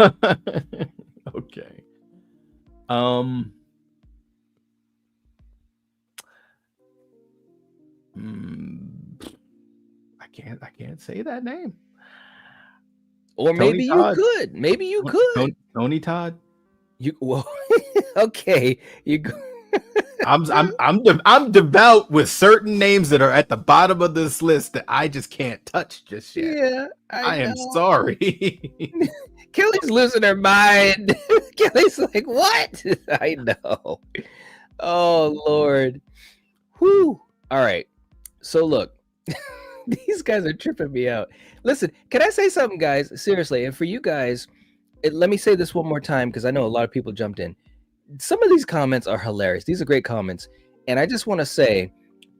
I can't say that name.
Or maybe you could. Maybe you could.
Tony Todd.
You well, okay. You go.
I'm devout with certain names that are at the bottom of this list that I just can't touch just yet.
Yeah,
I am sorry.
Kelly's losing her mind. Kelly's like, what? I know. Oh Lord. Whew. All right. So look, these guys are tripping me out. Listen, can I say something, guys? Seriously, and for you guys, let me say this one more time because I know a lot of people jumped in. Some of these comments are hilarious. These are great comments. And I just want to say,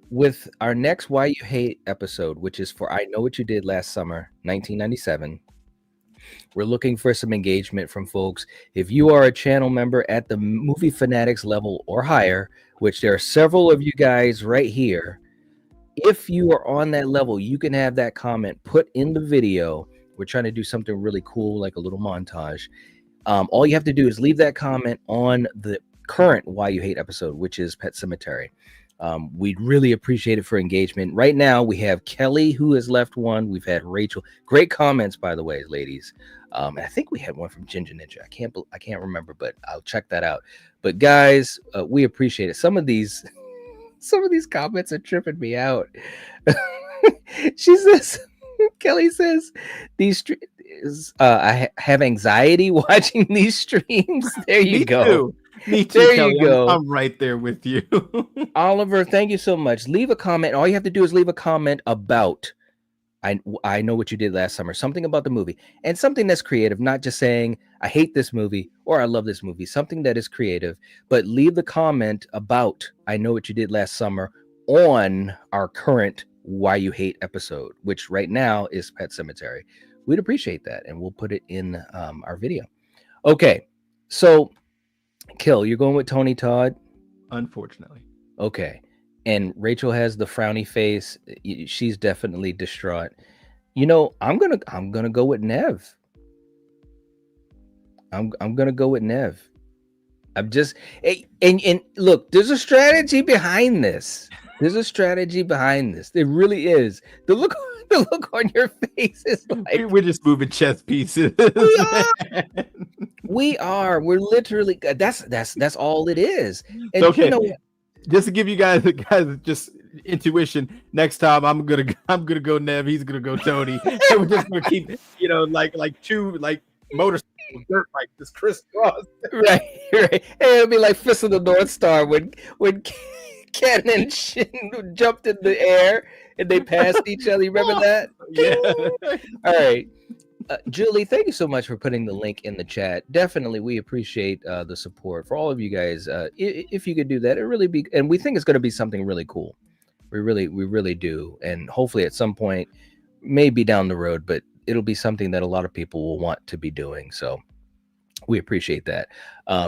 with our next Why You Hate episode, which is for I Know What You Did Last Summer, 1997, We're looking for some engagement from folks. If you are a channel member at the Movie Fanatics level or higher, which there are several of you guys right here, if you are on that level, you can have that comment put in the video. We're trying to do something really cool, like a little montage. All you have to do is leave that comment on the current Why You Hate episode, which is Pet Cemetery. We'd really appreciate it for engagement. Right now, we have Kelly, who has left one. We've had Rachel. Great comments, by the way, ladies. And I think we had one from Ginger Ninja. I can't remember, but I'll check that out. But guys, we appreciate it. Some of these comments are tripping me out. She says, Kelly says, I have anxiety watching these streams. There you go.
Too. Me too,
there
Kelly.
you go.
I'm right there with you.
Oliver, thank you so much. Leave a comment. All you have to do is leave a comment about I know what you did last summer, something about the movie, and something that's creative, not just saying I hate this movie or I love this movie, something that is creative, but leave the comment about I know what you did last summer on our current Why You Hate episode, which right now is Pet Cemetery. We'd appreciate that, and we'll put it in our video. Okay, so Kill, you're going with Tony Todd?
Unfortunately.
Okay. And Rachel has the frowny face. She's definitely distraught. You know, I'm gonna go with Neve. I'm gonna go with Neve. I'm just and look, there's a strategy behind this. There really is. The look on your face is like
we're just moving chess pieces.
We are. We're literally. That's all it is. And
okay.
You know,
just to give you guys just intuition, next time I'm gonna go Neve, he's gonna go Tony, and we're just gonna keep like two motorcycle dirt bike just crisscross.
Right. And it'll be like Fist of the North Star when Ken and Shin jumped in the air and they passed each other. You remember that?
Yeah.
All right. Julie, thank you so much for putting the link in the chat. Definitely, we appreciate the support for all of you guys. If you could do that, it really be, and we think it's going to be something really cool. We really do, and hopefully at some point, maybe down the road, but it'll be something that a lot of people will want to be doing. So we appreciate that.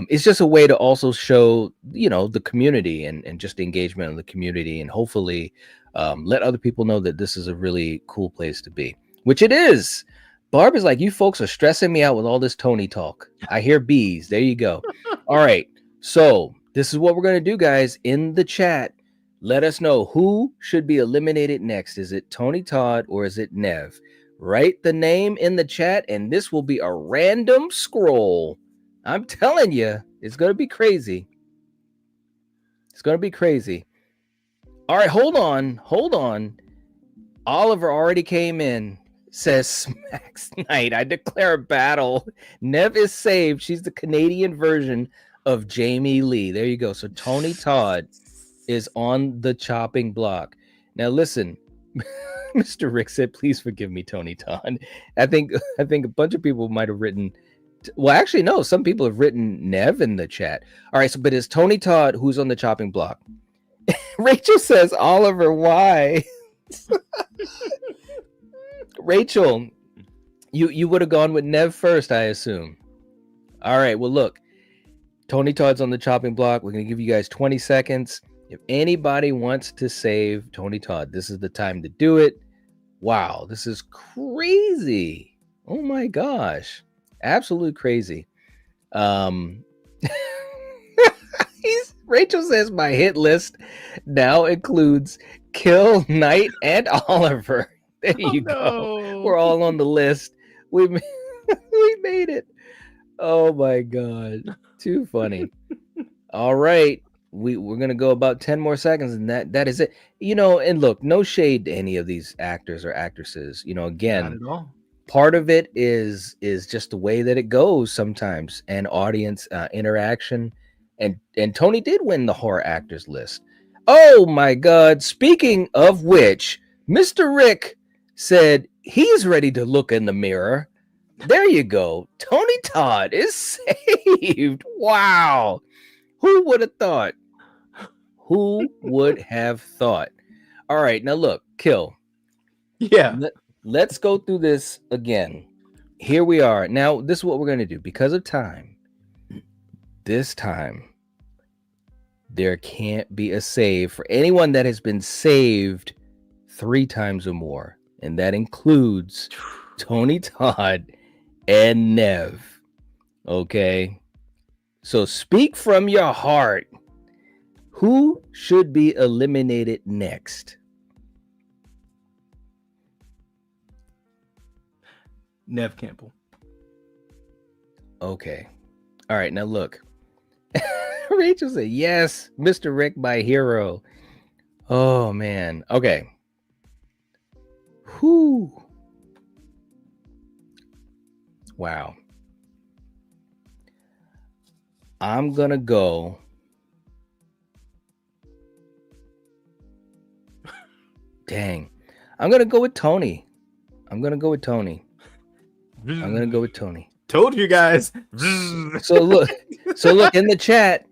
It's just a way to also show, the community and just the engagement of the community, and hopefully let other people know that this is a really cool place to be, which it is. Barb is like, you folks are stressing me out with all this Tony talk. I hear bees. There you go. All right. So this is what we're going to do, guys. In the chat, let us know who should be eliminated next. Is it Tony Todd or is it Neve? Write the name in the chat, and this will be a random scroll. I'm telling you, it's going to be crazy. It's going to be crazy. All right. Hold on. Oliver already came in. Says Smacks Knight, I declare a battle. Neve is saved. She's the Canadian version of Jamie Lee. There you go. So Tony Todd is on the chopping block. Now listen, Mr. Rick said, please forgive me, Tony Todd. I think a bunch of people might have written, well, actually, no, some people have written Neve in the chat. All right, so but it's Tony Todd who's on the chopping block. Rachel says, Oliver, why? Rachel, you would have gone with Neve first, I assume. All right, well, look, Tony Todd's on the chopping block. We're going to give you guys 20 seconds. If anybody wants to save Tony Todd, this is the time to do it. Wow, this is crazy. Oh my gosh. Absolutely crazy. Rachel says my hit list now includes Kill, Knight, and Oliver. There you go. We're all on the list. We made it. Oh my god. Too funny. All right. We're gonna go about 10 more seconds, and that is it. And look, no shade to any of these actors or actresses. Again,
Not at all.
Part of it is just the way that it goes sometimes, and audience interaction. And Tony did win the horror actors list. Oh my god. Speaking of which, Mr. Rick said he's ready to look in the mirror. There you go. Tony Todd is saved. Wow. Who would have thought? Who would have thought? All right, now look, Kill.
Yeah.
Let's go through this again. here we are. Now, this is what we're going to do. Because of time, this time, there can't be a save for anyone that has been saved 3 times or more. And that includes Tony, Todd, and Neve. Okay? So speak from your heart. Who should be eliminated next?
Neve Campbell.
Okay. All right. Now look. Rachel said, yes, Mr. Rick, my hero. Oh, man. Okay. Whew. Wow. I'm going to go. Dang. I'm going to go with Tony. I'm going to go with Tony.
Told you guys.
So look in the chat,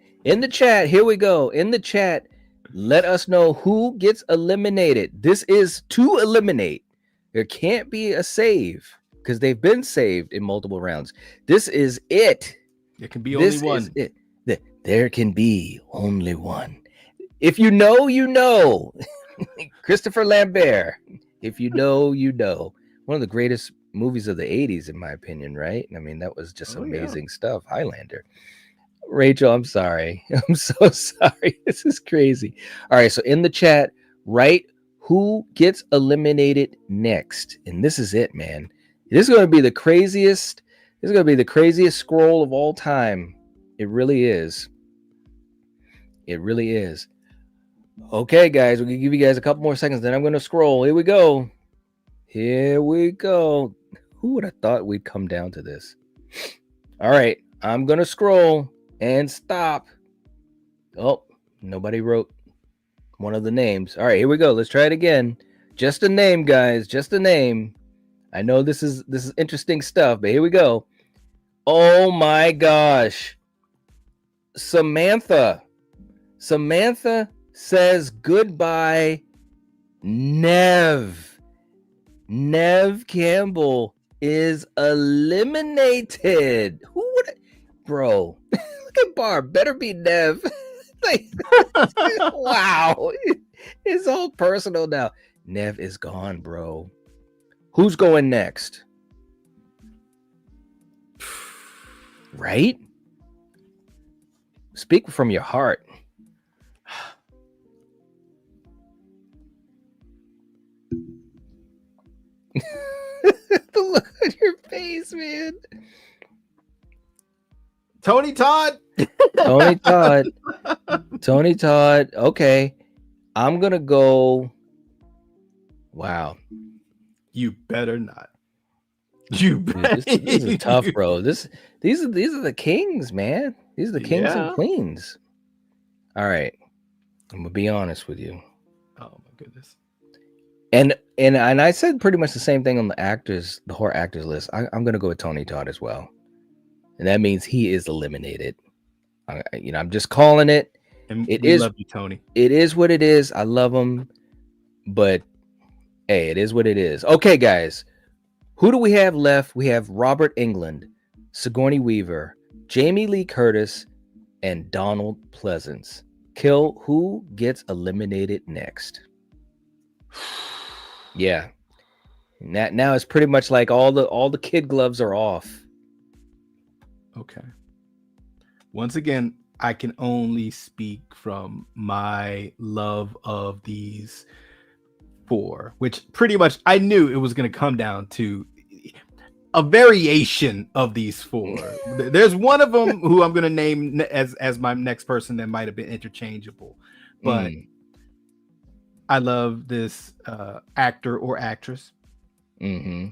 here we go. In the chat, let us know who gets eliminated. This is to eliminate. There can't be a save because they've been saved in multiple rounds. This is it.
There can be only one.
There can be only one. If you know, you know. Christopher Lambert. If you know, you know. One of the greatest movies of the 80s, in my opinion, right? I mean, that was just amazing stuff. Highlander. Rachel, I'm sorry. I'm so sorry. This is crazy. All right, so in the chat, write who gets eliminated next. And this is it, man. This is going to be the craziest. This is going to be the craziest scroll of all time. It really is. It really is. Okay, guys, we're going to give you guys a couple more seconds, then I'm going to scroll. Here we go. Here we go. Who would have thought we'd come down to this? All right, I'm going to scroll and stop. Oh, nobody wrote one of the names. All right, here we go. Let's try it again. Just a name, guys. Just a name. I know this is interesting stuff, but here we go. Oh my gosh. Samantha says goodbye. Neve Campbell is eliminated. Who would bro? Look at Barb. Better be Neve. Like, wow. It's all personal now. Neve is gone, bro. Who's going next? Right? Speak from your heart. The look on your face, man.
Tony Todd.
Tony Todd. Okay. I'm going to go. Wow.
You better not. You better.
Dude, this is tough, bro. These are the kings, man. These are the kings and queens. All right. I'm going to be honest with you.
Oh my goodness.
And I said pretty much the same thing on the horror actors list. I'm going to go with Tony Todd as well. And that means he is eliminated. I'm just calling it.
And we love you, Tony.
It is what it is. I love him. But, hey, it is what it is. Okay, guys. Who do we have left? We have Robert Englund, Sigourney Weaver, Jamie Lee Curtis, and Donald Pleasence. Kill, who gets eliminated next? Yeah. Now it's pretty much like all the kid gloves are off.
Okay. Once again, I can only speak from my love of these 4, which pretty much I knew it was going to come down to a variation of these 4. There's one of them who I'm going to name as my next person that might have been interchangeable, but I love this actor or actress.
Mm-hmm.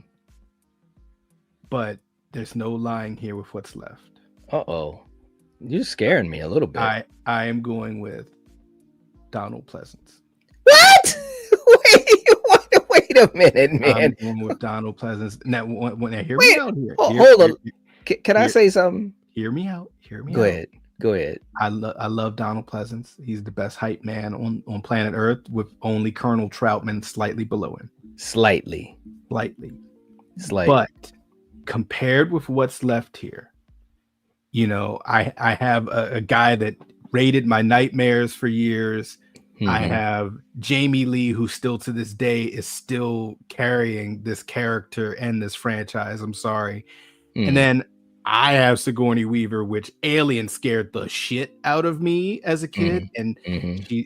But there's no lying here with what's left.
Uh-oh. You're scaring me a little bit.
I am going with Donald Pleasence.
What? Wait a minute, man.
I'm going with Donald Pleasence. Now, hear me out here.
Hold on. Can I say something?
Hear me out.
Go ahead.
I love Donald Pleasence. He's the best hype man on planet Earth, with only Colonel Troutman slightly below him.
Slightly.
But compared with what's left here, you know, I have a guy that raided my nightmares for years. I have Jamie Lee, who still to this day is still carrying this character and this franchise. I'm sorry. And then I have Sigourney Weaver, which Alien scared the shit out of me as a kid. And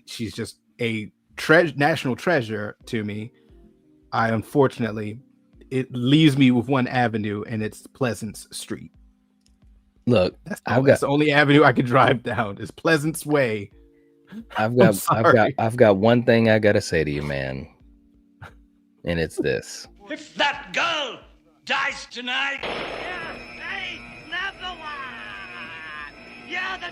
she's just a national treasure to me. Unfortunately, it leaves me with one avenue, and it's Pleasance Street.
Look,
that's the only avenue I could drive down is Pleasance Way.
I've got one thing I gotta say to you, man. And it's this.
If that girl dies tonight, you're safe, number one. You're the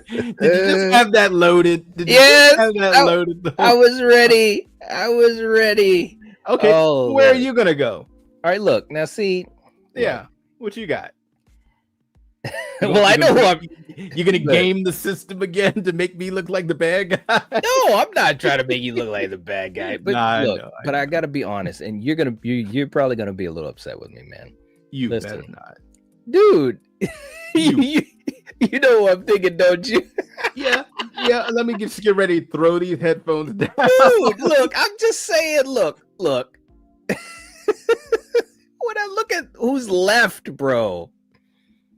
Did you just have that loaded?
Yes,
loaded?
I was ready.
Okay,
Oh,
where are
Lord.
you gonna go?
All right, look now. See,
Yeah, what you got?
well, I know who I'm.
You're gonna game the system again to make me look like the bad guy.
No, I'm not trying to make you look like the bad guy. But
Nah,
look,
I
I gotta be honest, and you're probably gonna be a little upset with me, man.
You
Listen,
better not,
dude. you know what I'm thinking, don't you?
yeah. Let me just get ready to throw these headphones down.
Dude, look, I'm just saying. Look. When I look at who's left, bro.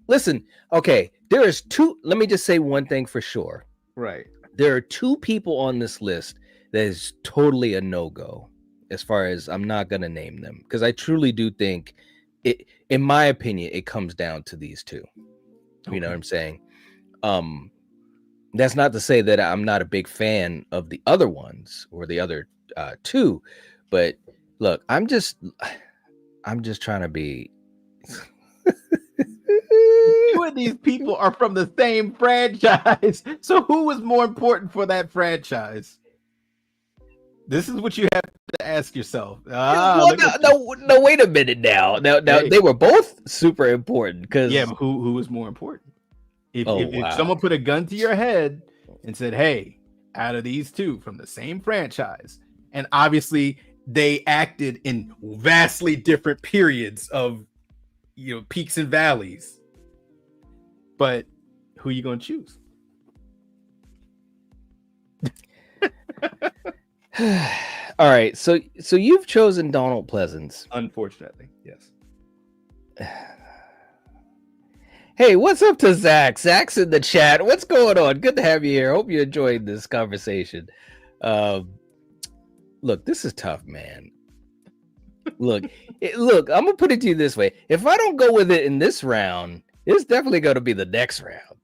Listen, okay, there is two. Let me just say one thing for sure.
Right.
There are two people on this list that is totally a no-go, as far as I'm not going to name them, because I truly do think it, in my opinion, it comes down to these two. You know what I'm saying? That's not to say that I'm not a big fan of the other ones or the other two, but look, I'm just trying to be.
Two of these people are from the same franchise. So who was more important for that This is what you have to ask yourself.
Well, no, wait a minute now. Now,
Hey.
they were both super important because
Yeah, but who was more important? If
wow.
someone put a gun to your head and said, "Hey, out of these two from the same franchise," and obviously they acted in vastly different periods of, you know, peaks and valleys, but who are you going to choose?
All right, so you've chosen Donald Pleasence.
Unfortunately, yes.
Hey, what's up to Zach? Zach's in the chat. What's going on? Good to have you here. Hope you enjoyed this conversation. Look, this is tough, man. Look, I'm gonna put it to you this way: if I don't go with it in this round, it's definitely gonna be the next round.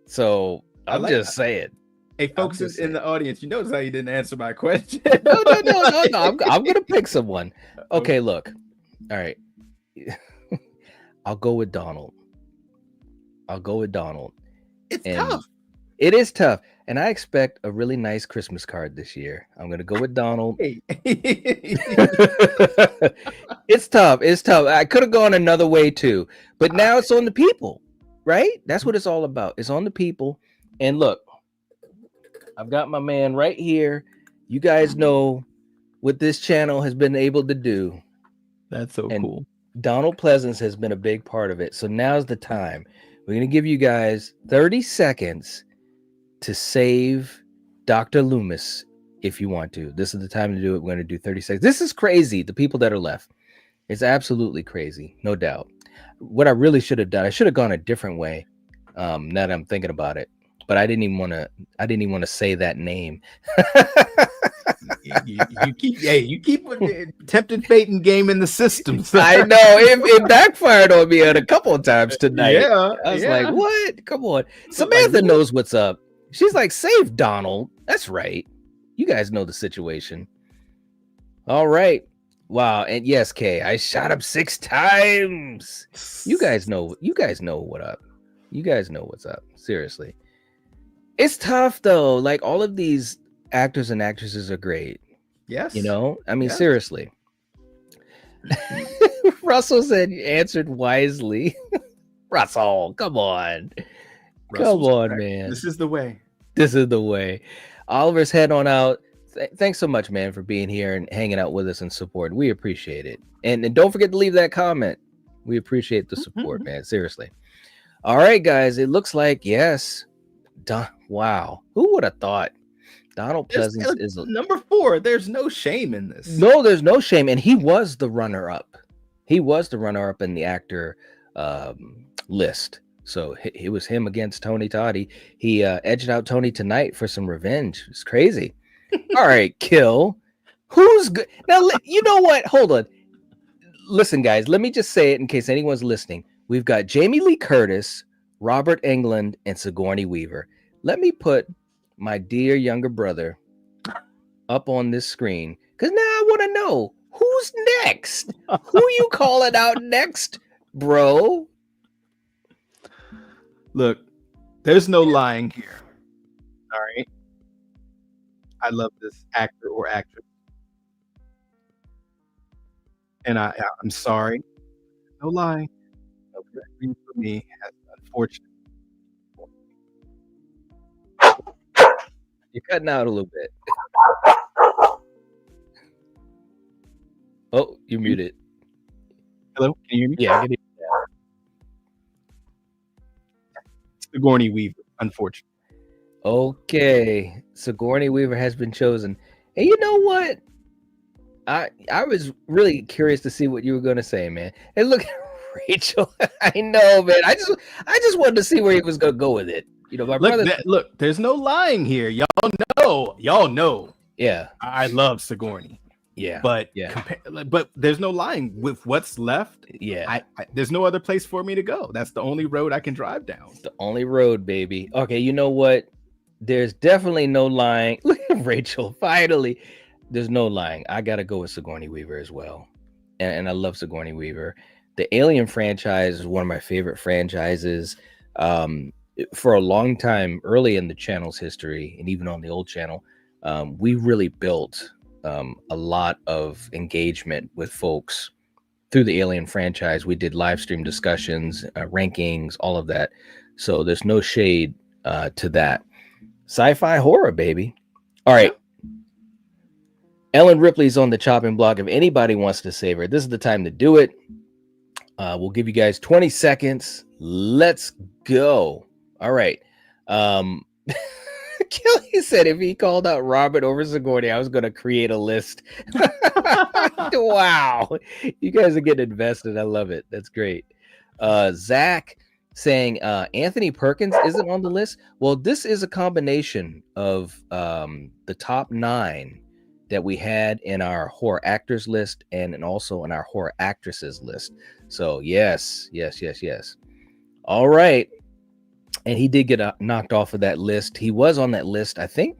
So I'm just saying.
Hey, folks in the audience, you notice how you didn't answer my question?
No. I'm gonna pick someone. Okay, look. All right. I'll go with Donald.
It's tough.
It is tough. And I expect a really nice Christmas card this year. I'm going to go with Donald.
Hey.
It's tough. I could have gone another way too. But now it's on the people, right? That's what it's all about. It's on the people. And look, I've got my man right here. You guys know what this channel has been able to do.
That's so cool.
Donald Pleasence has been a big part of it. So now's the time. We're going to give you guys 30 seconds to save Dr. Loomis if you want to. This is the time to do it. We're going to do 30 seconds. This is crazy. The people that are left. It's absolutely crazy. No doubt. What I really should have done, I should have gone a different way. Now that I'm thinking about it, but I didn't even want to say that name.
you keep tempting fate and game in the system.
I know it backfired on me a couple of times tonight.
Yeah,
I was like, what? Come on. Samantha knows what's up. She's like, save Donald. That's right. You guys know the situation. All right. Wow. And yes, Kay, I shot him 6 times. You guys know what up. You guys know what's up. Seriously. It's tough though. Like all of these actors and actresses are great.
Yes.
You know, I mean, seriously. Russell said you answered wisely. Russell, come on. Come on, man.
This is the way.
This is the way. Oliver's head on out. Thanks so much, man, for being here and hanging out with us and support. We appreciate it. And don't forget to leave that comment. We appreciate the support, man. Seriously. All right, guys. It looks like, yes. Wow. Who would have thought Donald Pleasence is
number 4? There's no shame in this.
No, there's no shame. And he was the runner-up. He was the runner-up in the actor list. So it was him against Tony Todd. He edged out Tony tonight for some revenge. It's crazy. All right, Kill. Who's good? Now, you know what? Hold on. Listen, guys, let me just say it in case anyone's listening. We've got Jamie Lee Curtis, Robert Englund, and Sigourney Weaver. Let me put my dear younger brother up on this screen because now I want to know who's next. Who you calling out next, bro?
Look, there's no lying here. All right. I love this actor or actress. And I'm sorry. No lying. No for me has unfortunately.
You're cutting out a little bit. Oh, you're muted.
Hello? Can you hear me?
Yeah, I can hear you.
Sigourney Weaver, unfortunately.
Okay, Sigourney Weaver has been chosen. And you know what? I was really curious to see what you were going to say, man. And look, Rachel, I know, man. I just wanted to see where he was going to go with it. You know, my brother.
Look, there's no lying here. Y'all know.
Yeah,
I love Sigourney.
Yeah,
but but there's no lying with what's left.
Yeah,
there's no other place for me to go. That's the only road I can drive down.
It's the only road, baby. Okay, you know what? There's definitely no lying. Look at Rachel. Finally, there's no lying. I gotta go with Sigourney Weaver as well, and I love Sigourney Weaver. The Alien franchise is one of my favorite franchises. For a long time, early in the channel's history, and even on the old channel, we really built a lot of engagement with folks through the Alien franchise. We did live stream discussions, rankings, all of that. So there's no shade to that. Sci-fi horror, baby. All right. Ellen Ripley's on the chopping block. If anybody wants to save her, this is the time to do it. We'll give you guys 20 seconds. Let's go. All right. Kelly said if he called out Robert over Sigourney, I was going to create a list. Wow. You guys are getting invested. I love it. That's great. Zach saying Anthony Perkins isn't on the list. Well, this is a combination of the top 9 that we had in our horror actors list and also in our horror actresses list. So yes. All right. And he did get knocked off of that list. He was on that list, I think,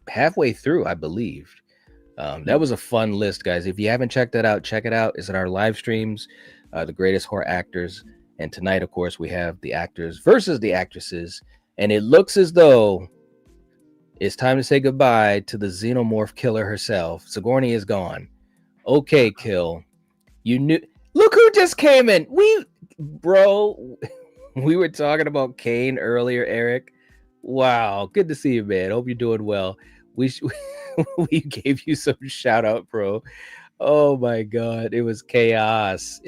halfway through, I believe. That was a fun list, guys. If you haven't checked that out, check it out. It's in our live streams, the greatest horror actors. And tonight, of course, we have the actors versus the actresses. And it looks as though it's time to say goodbye to the xenomorph killer herself. Sigourney is gone. Okay, Kill. You knew. Look who just came in. We were talking about Kane earlier, Eric. Wow, good to see you, man. Hope you're doing well. We gave you some shout out, bro. Oh my God, it was chaos.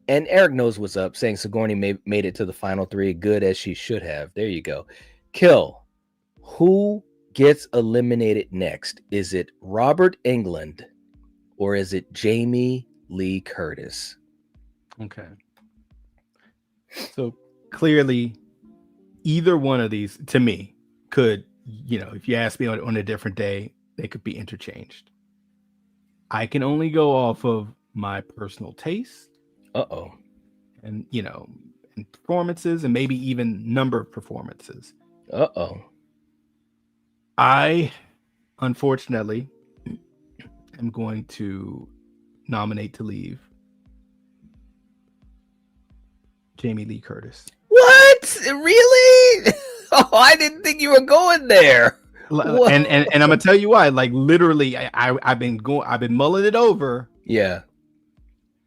And Eric knows what's up, saying Sigourney made it to the final 3, good as she should have. There you go. Kill. Who gets eliminated next? Is it Robert Englund or is it Jamie Lee Curtis?
Okay. So clearly, either one of these, to me, could, if you ask me on a different day, they could be interchanged. I can only go off of my personal taste. And, and performances and maybe even number of performances. I, unfortunately, am going to nominate to leave Jamie Lee Curtis.
What? Really? Oh, I didn't think you were going there.
And I'm gonna tell you why. Like literally, I've been mulling it over.
Yeah.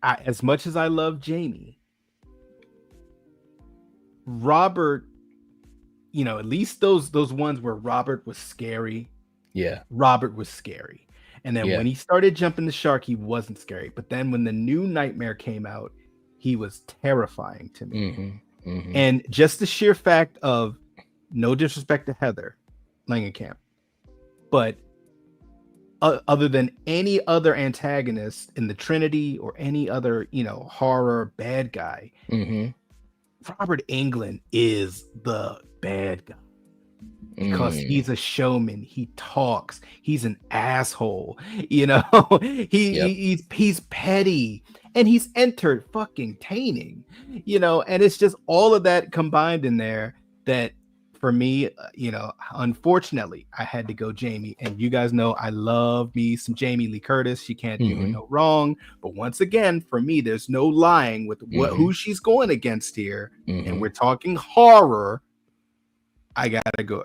As much as I love Jamie, Robert, at least those ones where Robert was scary.
Yeah.
Robert was scary. And then
Yeah.
when he started jumping the shark, he wasn't scary. But then when the new Nightmare came out, he was terrifying to me. And just the sheer fact of, no disrespect to Heather Langenkamp, but other than any other antagonist in the Trinity or any other, horror bad guy, Robert Englund is the bad guy. Because he's a showman, he talks, he's an asshole, he's petty, and he's entertaining, and it's just all of that combined in there that for me, unfortunately, I had to go Jamie. And you guys know I love me some Jamie Lee Curtis. She can't do it no wrong. But once again, for me, there's no lying with who she's going against here. And we're talking horror. I gotta go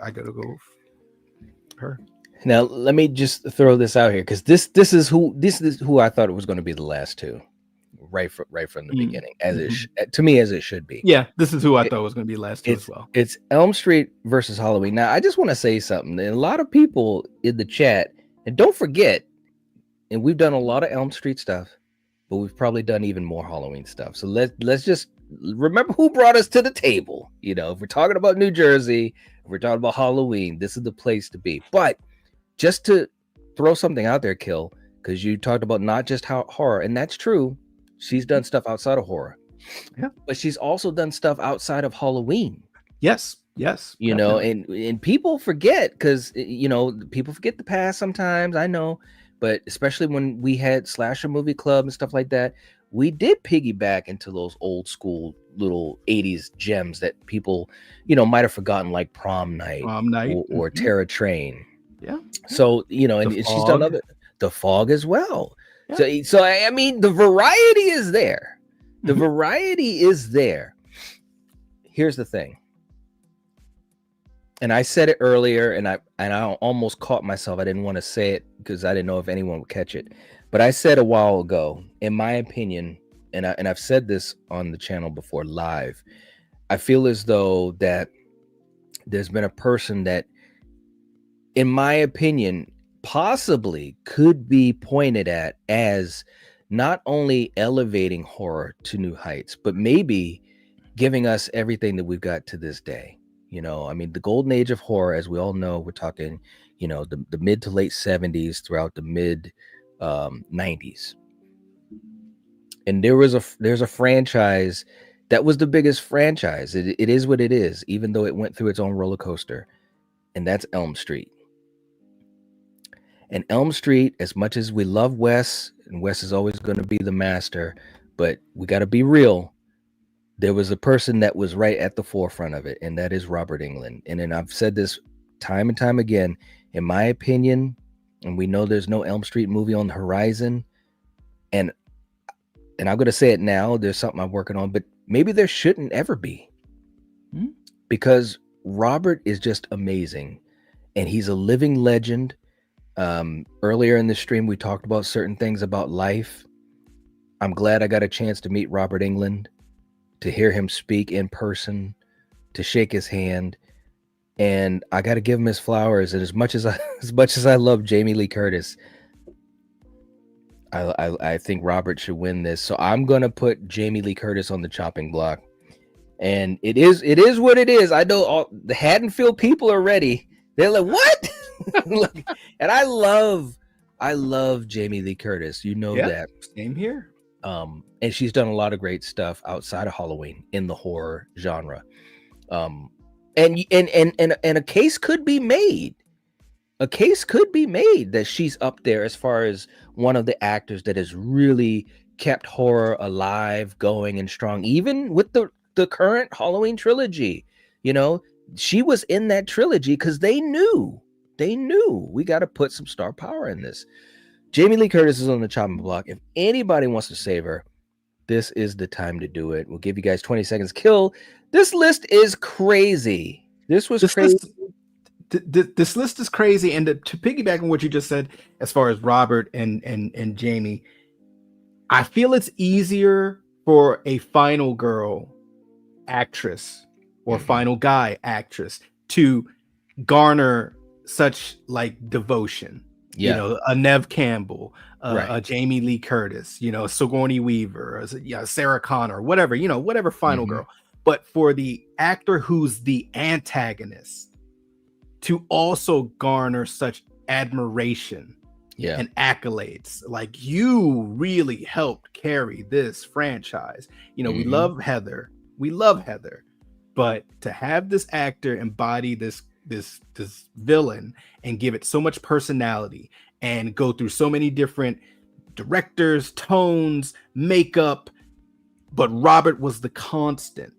her.
Now let me just throw this out here, because this is who I thought it was going to be the last two, right from the beginning, as to me as it should be.
Yeah, this is who I thought was going to be the last two as well.
It's Elm Street versus Halloween. Now I just want to say something. And a lot of people in the chat, and don't forget, and we've done a lot of Elm Street stuff, but we've probably done even more Halloween stuff. So let's just remember who brought us to the table. If we're talking about New Jersey, if we're talking about Halloween, this is the place to be. But just to throw something out there, Kill, because you talked about not just horror, and that's true. She's done stuff outside of horror.
Yeah.
But she's also done stuff outside of Halloween.
Yes.
And people forget, because people forget the past sometimes, I know, but especially when we had Slasher Movie Club and stuff like that, we did piggyback into those old school little 80s gems that people, might have forgotten, like Prom Night or Terror Train.
Yeah.
So, and she's done The Fog as well. Yeah. So I mean, the variety is there. The variety is there. Here's the thing. And I said it earlier, and I almost caught myself. I didn't want to say it because I didn't know if anyone would catch it. But I said a while ago, in my opinion, and I've said this on the channel before live, I feel as though that there's been a person that, in my opinion, possibly could be pointed at as not only elevating horror to new heights, but maybe giving us everything that we've got to this day. I mean, the golden age of horror, as we all know, we're talking, the mid to late 70s throughout the mid 90s. And there's a franchise that was the biggest franchise. It is what it is, even though it went through its own roller coaster. And that's Elm Street. And Elm Street, as much as we love Wes, and Wes is always going to be the master, but we got to be real. There was a person that was right at the forefront of it, and that is Robert Englund. And then I've said this time and time again, in my opinion, and we know there's no Elm Street movie on the horizon, and I'm going to say it now, there's something I'm working on, but maybe there shouldn't ever be. Because Robert is just amazing, and he's a living legend. Earlier in the stream, we talked about certain things about life. I'm glad I got a chance to meet Robert Englund, to hear him speak in person, to shake his hand, and I got to give him his flowers. And as much as I love Jamie Lee Curtis, I think Robert should win this. So I'm gonna put Jamie Lee Curtis on the chopping block, and it is what it is. I know all the Haddonfield people are ready. They're like, what? And I love Jamie Lee Curtis. That.
Same here.
And she's done a lot of great stuff outside of Halloween in the horror genre. And a case could be made. A case could be made that she's up there as far as one of the actors that has really kept horror alive, going and strong, even with the current Halloween trilogy. She was in that trilogy because they knew we got to put some star power in this. Jamie Lee Curtis is on the chopping block. If anybody wants to save her, this is the time to do it. We'll give you guys 20 seconds. Kill. This list is crazy. This crazy.
This list is crazy. And to piggyback on what you just said, as far as Robert and Jamie, I feel it's easier for a final girl actress or final guy actress to garner such like devotion.
Yeah.
You know, a Neve Campbell,
Right.
a Jamie Lee Curtis, you know, Sigourney Weaver, Sarah Connor, whatever, you know, whatever final girl. But for the actor who's the antagonist to also garner such admiration and accolades, like, you really helped carry this franchise. You know, we love Heather, but to have this actor embody this villain and give it so much personality and go through so many different directors, tones, makeup, but Robert was the constant.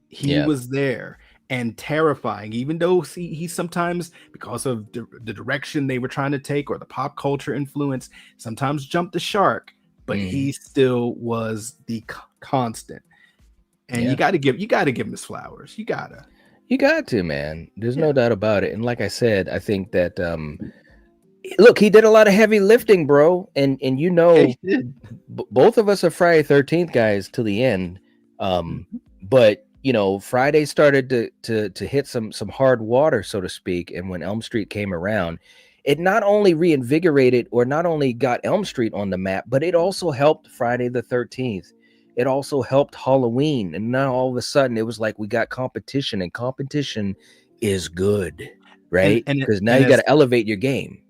He was there and terrifying, even though he sometimes, because of the direction they were trying to take or the pop culture influence, sometimes jumped the shark, but he still was the constant. And you got to give him his flowers. You got to, man. There's no doubt about it. And like I said, I think that look, he did a lot of heavy lifting, bro. And you know, both of us are Friday 13th guys to the end. But you know, Friday started to hit some hard water, so to speak. And when Elm Street came around, it not only reinvigorated or not only got Elm Street on the map, but it also helped Friday the 13th. It also helped Halloween. And now all of a sudden it was like we got competition, and competition is good, right? Because now you got to elevate your game.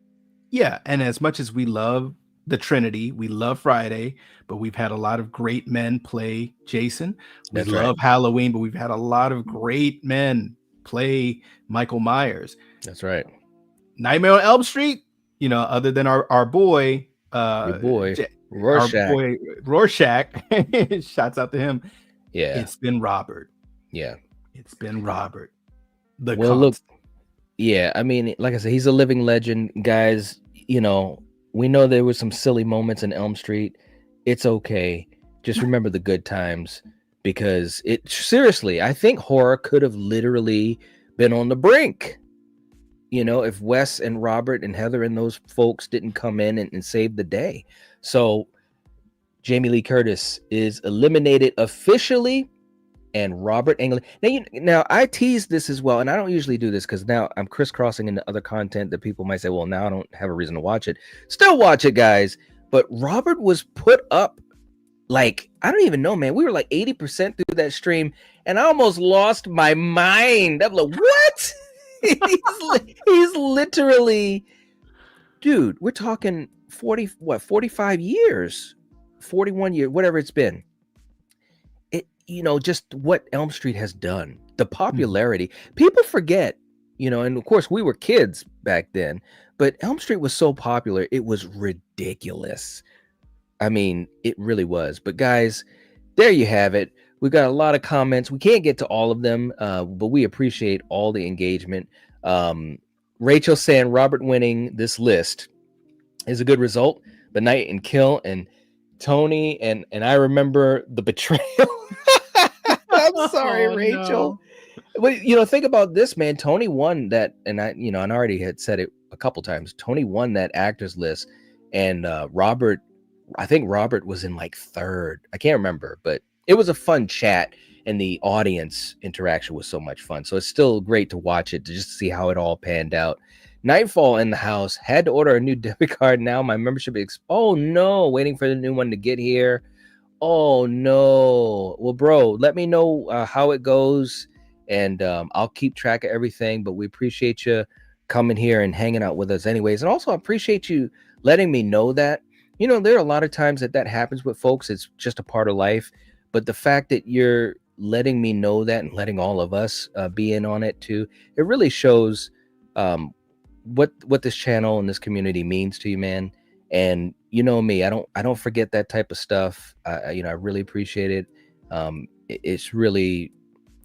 Yeah. And as much as we love the Trinity, we love Friday, but we've had a lot of great men play Jason. We love Halloween, but we've had a lot of great men play Michael Myers.
That's right.
Nightmare on Elm Street, you know, other than our boy,
Rorschach.
Our boy Rorschach, shouts out to him.
Yeah,
it's been Robert.
Yeah,
it's been Robert.
Look, yeah, I mean, like I said, he's a living legend, guys. You know, we know there was some silly moments in Elm Street. It's okay. Just remember the good times, because it seriously, I think horror could have literally been on the brink. You know, if Wes and Robert and Heather and those folks didn't come in and save the day. So Jamie Lee Curtis is eliminated officially, and Robert Englund. Now I teased this as well, and I don't usually do this because now I'm crisscrossing into other content that people might say, well, now I don't have a reason to watch it. Still watch it, guys. But Robert was put up, like, I don't even know, man. We were like 80% through that stream, and I almost lost my mind. I'm like, what? he's literally, dude, we're talking 45 years, 41 years, whatever it's been. It, you know, just what Elm Street has done, the popularity. People forget, you know, and of course we were kids back then, but Elm Street was so popular, it was ridiculous. I mean, it really was. But guys, there you have it. We got a lot of comments. We can't get to all of them, but we appreciate all the engagement. Rachel saying Robert winning this list is a good result. The Night and Kill and Tony and I remember the betrayal. I'm sorry, Rachel. No. But you know, think about this, man. Tony won that, and I already had said it a couple times. Tony won that actors list, and Robert, I think Robert was in like third. I can't remember, but it was a fun chat, and the audience interaction was so much fun. So it's still great to watch it, to just see how it all panned out. Nightfall in the house. Had to order a new debit card. Now my membership oh no, waiting for the new one to get here. Oh no. Well, bro, let me know how it goes, and I'll keep track of everything. But we appreciate you coming here and hanging out with us anyways. And also I appreciate you letting me know that, you know, there are a lot of times that happens with folks. It's just a part of life. But the fact that you're letting me know that and letting all of us be in on it too, it really shows what this channel and this community means to you, man. And you know me, I don't forget that type of stuff. I really appreciate it. It's really,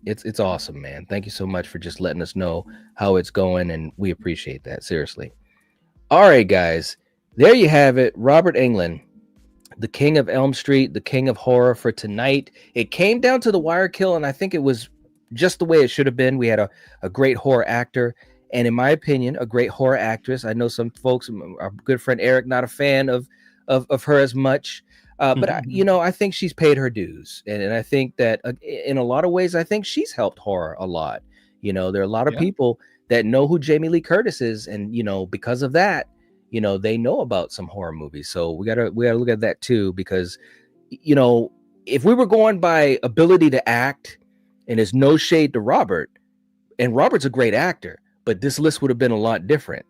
it's awesome, man. Thank you so much for just letting us know how it's going, and we appreciate that, seriously. All right, guys, there you have it. Robert Englund, the king of Elm Street, the king of horror for tonight. It came down to the wire kill, and I think it was just the way it should have been. We had a great horror actor, and in my opinion, a great horror actress. I know some folks, our good friend Eric, not a fan of her as much, but I think she's paid her dues, and I think that in a lot of ways, I think she's helped horror a lot. You know, there are a lot of
Yeah.
people that know who Jamie Lee Curtis is, and you know, because of that, you know, they know about some horror movies. So we gotta look at that too, because you know, if we were going by ability to act, and there's no shade to Robert, and Robert's a great actor, but this list would have been a lot different.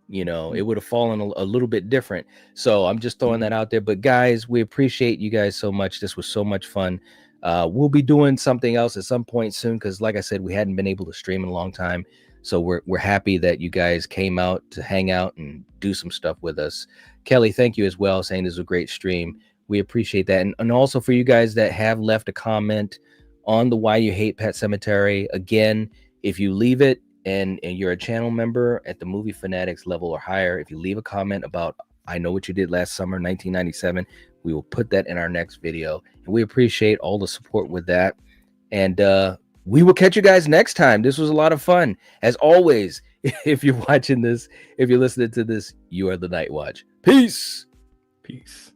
You know, it would have fallen a little bit different. So I'm just throwing that out there. But guys, we appreciate you guys so much. This was so much fun. We'll be doing something else at some point soon, because like I said, we hadn't been able to stream in a long time. So we're happy that you guys came out to hang out and do some stuff with us. Kelly, thank you as well, saying this was a great stream. We appreciate that. And also for you guys that have left a comment on the Why You Hate Pet Cemetery, again, if you leave it and you're a channel member at the Movie Fanatics level or higher, if you leave a comment about I Know What You Did Last Summer, 1997, we will put that in our next video. And we appreciate all the support with that. And we will catch you guys next time. This was a lot of fun. As always, if you're watching this, if you're listening to this, you are the Night Watch. Peace.
Peace.